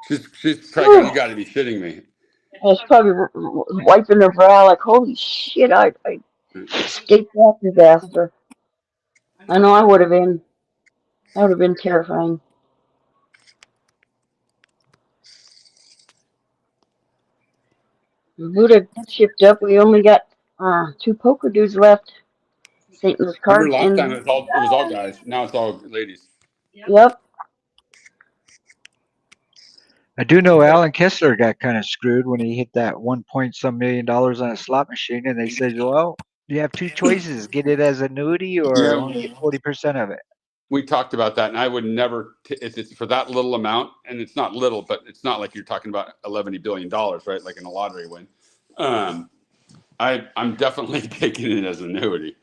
She's probably going, you got to be shitting me. She's probably wiping her brow like, holy shit, I escaped that disaster. I know I would have been. That would have been terrifying. Buddha shipped up. We only got 2 poker dudes left. St. Louis cards. Remember last time it was all guys. Now it's all ladies. Yep. I do know Alan Kessler got kind of screwed when he hit that 1 point some million on a slot machine, and they said, "Well, you have 2 choices: get it as annuity or only get 40% of it." We talked about that, and I would never. It's for that little amount, and it's not little, but it's not like you're talking about $11 billion, right? Like in a lottery win. I'm definitely taking it as annuity.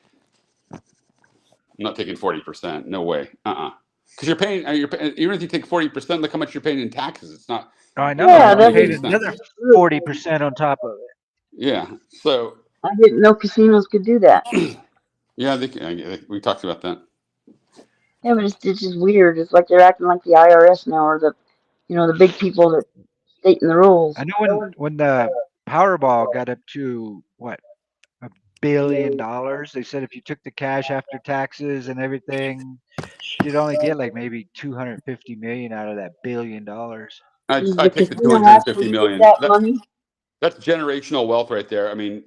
I'm not taking 40%. No way. Because you're paying. Even if you take 40%, look how much you're paying in taxes. It's not. Oh, I know. Yeah, I paid another 40% on top of it. Yeah. So. I didn't know casinos could do that. Yeah, we talked about that. Yeah, but it's just weird. It's like they're acting like the IRS now, or the big people that stating the rules. I know when the Powerball got up to what, $1 billion, they said if you took the cash after taxes and everything, you'd only get like maybe 250 million out of that $1 billion. I take the 250 million. That's generational wealth right there. I mean,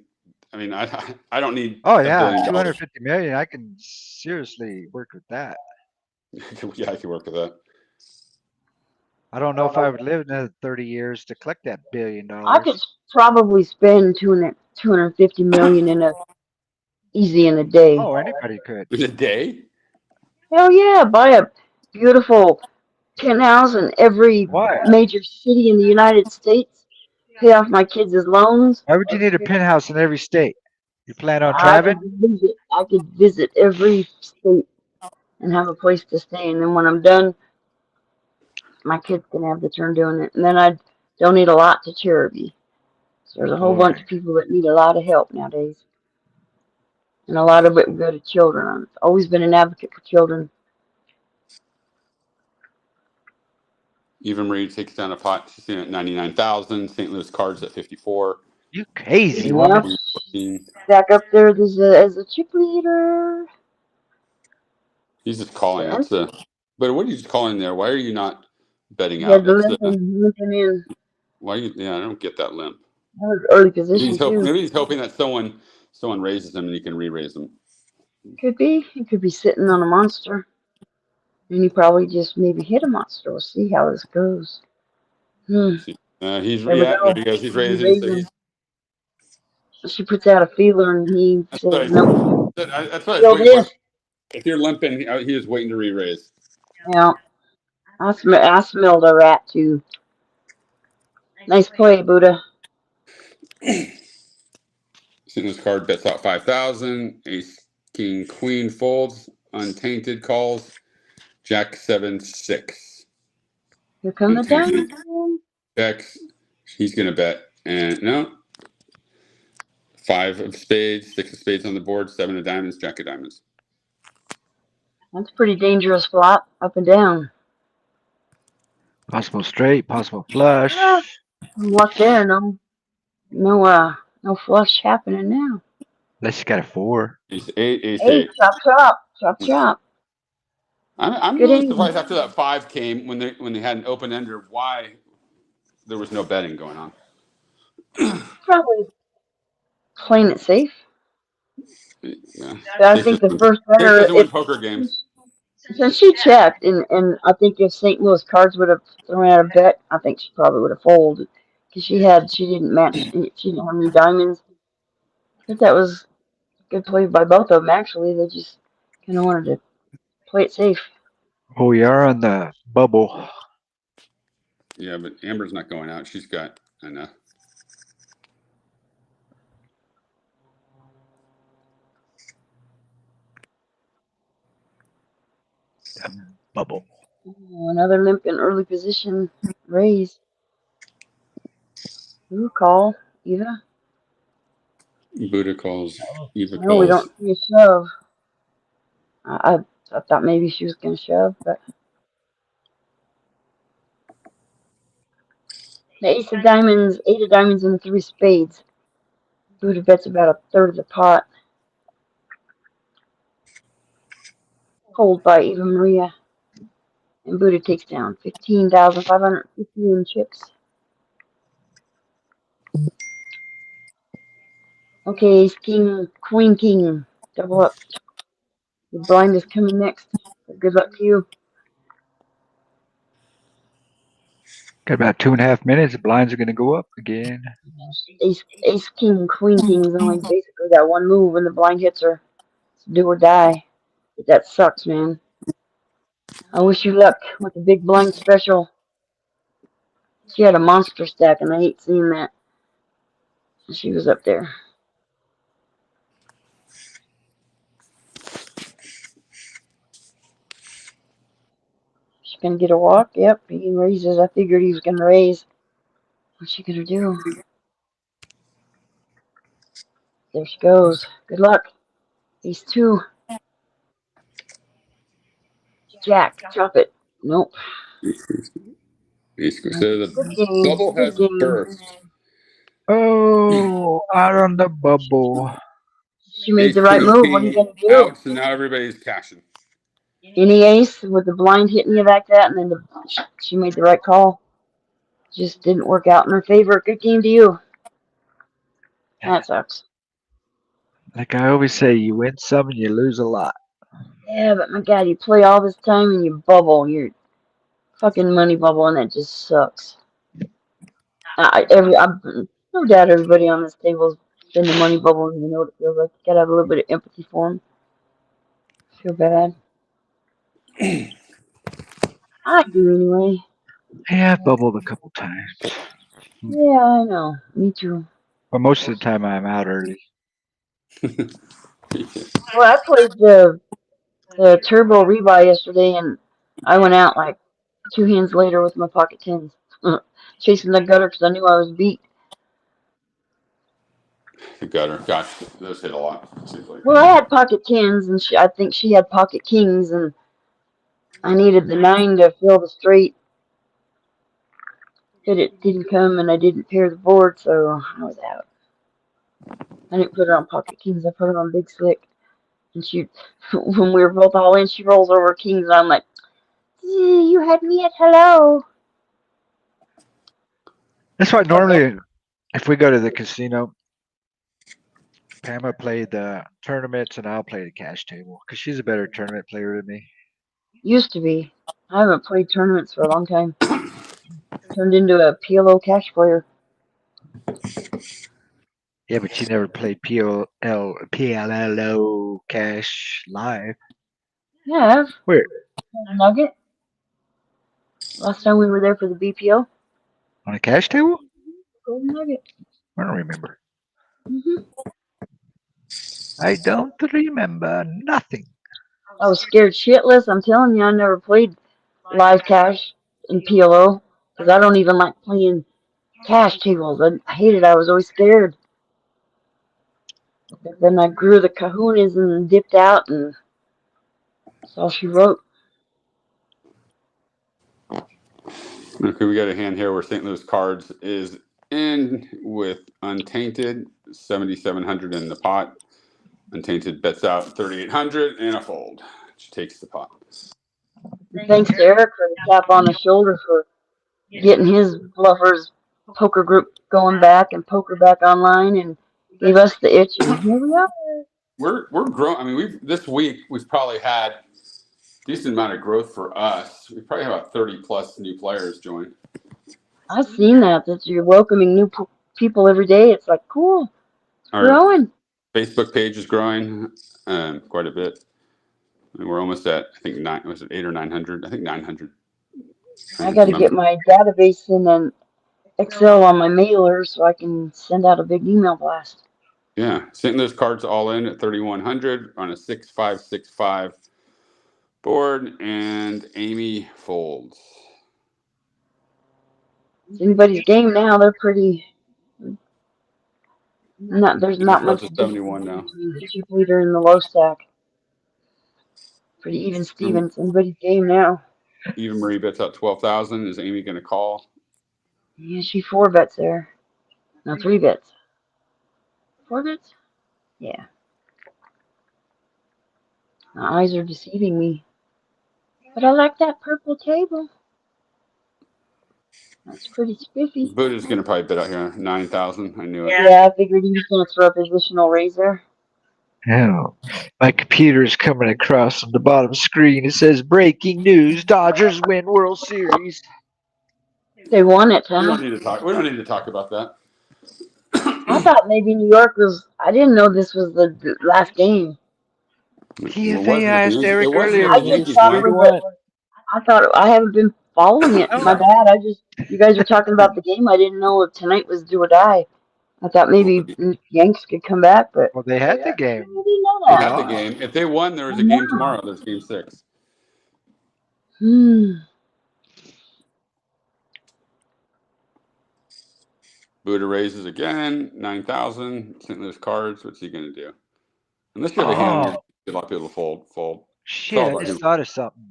I don't need. Oh yeah, 250 million. I can seriously work with that. Yeah, I can work with that. I don't know if I would live another 30 years to collect that $1 billion. I could probably spend 250 million easy in a day. Oh, anybody could. In a day? Hell yeah! Buy a beautiful penthouse in every major city in the United States. Pay off my kids' loans. Why would you need a penthouse in every state? You plan on traveling? I could visit every state and have a place to stay. And then when I'm done, my kids can have the turn doing it. And then I'd donate a lot to charity. So there's a whole bunch of people that need a lot of help nowadays. and a lot of it would go to children. I've always been an advocate for children. Eva Marie takes down a pot. She's sitting at 99,000. St. Louis Cards at 54. You crazy Yeah, woman. back up there as a chip leader. He's just calling. And That's the. But what are you just calling there? Why are you not betting he had out? the That's the. limping in. Why you? Yeah, I don't get that limp. That was early position too. Maybe he's hoping that someone raises him and he can re-raise him. Could be. He could be sitting on a monster. And he probably just maybe hit a monster. We'll see how this goes. He's There we there go. he goes. He's raising. So Raising. She puts out a feeler and he says, nope. That's what I was Feel waiting for. this. If you're limping, he was waiting to re-raise. Yeah. I smelled a rat too. Nice play, Buddha. St. Card bets out 5,000. Ace, King, Queen folds. Untainted calls. Jack 7, 6. Here come the Untainted diamonds. checks. He's gonna bet, and no. 5 of spades, 6 of spades on the board, 7 of diamonds, Jack of diamonds. That's a pretty dangerous flop, up and down. Possible straight, possible flush. Luck there, no flush happening now. Unless you got a 4. Ace 8, ace Hey, 8. chop. I'm Good really aim. surprised after that 5 came when they had an open ender why there was no betting going on. Probably playing it safe. Yeah. But I think the first Safe better, doesn't win poker games. since she checked, and I think if St. Louis Cards would have thrown out a bet, I think she probably would have folded. Because she didn't match, she didn't have any diamonds. I think that was good play by both of them, actually. They just kind of wanted to play it safe. Oh, we are on the bubble. Yeah, but Amber's not going out. She's got enough. Bubble. Oh, another limp in early position raise. Ooh, call. Eva? Buddha calls. Eva No, we calls. don't see a shove. I thought maybe she was going to shove, but the ace of diamonds, 8 of diamonds, and 3 spades. Buddha bets about a third of the pot. Hold by Eva Maria. And Buddha takes down 15,550 in chips. Okay, ace, king, queen, king. Double up. The blind is coming next. Good luck to you. Got about 2.5 minutes. The blinds are going to go up again. Ace, king, queen, king is only basically that one move when the blind hits her. It's do or die. But that sucks, man. I wish you luck with the big blind special. She had a monster stack, and I hate seeing that. She was up there. She's gonna get a walk. Yep, he raises. I figured he was gonna raise. What's she gonna do? There she goes. Good luck. These 2. Jack, drop it. Nope. So the Good game. bubble Good has game. burst. Oh, out on the bubble. She made Ace, the right king, move. What are you king gonna do? out, so now everybody's cashing. Any ace with the blind hitting you like that, and then she made the right call. Just didn't work out in her favor. Good game to you. That sucks. Like I always say, you win some and you lose a lot. Yeah, but my God, you play all this time and you bubble. You're fucking money bubble, and that just sucks. No doubt everybody on this table's been the money bubble and you know what it feels like. You gotta have a little bit of empathy for them. Feel bad. I do anyway. Yeah, I've bubbled a couple times. Yeah, I know. Me too. But most of the time I'm out early. Well, I played the turbo rebuy yesterday, and I went out like 2 hands later with my pocket tens, chasing the gutter because I knew I was beat. The gutter. Gosh, those hit a lot. It seems like. Well, I had pocket tens, and I think she had pocket kings, and I needed the 9 to fill the straight, but it didn't come, and I didn't pair the board, so I was out. I didn't put her on pocket kings. I put her on big slick, and she, when we were both all in, she rolls over kings, and I'm like, you had me at hello. That's why normally, if we go to the casino, Pamela played the tournaments and I'll play the cash table because she's a better tournament player than me. Used to be. I haven't played tournaments for a long time. Turned into a PLO cash player. Yeah, but she never played PLLO cash live. Yeah, I have. Where? Nugget. Last time we were there for the BPO. On a cash table? Golden Nugget. I don't remember. hmm I don't remember nothing. I was scared shitless. I'm telling you, I never played live cash in PLO because I don't even like playing cash tables. I hated it. I was always scared. But then I grew the kahunas and dipped out, and that's all she wrote. Okay, we got a hand here where St. Louis Cards is in with Untainted, 7,700 in the pot. Untainted bets out 3,800 and a fold. She takes the pot. And thanks to Eric for the tap on the shoulder for getting his bluffers poker group going back and poker back online, and gave us the itch, and here we are. We're growing. I mean, we've this week we've probably had decent amount of growth for us. We probably have about 30 plus new players join. I've seen that you're welcoming new people every day. It's like cool, it's Our growing. Facebook page is growing quite a bit. And we're almost at, I think, was it 8 or 900? I think 900. I got to get my database in an Excel on my mailer so I can send out a big email blast. Yeah, St. Louis Cards all in at 3,100 on a 6-5-6-5 board, and Amy folds. It's anybody's game now. They're pretty. There's not much Cards is difference 71 now. between the cheap leader and the low stack. Pretty even Stevens. Anybody's game now. Eva Marie bets out 12,000. Is Amy going to call? Yeah, she 4 bets there. No, 3 bets. 4 bets? Yeah. My eyes are deceiving me. But I like that purple table. That's pretty spiffy. Buddha's going to probably bet out here 9,000. I knew it. Yeah, I figured he was going to throw a positional raise there. Oh, my computer is coming across on the bottom screen. It says breaking news: Dodgers win World Series. They won it, We huh? don't need to talk. We don't need to talk about that. I thought maybe New York was. I didn't know this was the last game. TFA asked Eric It was earlier if I the who just Yankees thought it won. was won. I thought I haven't been following it. My bad. You guys were talking about the game. I didn't know if tonight was do or die. I thought maybe Yanks could come back, but Well, they had the I game. didn't know They They that. had the lost. game. If they won, there was a game tomorrow. There's game 6. Hmm. Buddha raises again, 9,000. St. Louis Cards. What's he going to do? Unless you have a hand where Oh, a lot of people fold. It's all shit, I about just him. thought of something.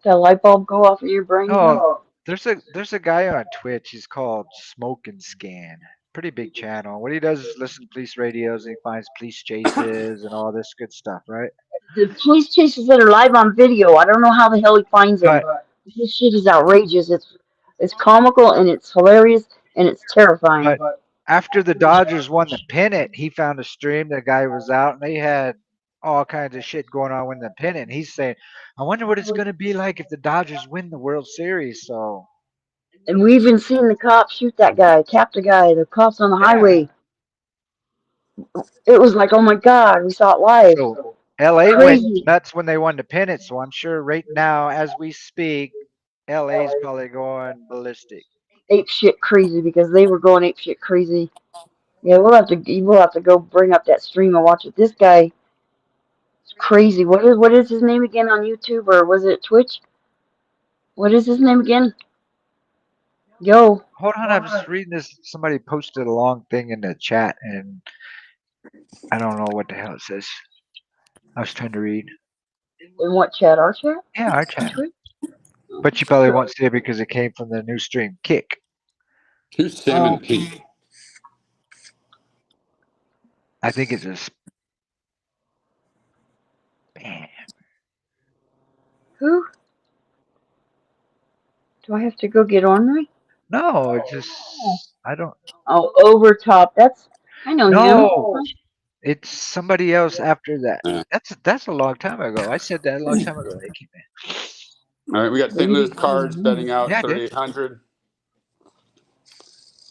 That light bulb go off in your brain? Oh, there's a guy on Twitch. He's called Smoke and Scan. Pretty big channel. What he does is listen to police radios and he finds police chases and all this good stuff, right? The police chases that are live on video. I don't know how the hell he finds them. But This shit is outrageous. It's comical and it's hilarious and it's terrifying. but after the Dodgers won the pennant, he found a stream. The guy was out and they had all kinds of shit going on with the pennant. He's saying, I wonder what it's going to be like if the Dodgers win the World Series. So And we even seen the cops shoot that guy, cap the guy, the cops on the yeah. highway. It was like, oh my God, we saw it live. So LA went Crazy. nuts when they won the pennant. So I'm sure right now, as we speak, LA's probably going ballistic. Ape shit crazy because they were going ape shit crazy. Yeah, we'll have to go bring up that stream and watch it. This guy is crazy. What is his name again on YouTube or was it Twitch? What is his name again? Yo, Hold on, I'm just reading this. Somebody posted a long thing in the chat, and I don't know what the hell it says. I was trying to read. in what chat? Our chat? Yeah, our chat. Twitch? But you probably won't see it because it came from the new stream. Kick. Who's Salmon Oh, Pete? I think it's a spam. who? Do I have to go get ornery? No, it's Oh, just I don't. Overtop. I know him. No, it's somebody else after that. Yeah. That's a long time ago. I said that a long time ago. They came in. All right, we got St. Maybe Louis they Cards betting out Yeah, I did. 3,800.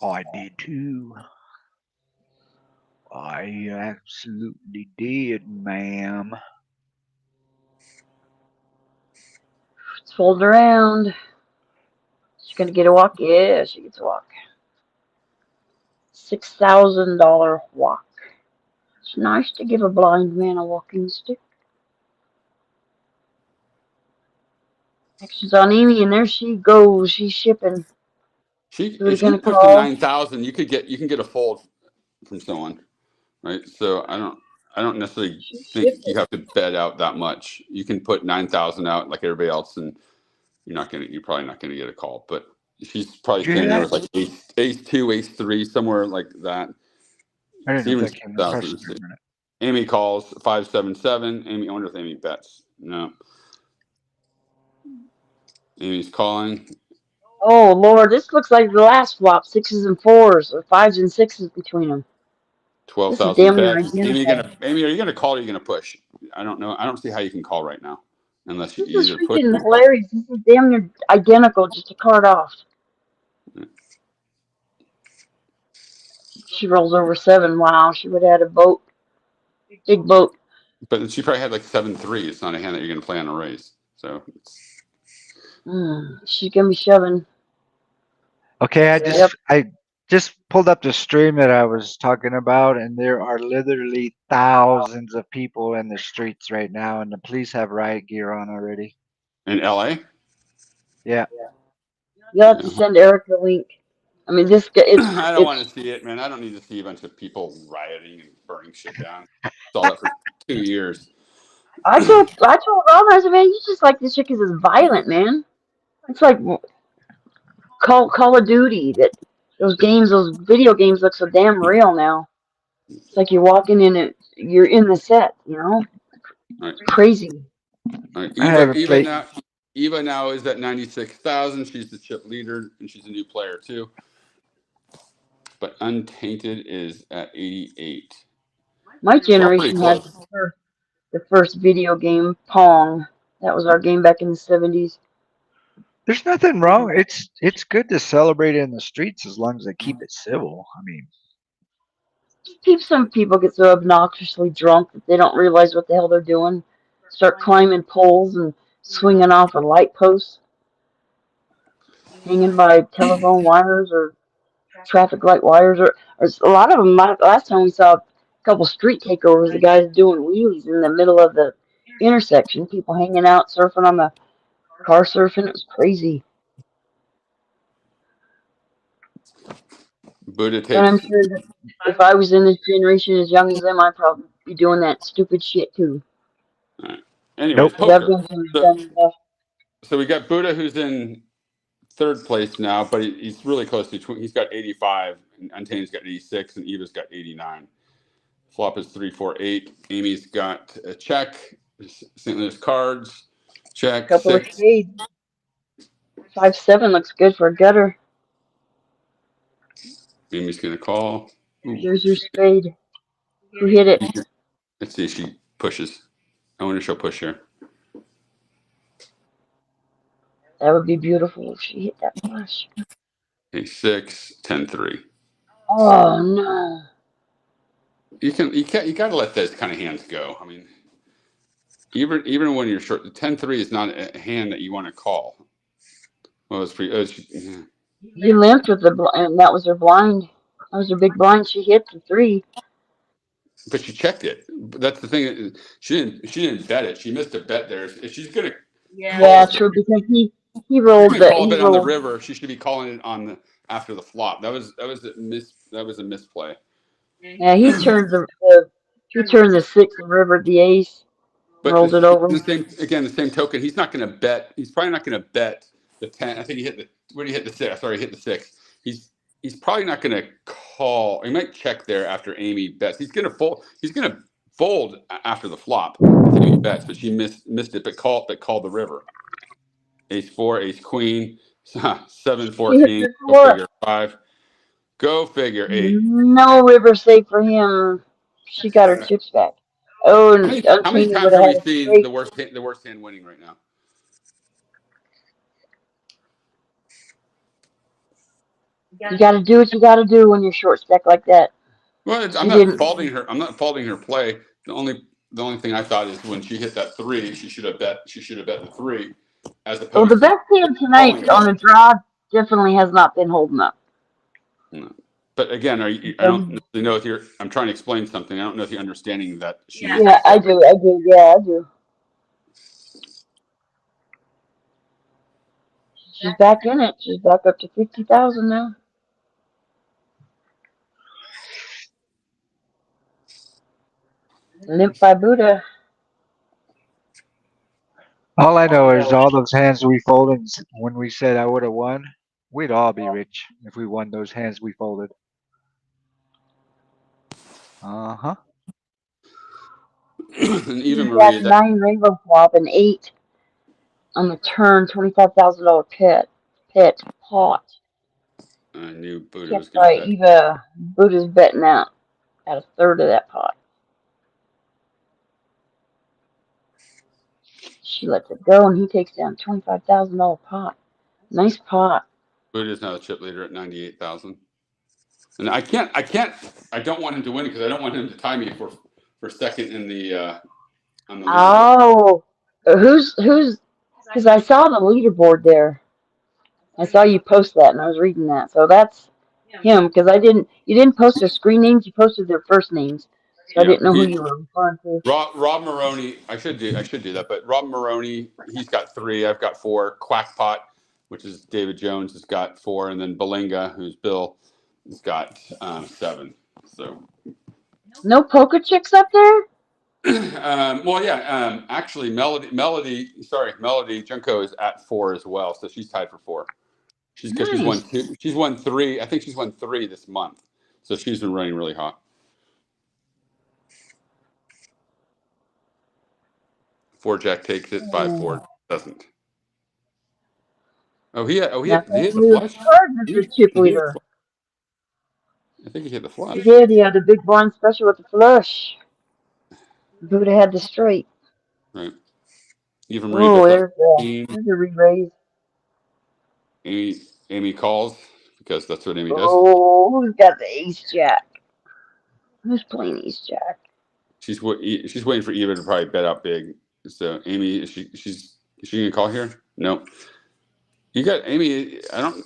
Oh, I did too. I absolutely did, ma'am. It's folded around. She's gonna get a walk. Yeah, she gets a walk. $6,000 walk. It's nice to give a blind man a walking stick. Action's on Amy, and there she goes. She's shipping. If Who's she gonna pushed to call? 9,000, you can get a fold from someone, right? So I don't necessarily She's think you shipping. have to bet out that much. You can put 9,000 out like everybody else, and you're probably not gonna get a call. But she's probably Did you hear sitting there that? with like ace two, ace three, somewhere like that. I didn't know if Even that came in. Press 6,000. for a minute. Amy calls 577. Amy, I wonder if Amy bets. No, Amy's calling. Oh Lord, this looks like the last flop. Sixes and fours, or fives and sixes between them. This is 12,000 damn near bets. identical. Amy, are you gonna call or are you gonna push? I don't know. I don't see how you can call right now, unless you This is either push freaking or call. hilarious. This is damn near identical, just a card off. She rolls over seven. Wow, she would have had a boat. Big boat. But she probably had like 7-3. It's not a hand that you're gonna play on a raise. So She's gonna be shoving. Okay, Yep. I just pulled up the stream that I was talking about, and there are literally thousands of people in the streets right now, and the police have riot gear on already. in LA, Yeah. You'll have to send Eric the link. I mean, this guy. I don't want to see it, man. I don't need to see a bunch of people rioting and burning shit down. Saw that for 2 years. I told Robin, I said, man, you just like this chick is violent, man. It's like Call of Duty. That those video games look so damn real now. It's like you're walking in it. You're in the set. All right. Crazy. All right. I haven't played. Eva now is at 96,000. She's the chip leader, and she's a new player too. But Untainted is at 88. My It's all pretty generation had close. the first video game, Pong. That was our game back in the 70s. There's nothing wrong. It's good to celebrate in the streets as long as they keep it civil. I mean, Some people get so obnoxiously drunk that they don't realize what the hell they're doing. Start climbing poles and swinging off of light posts, hanging by telephone wires or traffic light wires. Or a lot of them, last time we saw a couple street takeovers, the guys doing wheelies in the middle of the intersection, people hanging out, surfing on the car surfing. It was crazy. Buddha And I'm takes. sure that if I was in this generation as young as them, I'd probably be doing that stupid shit too. All right. Anyways, nope. Because I've poker. done some So, dumb stuff. so we got Buddha who's in third place now, but he's really close to. He's got 85, and Untainted's got 86, and Eva's got 89. Flop is 3-4-8. Amy's got a check. St. Louis Cards check Couple of 6. shades. 5-7 looks good for a gutter. Amy's gonna call. Ooh. Here's your spade. Who hit it? Let's see if she pushes. I wonder if she'll push here. That would be beautiful if she hit that flush. A6, 10-3. Oh no. You gotta let those kind of hands go. I mean, even when you're short, 10-3 is not a hand that you want to call. Well, it's pretty. Yeah. He limped with and that was her blind. That was her big blind. She hit the 3. But she checked it. That's the thing. She didn't bet it. She missed a bet there. If she's gonna Yeah, true. Because He She rolled can the call a he bet on the rolled. river. She should be calling it on the after the flop. That was a misplay. Yeah, he turned the six and rivered the ace, But rolled it over. the same again, the same token. He's not going to bet. He's probably not going to bet the 10. I think he hit the where did he hit the six? Sorry, he hit the six. He's probably not going to call. He might check there after Amy bets. He's going to fold. He's going to fold after the flop if Amy bets, but she missed it. But called the river. Ace four, ace queen, 7-4 She hit king. the Go four. figure five. Go figure eight. No river save for him. She got her chips back. Oh, and How many Untainted would times have are we had a seeing straight. the worst hand winning right now? You got to do what you got to do when you're short stack like that. Well, I'm She not didn't. faulting her. I'm not faulting her play. The only thing I thought is when she hit that three, she should have bet. She should have bet the three, as Well, the opposed to best hand tonight calling on the it. draw definitely has not been holding up. But again, I don't necessarily know if you're. I'm trying to explain something. I don't know if you're understanding that she missed Yeah, the I call. do. I do. Yeah, I do. She's back in it. She's back up to 50,000 now. Limp by Buddha. All I know is all those hands we folded when we said I would have won, we'd all be rich if we won those hands we folded. Uh huh. And even He had Marie, that 9 rainbow flop and 8 on the turn. $25,000 pet pot. I knew Buddha was Kept going to by bet. Eva. Buddha's betting out at a third of that pot. She lets it go, and he takes down $25,000 pot. Nice pot. Buddha's now the chip leader at 98,000. And I don't want him to win because I don't want him to tie me for second in the on the leaderboard. Oh, who's? Because I saw the leaderboard there. I saw you post that, and I was reading that. So that's him. Because I didn't. You didn't post their screen names. You posted their first names. So I Yeah, didn't know who you were referring to. Rob Maroney. I should do that. But Rob Maroney, he's got three. I've got four. Quackpot, which is David Jones, has got four, and then Belinga, who's Bill, has got seven. So, No poker chicks up there. well, yeah. Actually, Melody Junko is at four as well, so she's tied for four. She's won Nice. two. She's won three. I think she's won three this month. So she's been running really hot. Four Jack takes it. 5-4 doesn't. He hit the Blue flush. Cards is the chip He hit the leader. flush. I think he hit the He flush. did. He had the big blind special with the flush. Buddha had the straight. Right. Eva Marie Oh, bets out 15. there's a re-raise. Amy calls because that's what Amy does. Oh, who's got the ace jack? Who's playing ace jack? She's waiting for Eva to probably bet out big. So Amy, is she gonna call here? No. You got Amy. I don't.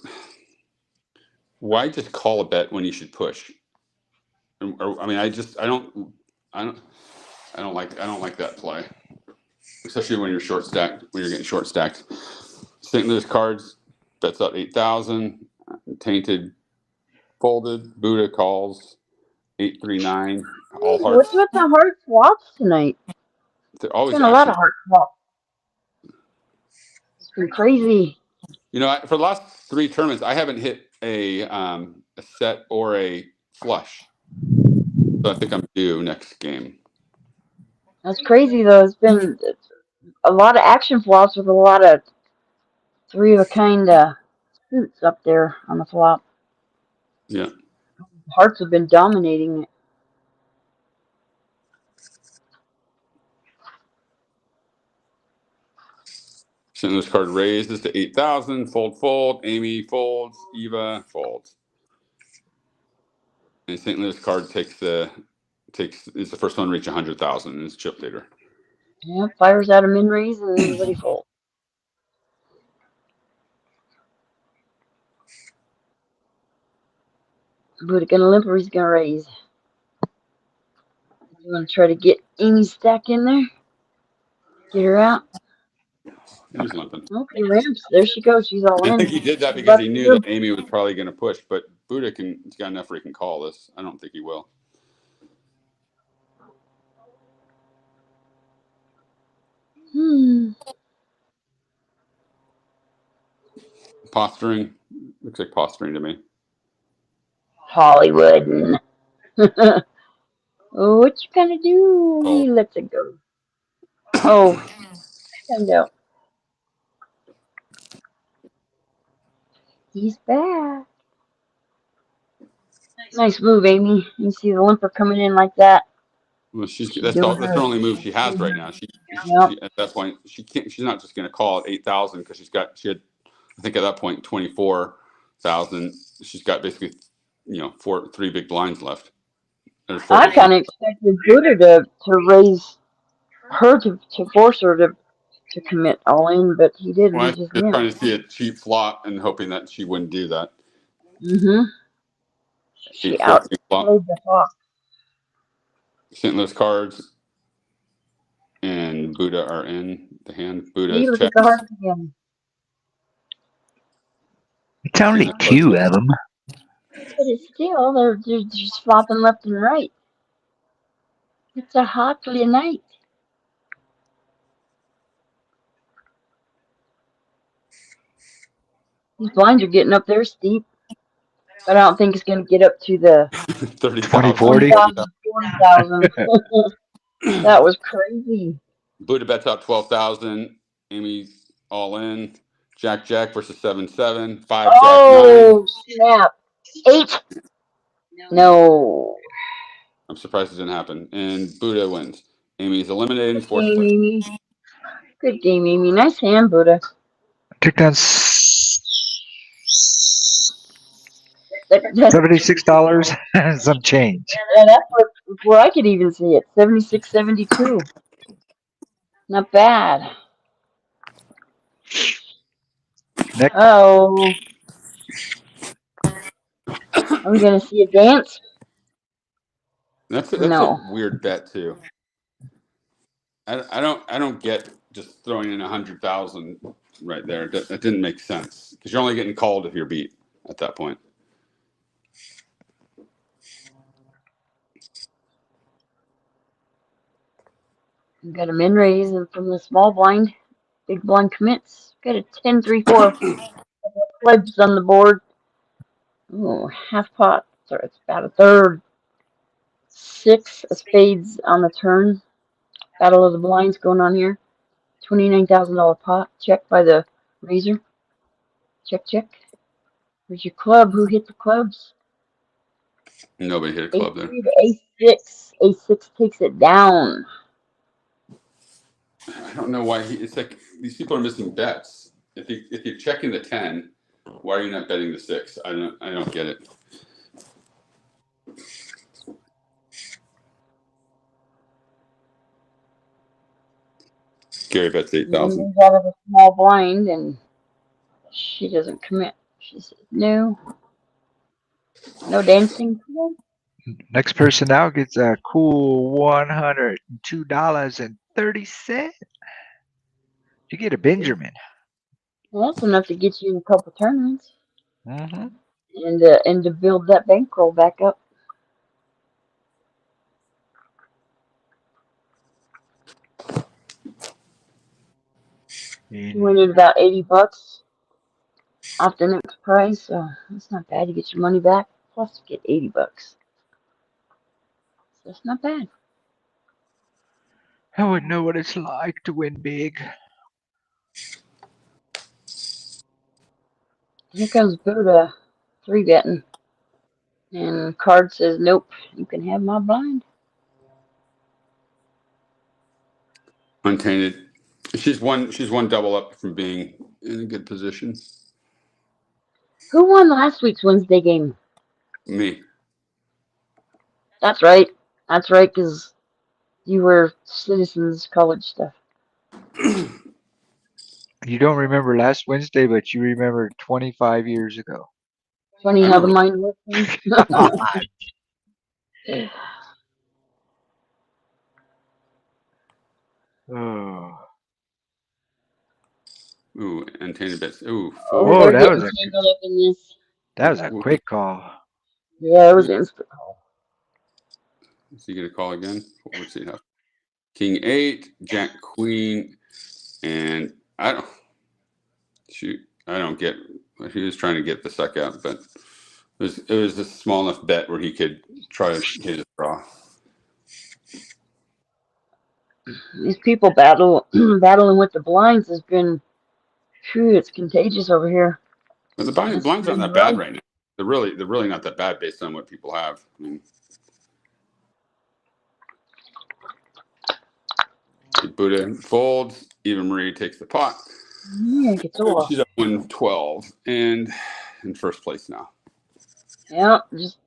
Why just call a bet when you should push? I mean, I don't, I don't like that play, especially when you're short stacked. When you're getting short stacked, St. Louis cards bets up 8,000. Tainted folded. Buddha calls 839. All What's hearts. with the hard swaps tonight? They're It's always been a lot action. of hard swaps. It's been crazy. You know, for the last three tournaments, I haven't hit a set or a flush. So I think I'm due next game. That's crazy though. It's been a lot of action flops with a lot of three of a kind suits up there on the flop. Yeah. Hearts have been dominating it. St. Louis card raises to 8,000. Fold. Amy folds. Eva folds. And St. Louis card is the first one to reach 100,000 and it's chip leader. Yeah, fires out a min raise and everybody folds. Buddha gonna limp or he's gonna raise. You wanna try to get Amy's stack in there? Get her out? He was limping. Okay, ramps. There she goes. She's all I in. think he did that She's because about he to knew move. that Amy was probably going to push, but Buddha he's got enough where he can call this. I don't think he will. Posturing. Looks like posturing to me. Hollywood. What you gonna do? Oh. He lets it go. Oh, find out. He's back. Nice move, Amy. You see the limper coming in like that. Well, She's doing that's her. the only move she has Doing right her. now. Yep. She at that point she can't. She's not just going to call at 8,000 because she had, I think at that point 24,000. She's got basically three big blinds left. There's four I big blinds. kind of expected Buddha to raise her to force her to commit all in, but he didn't. Well, I He was just just missed. trying to see a cheap flop and hoping that she wouldn't do that. Mm-hmm. She 8-14 flop. outplayed the hawk. St. Louis cards and Buddha are in the hand. Buddha See, is look at check. the hearts again. It's only two of them. But it's still, they're just flopping left and right. It's a hawkly night. These blinds are getting up there steep, but I don't think it's going to get up to the 30,000. 2040. 20,000, 40,000. That was crazy. Buddha bets out 12,000. Amy all in. Jack versus 7-7. 5 Jack 9. Oh, snap. 8. No. I'm surprised it didn't happen. And Buddha wins. Amy's eliminated in Good fourth game, place. Amy. Good game, Amy. Nice hand, Buddha. Took down $76 and some change. Yeah, that's where I could even see it. 76.72. Not bad. Next, Oh, are we gonna see a dance? That's No. a weird bet too. I don't get just throwing in 100,000 right there. That didn't make sense because you're only getting called if you're beat at that point. We got a min raise and from the small blind. Big blind commits. Got a 10-3-4 clubs on the board. Oh, half pot. So it's about a third. 6 of spades on the turn. Battle of the blinds going on here. $29,000 pot. Check by the razor. Check, check. Where's your club? Who hit the clubs? Nobody hit a Ace club there. 3 to ace 6. Ace 6 takes it down. I don't know why it's like these people are missing bets. If you're checking the 10, why are you not betting the 6? I don't get it. Gary bets 8,000. Moves out of the small blind and she doesn't commit. She says no. No dancing today. next person out gets a cool $102.30. You get a Benjamin. Well, that's enough to get you in a couple tournaments Mm-hmm. and to build that bankroll back up. You win at about $80 off the next prize, so that's not bad. You get your money back plus you get $80. So that's not bad. I wouldn't know what it's like to win big. Here comes Buddha 3-betting. And card says, nope, you can have my blind. Untainted. She's one double up from being in a good position. Who won last week's Wednesday game? Me. That's right. That's right, because you were Citizens College stuff. You don't remember last Wednesday, but you remember 25 years ago. Funny I how the remember. mind works. Oh. Ooh, untainted bets. Ooh, Oh, four. Whoa, they're getting tangled up in this. that was a Ooh. quick call. Yeah, it was instant. Is he gonna call again? What's he have? King 8, Jack Queen, and I don't shoot. I don't get. He was trying to get the suck out, but it was a small enough bet where he could try to hit his draw. These people battling with the blinds has been, phew, it's contagious over here. But the This blinds aren't in a that bad row. right now. They're really not that bad based on what people have. I mean, Buddha folds. Eva Marie takes the pot. Yeah, it gets off. She's up 112 and in first place now. Yeah, just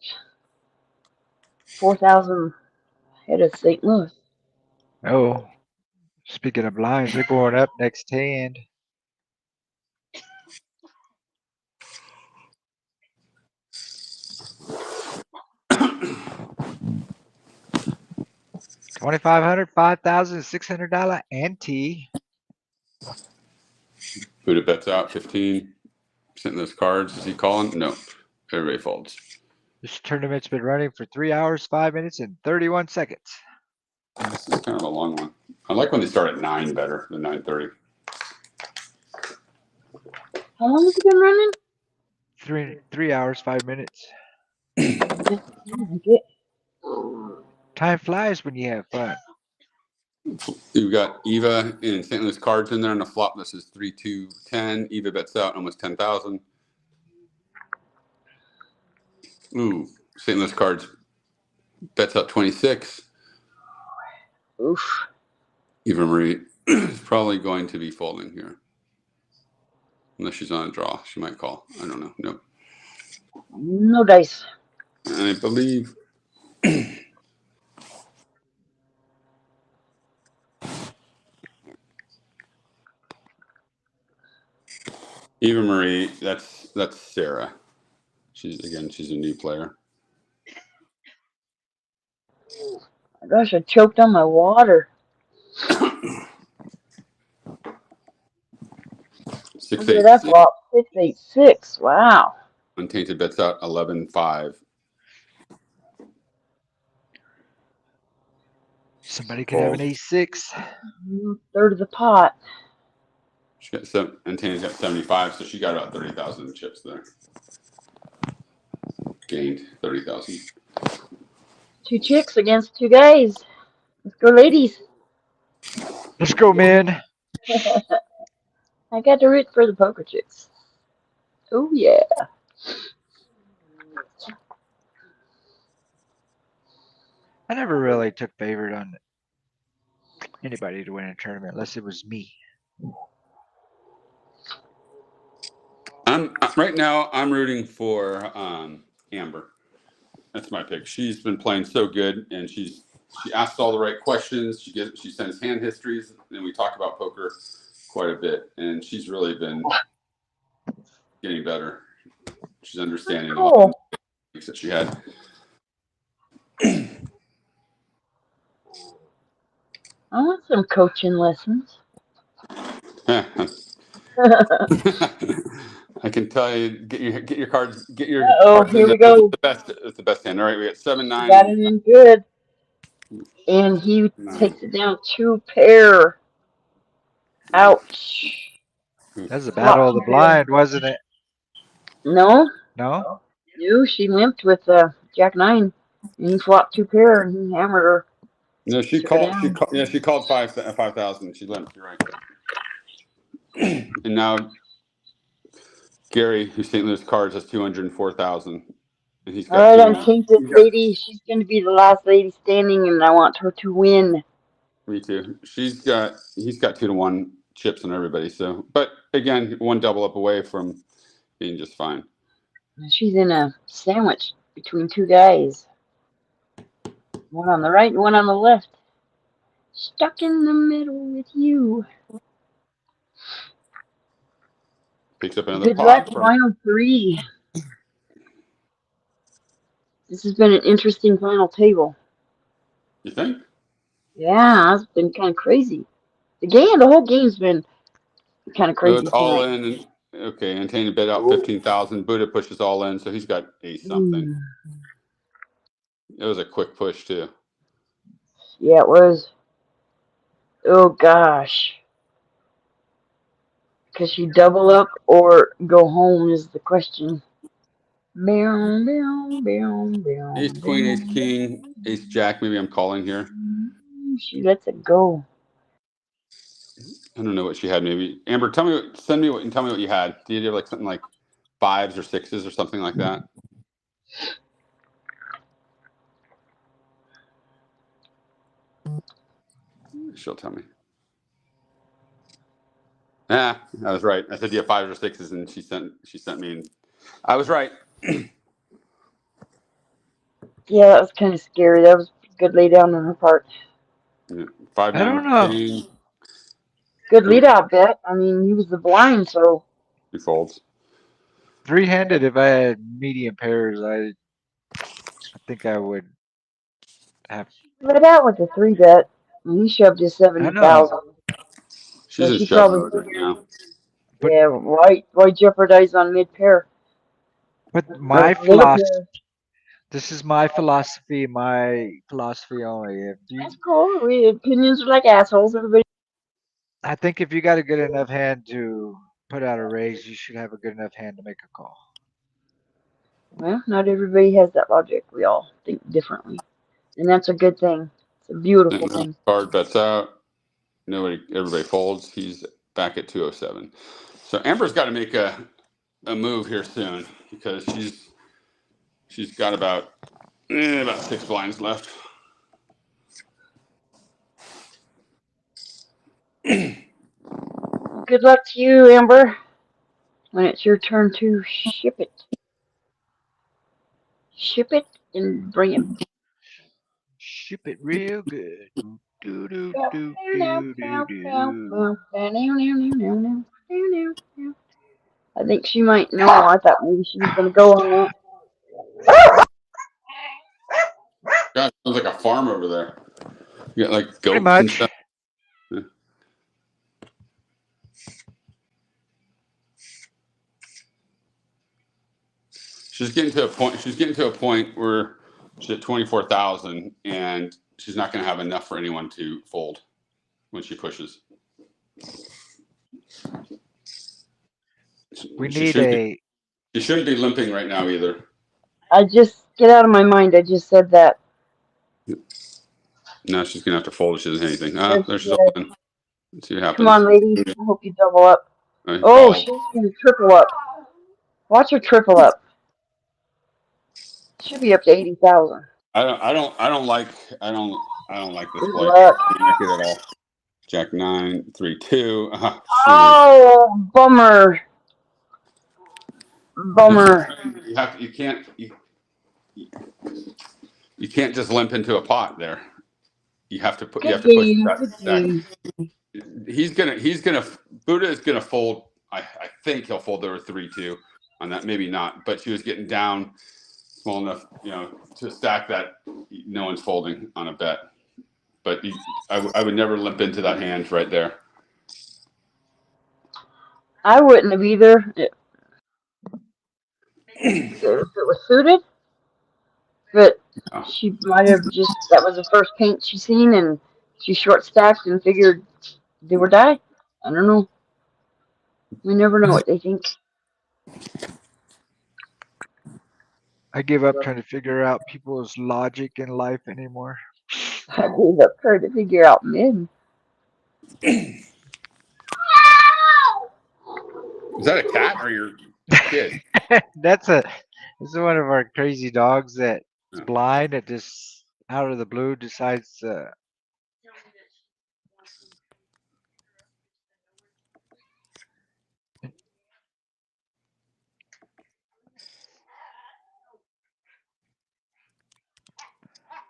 4,000 ahead of St. Louis. Oh, speaking of blinds, they're going up next hand. $2,500, $5,600 ante. Buddha bets out 15. Sent those cards. Is he calling? No. Everybody folds. This tournament's been running for 3 hours, 5 minutes, and 31 seconds. This is kind of a long one. I like when they start at 9 better than 9:30. How long has it been running? 3 hours, 5 minutes. Time flies when you have fun. You've got Eva and St. Louis cards in there, and the flop. This is 3-2-10. Eva bets out almost 10,000. Ooh, St. Louis cards bets out 26. Oof. Eva Marie is probably going to be folding here. Unless she's on a draw. She might call. I don't know. Nope. No dice. And I believe Eva Marie, that's Sarah. She's a new player. My gosh, I choked on my water. 6 Look at 8 that 6. flop. 686. Wow. Untainted bets out 11-5. Somebody could have an A6. Third of the pot. She got Untainted's got 75, so she got about 30,000 chips there. Gained 30,000. 2 chicks against 2 guys. Let's go, ladies. Let's go, men. I got to root for the poker chicks. Oh, yeah. I never really took favorite on anybody to win a tournament unless it was me. Right now. I'm rooting for Amber. That's my pick. She's been playing so good, and she asks all the right questions. She sends hand histories, and we talk about poker quite a bit. And she's really been getting better. She's understanding a lot of the mistakes that she had. I want some coaching lessons. I can tell you, get your cards, get your Oh, cards in here there. we go. It's the best hand. All right, we got 7 9. Got him in good. And he 9. takes it down 2 pair. Ouch. That was the Flop battle of 2 the pair. blind, wasn't it? No, No? no, she limped with Jack 9. And he flopped 2 pair and he hammered her. No, she Took her called. down. She called 5,000. She limped. You're right. And now Gary, who St. Louis cards, has 204,000, and he's All got right, two. I'm tainted lady. She's going to be the last lady standing, and I want her to win. Me too. He's got 2-1 chips on everybody. So, but again, one double up away from being just fine. She's in a sandwich between 2 guys. One on the right and one on the left. Stuck in the middle with you. Picks up another Good luck, pot. final 3. This has been an interesting final table. You think? Yeah, it's been kind of crazy. The whole game's been kind of No, it's crazy all tonight. in. And, okay, Antane bid out 15,000. Buddha pushes all in, so he's got ace something. Mm. It was a quick push too. Yeah, it was. Oh gosh. Because you double up or go home is the question. Boom, boom, boom, Ace boom, queen, ace boom. king, ace jack. Maybe I'm calling here. She lets it go. I don't know what she had. Maybe Amber, tell me, send me what, and tell me what you had. Did you have like something like fives or sixes or something like that? She'll tell me. Yeah, I was right. I said you have fives or sixes, and she sent me, and I was right. Yeah, that was kind of scary. That was a good lay down on her part. Yeah, 5 I 9 don't with know. king. Good Ooh, lead out bet. I mean, he was the blind, so he folds. Three-handed, if I had medium pairs, I think I would have. let out with the 3 bet. And he shoved his I know, 70,000. She's So in she shove probably mode right figured, now. but yeah, why jeopardize on mid pair but or my little philosophy. pair? This is my philosophy. My philosophy only. If you, That's cool. We opinions are like assholes. Everybody. I think if you got a good enough hand to put out a raise, you should have a good enough hand to make a call. Well, not everybody has that logic. We all think differently, and that's a good thing. It's a beautiful thing. Card bets out. Everybody folds. He's back at 207. So Amber's got to make a move here soon because she's got about 6 blinds left. Good luck to you, Amber. When it's your turn to ship it, and bring it. Ship it real good. Do do do do do do. I think she might know. I thought maybe she was going to go on that. God, sounds like a farm over there. You got like Pretty goats and much. stuff. Yeah. She's getting to a point. She's getting to a point where she's at 24,000, and she's not going to have enough for anyone to fold when she pushes. We She need shouldn't be. a. She shouldn't be limping right now either. I just get out of my mind. I just said that. Now she's going to have to fold if she doesn't have anything. There There she she's all is. in. Let's see what Come happens. on, lady. I hope you double up. He Oh, called. she's going to triple up. Watch her triple up. Should be up to 80,000. I don't like this Good play. luck. I don't like it at all. Jack 9 3 2. Shoot. Oh, bummer. Bummer. You can't just limp into a pot there. You have Good to push game. that Good stack. game. He's gonna Buddha is gonna fold. I think he'll fold over 3-2 on that. Maybe not, but she was getting down small enough, to stack that no one's folding on a bet. But I would never limp into that hand right there. I wouldn't have either if it was suited, but Oh. she might have just, that was the first paint she seen and she short stacked and figured do or die. I don't know. We never know what they think. I give up trying to figure out people's logic in life anymore. I gave up trying to figure out men. Is that a cat or your kid? That's a. This is one of our crazy dogs that's Oh. blind that just out of the blue decides to.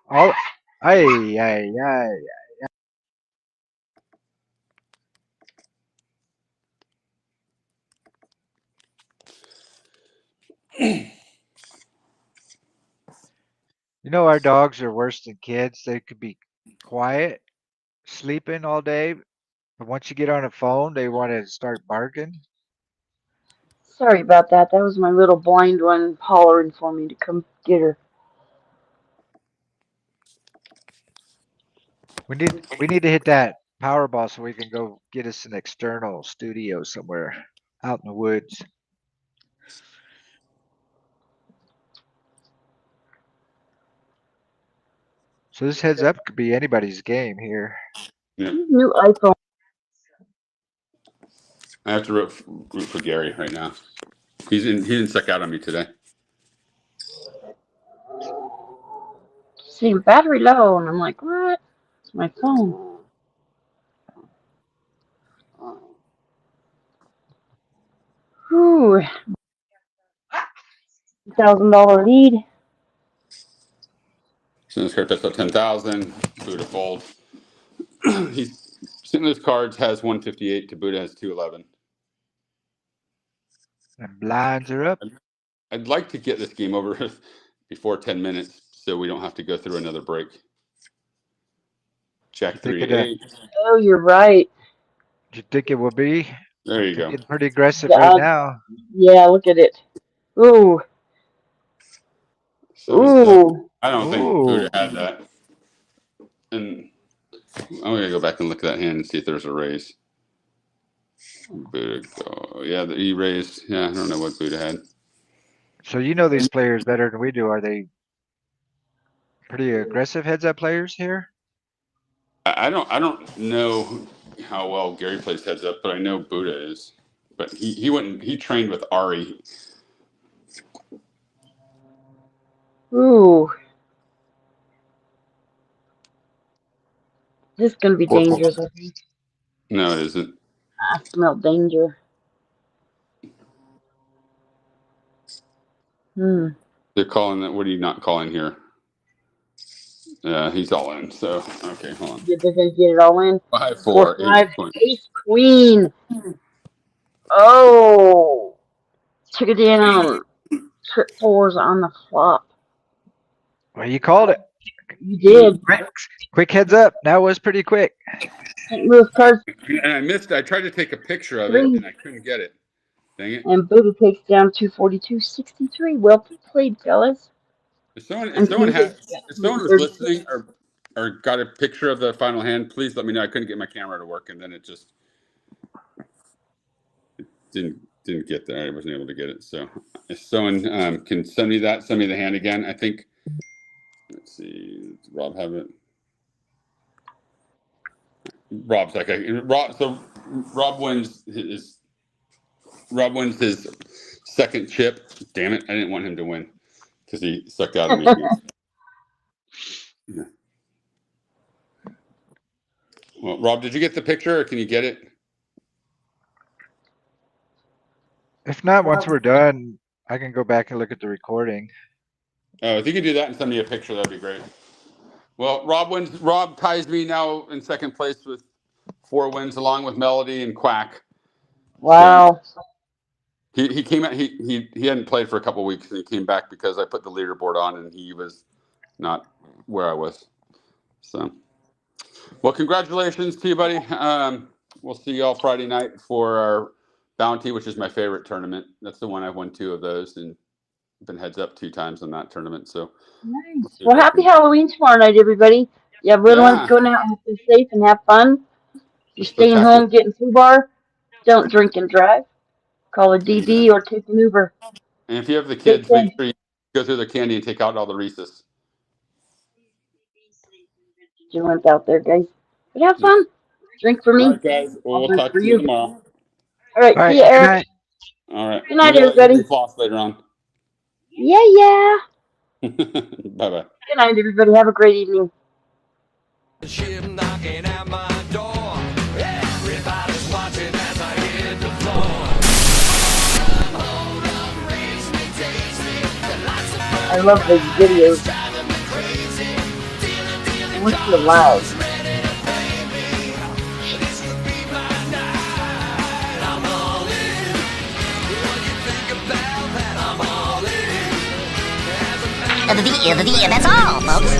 All. Ay ay ay. You know our dogs are worse than kids. They could be quiet, sleeping all day, But once you get on a phone, they want to start barking. Sorry about that. That was my little blind one hollering for me to come get her. We need to hit that Powerball so we can go get us an external studio somewhere out in the woods. So this heads up could be anybody's game here. Yeah. New iPhone. I have to root for Gary right now. He didn't suck out on me today. See, battery low, and I'm like, what? It's my phone. Whew. $1,000 lead. Since Curtis up 10,000, Buddha fold. He's sitting those cards has 158 to Buddha has 211. And blinds are up. I'd like to get this game over before 10 minutes so we don't have to go through another break. Jack You think 3 it, 8. Oh, you're right. Do you think it will be? There you They're go. getting pretty aggressive Yeah, right now. yeah, look at it. Ooh, 7-7. ooh. I don't think Ooh. Buddha had that. And I'm going to go back and look at that hand and see if there's a raise. Buddha go. Yeah, he raised. Yeah, I don't know what Buddha had. So you know these players better than we do. Are they pretty aggressive heads up players here? I don't know how well Gary plays heads up, but I know Buddha is. But he trained with Ari. Ooh. This is going to be Four. dangerous, I think. No, it isn't. I smell danger. They're calling that. What are you not calling here? Yeah, he's all in. So okay, hold on. Did they get it all in? 5 4 4 5 8. ace queen. Oh, took it down. Trip fours on the flop. Well, you called it. You did. Quick heads up. That was pretty quick. St. Louis cards And I missed. I tried to take a picture of it three, and I couldn't get it. Dang it! and Buddha takes down 242.63. Well played, fellas. If someone And was listening or got a picture of the final hand, please let me know. I couldn't get my camera to work, and then it just didn't get there. I wasn't able to get it. So if someone can send me the hand again. I think. Let's see. Does Rob have it? Rob's like Rob. So Rob wins his second chip. Damn it! I didn't want him to win because he sucked out of me. Yeah. Well, Rob, did you get the picture, or can you get it? If not, once we're done, I can go back and look at the recording. Oh, if you could do that and send me a picture, that'd be great. Well, Rob wins. Rob ties me now in second place with 4 wins, along with Melody and Quack. Wow. So he came out. He hadn't played for a couple of weeks, and he came back because I put the leaderboard on, and he was not where I was. So, well, congratulations to you, buddy. We'll see you all Friday night for our Bounty, which is my favorite tournament. That's the one I've won 2 of those and been heads up 2 times in that tournament. So Nice. Well, happy Halloween tomorrow night, everybody. You have little ones going out and stay safe and have fun. You're staying home, getting FUBAR. Don't drink and drive. Call a DD or take an Uber. And if you have the kids, make sure you go through the candy and take out all the Reese's. You went out there, guys. But have fun. Drink for me. All right, guys. Well, we'll talk to you tomorrow. All right. See you, Eric. All right. Good night, everybody. Floss later on. Yeah. Bye-bye. Good night, everybody. Have a great evening. Knocking at my door. Everybody's watching as I hit the floor. I love those videos. I wish you live. The that's all, folks.